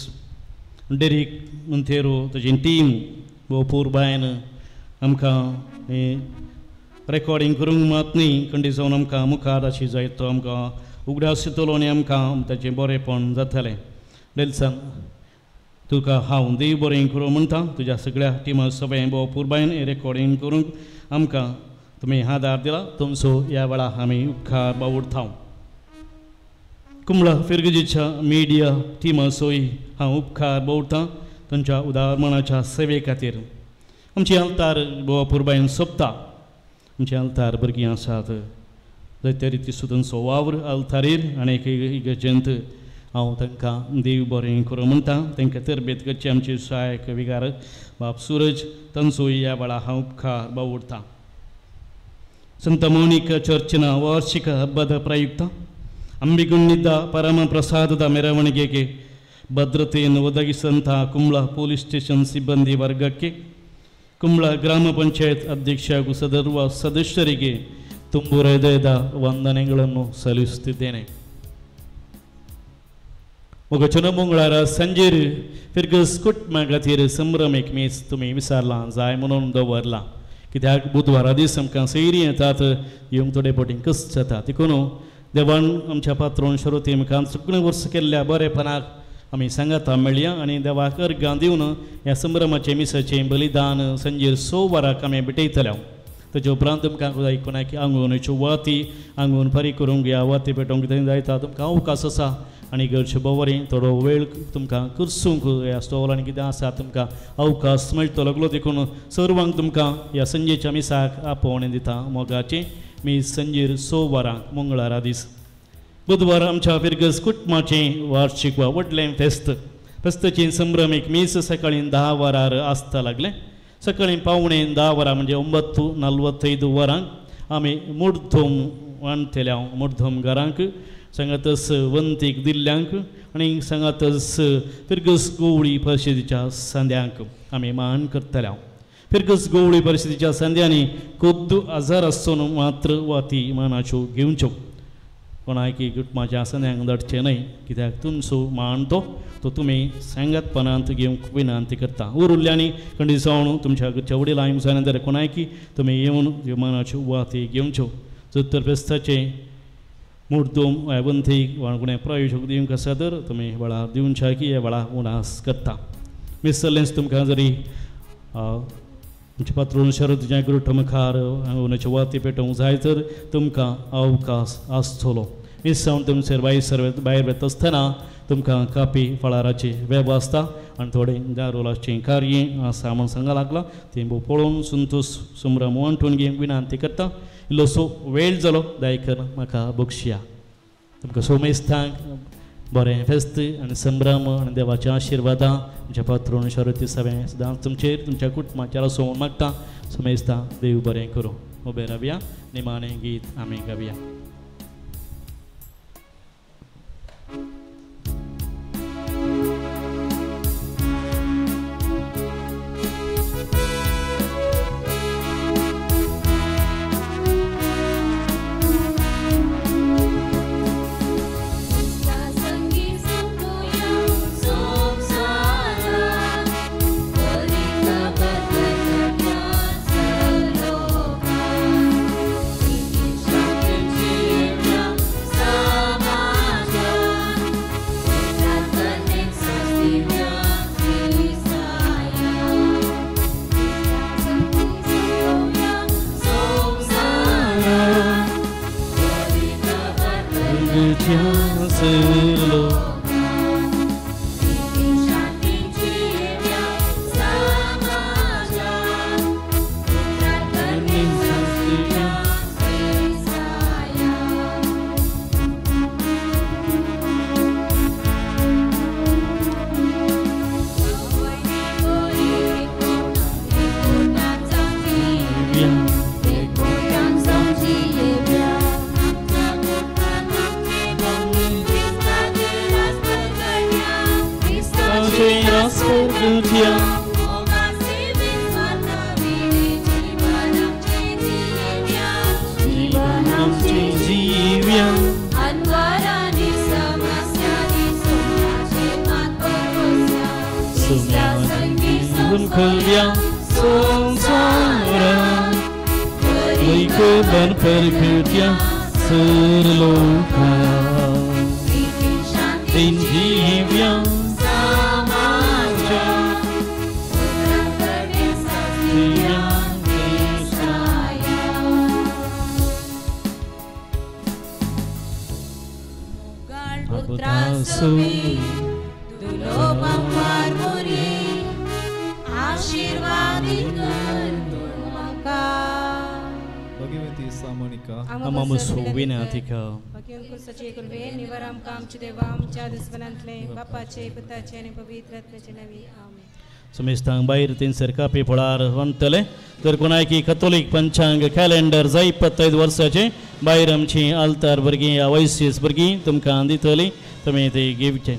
[SPEAKER 4] डेरिक मोंतेरो ताची टीम भोव पुरबायन आमकां हें रेकॉर्डिंग करूंक मात न्ही खंडी जावन आमकां मुखार अशी जायत तो आमकां उगड्यास येतलो आनी आमकां ताचें बरेंपण जातलें डेल्सन तुका हांव देव बरें करूं म्हणटा तुज्या सगळ्या टिमा सगळें भोव पुरबायन हें रेकॉर्डिंग करूंक आमकां तुमी आदार दिला तुमचो ह्या वेळा आमी उपकार बावरता कुंबळा फिरगजीच्या मिडिया टिमाचोय हांव उपकार बावरतां तांच्या उदारमणाच्या सेवे खातीर आमची आल्तार भोव पुरबायन सोंपता आमची आल्तार भुरगीं आसात जायत्या रिती सुद्दां सो वावर आलतारीर आनी इगर्जेंत हांव तांकां देव बरें करूं म्हणटा. तांकां तरबेत करची आमचे सहायक विगार बाब सूरज तांचो ह्या वेळा हांव उपकार बावडटां. ಸಂತ ಮೋನಿಕ ಚರ್ಚಿನ ವಾರ್ಷಿಕ ಹಬ್ಬದ ಪ್ರಯುಕ್ತ ಅಂಬಿಗುಂಡಿದ್ದ ಪರಮ ಪ್ರಸಾದದ ಮೆರವಣಿಗೆಗೆ ಭದ್ರತೆಯನ್ನು ಒದಗಿಸಿದಂತಹ ಕುಂಬ್ಳ ಪೊಲೀಸ್ ಸ್ಟೇಷನ್ ಸಿಬ್ಬಂದಿ ವರ್ಗಕ್ಕೆ, ಕುಂಬ್ಳ ಗ್ರಾಮ ಪಂಚಾಯತ್ ಅಧ್ಯಕ್ಷ ಹಾಗೂ ಸರ್ವ ಸದಸ್ಯರಿಗೆ ತುಂಬು ಹೃದಯದ ವಂದನೆಗಳನ್ನು ಸಲ್ಲಿಸುತ್ತಿದ್ದೇನೆ. मुगच्यो मंगळारा सांजेर फिरगस कुटुंबा खातीर संभ्रम एक मेस तुमी विचारला जाय म्हणून दवरला. कित्याक बुधवारा दीस आमकां सैरी येतात, येवंक थोडे पटीन कस जाता. देखून देवान आमच्या पात्रोन श्रोती आमकां चुकणें वर्स केल्ल्या बरेपणाक आमी सांगाता मेळया आनी देवाक अर्गां दिवन ह्या संभ्रमाचे मिसाचें बलिदान सांजेर 6 वरांक आमी भेटयतले. ताचे उपरांत तुमकां आयकूना की आंगवणीच्यो वाती आंगवण फारीक करूंक ह्या वाती पेटोवंक जायता. तुमकां अवकाश आसा आनी घरचें बरें थोडो वेळ तुमकां करसूंक ह्या स्टॉलांनी कितें आसा तुमकां अवकाश मेळटलो लागलो. देखून सर्वांक तुमकां ह्या संजेच्या मिसाक आपोवणें दिता. मोगाचें मीस संजेर 6 वरांक मंगळारा दीस. बुधवार आमच्या फिरगस कुटुंबाचें वार्षिक वा व्हडलें फेस्त. फेस्ताचें संभ्रम एक मीस सकाळीं 10 वरार आसता लागलें. सकाळीं पावणे 10 वरां म्हणजे 9:45 वरांक आमी मुर्धोम वाणटेल्या मुर्धोमकारांक सांगातच वंतीक दिल्ल्यांक आनी सांगातच फिरगस गवळी परिशदेच्या सांद्यांक आमी मान करतल्या. फिरगस गवळी परिशदेच्या सांद्यांनी खुद्द आजार आसून मात्र वाती मानाच्यो घेवच्यो. कोणायकी कुटुंबाच्या सांद्यांक धाडचें न्हय, कित्याक तुमचो मान तो तुमी सांगातपणांत घेवंक विनंती करता. उरिल्ल्यांनी खंडी जावन तुमच्या घरच्या वडिलांक जाय जाल्यार कोणायकी तुमी येवन ह्यो मानाच्यो वाती घेवच्यो. जोतर फेस्ताचे मुर्दोम वंतीक वाणगुणे प्रायोजक दिवंक आसा तर तुमी वेळार दिवच्या की ह्या वेळा उणास करता. मिसलेन्स तुमकां जरी तुमच्या पात्रोन शरदीच्या गुरुठ मुखार उणाच्यो वाती पेटोवंक जाय तर तुमकां अवकाश आसतलो. मिसावन तुमचेर भायर वेता आसतना तुमकां कापी फळाराची वेवस्था आनी थोडें दारोलाचें कार्य आसा म्हूण सांगूंक लागला. तें पळोवन संतोश संभ्रम वांटून घेवंक विनंती करता. इल्लोसो वेळ जालो दायकर म्हाका बक्षया. तुमकां सोमेस्तांक बरें फेस्त आनी संभ्रम आनी देवाच्या आशिर्वादां तुमच्या पात्रोन शरती सगळें सदांच तुमचेर तुमच्या कुटुंबाचेर आसूं म्हूण मागता. सोमेस्तां देव बरें करूं. उबें रावया, निमाणें गीत आमी गावया.
[SPEAKER 18] Bhagavati Samanika
[SPEAKER 4] Amamusu Vinatika
[SPEAKER 1] Bagian kursaci kulve nivaram kam chudevam chadis banantle bapa ce puta ce ne pavitra tchnavi amen.
[SPEAKER 4] Semestang bayar tin serkapi polar vantale terkunai Katolik panchang calendar zai 25 वर्षाचे bayar आमची altar वर्गी आवश्यस वर्गी तुमका अंदितली तुम्ही ते gift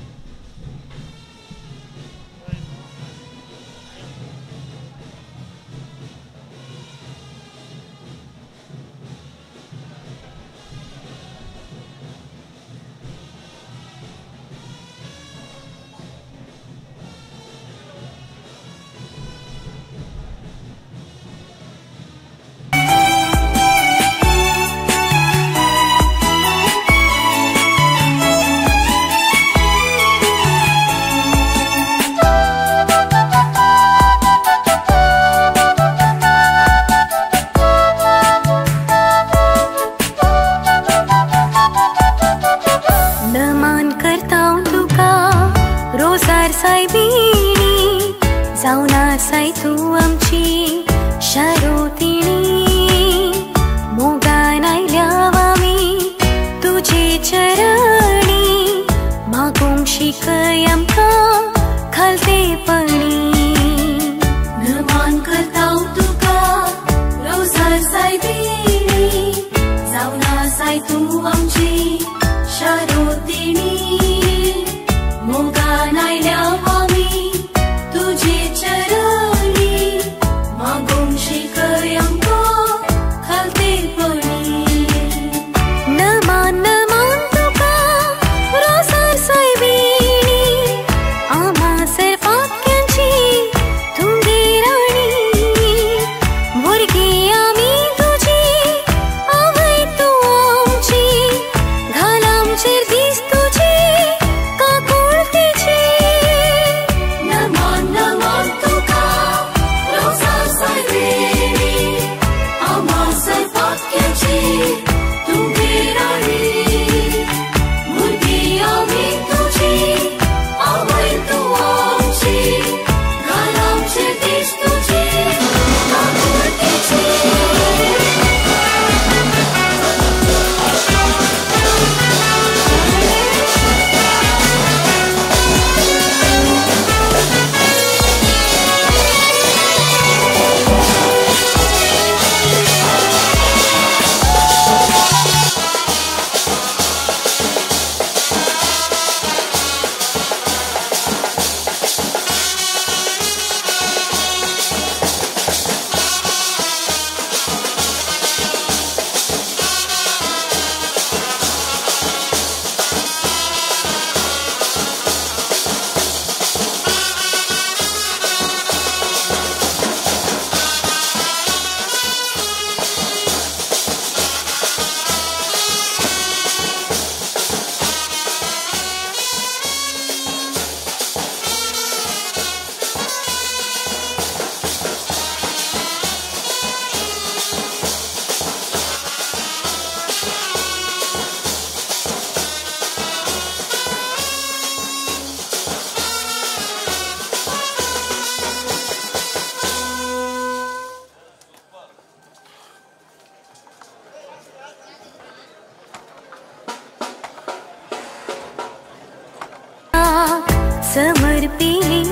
[SPEAKER 2] समर्पिली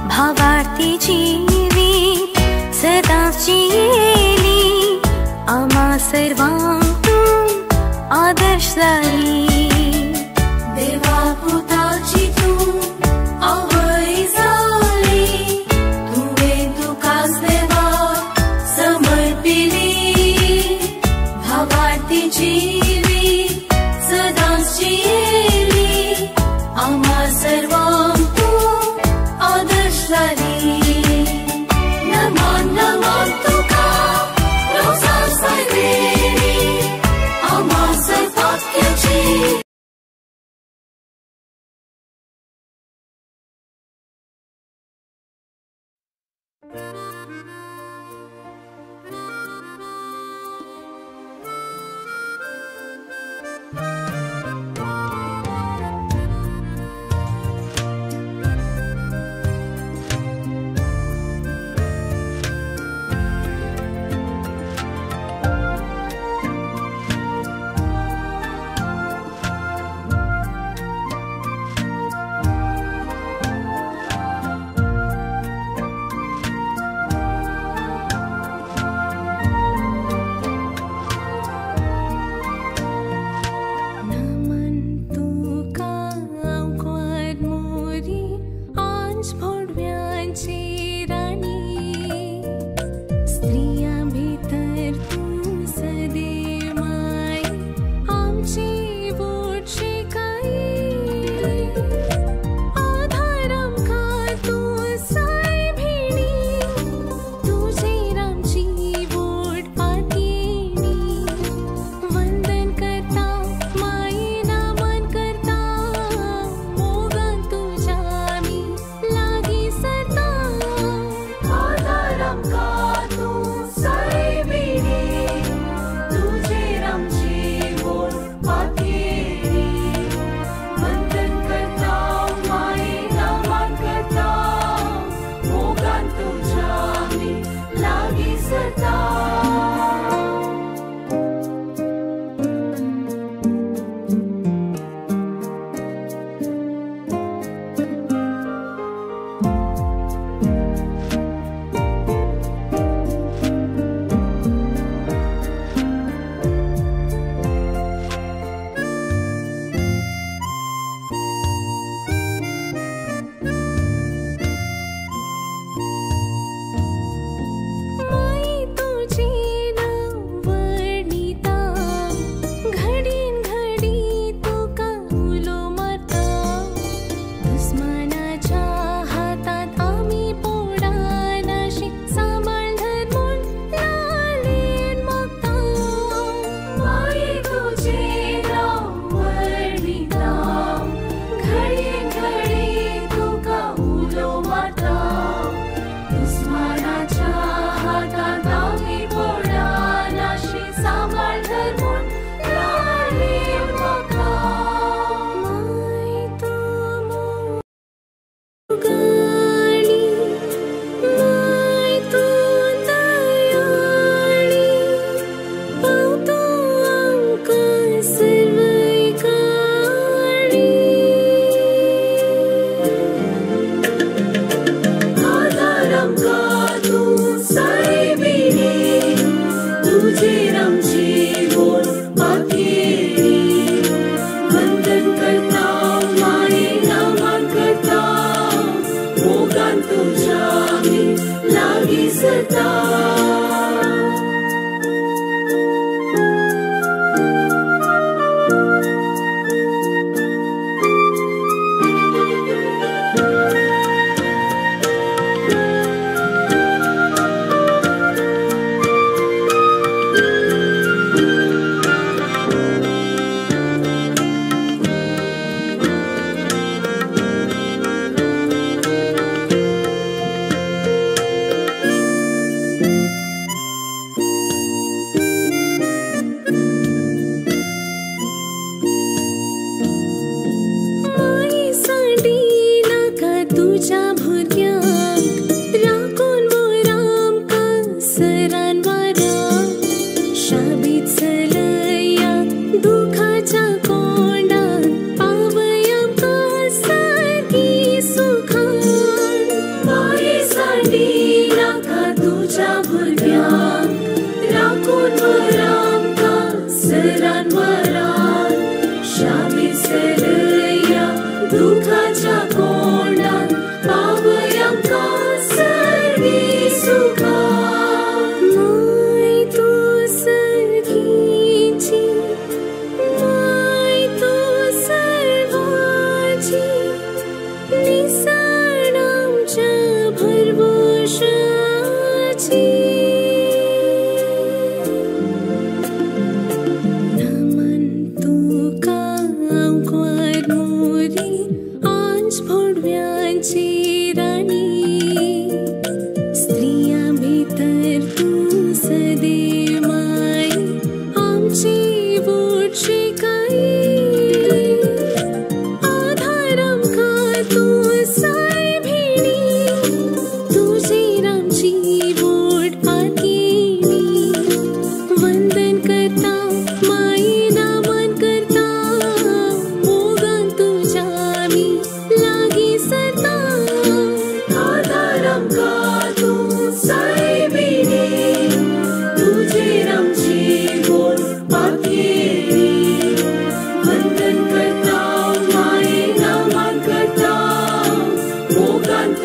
[SPEAKER 2] भावार्थी जीवित सदाच जियेली आम्हा सर्वांक तूं आदर्श जाली देवा पुताची तूं आवय जाली तुवें तुकाच देवा समर्पिली भावार्थी जीवित सदाच जियेली आम्हा सर्वांक तूं आदर्श जाली नमन नमन तुका रोसा सायबेरी आम्हा सर्वांक
[SPEAKER 17] मोगान तुझ्या मी लागी सता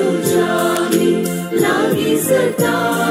[SPEAKER 17] तुझ्या मी लागी सता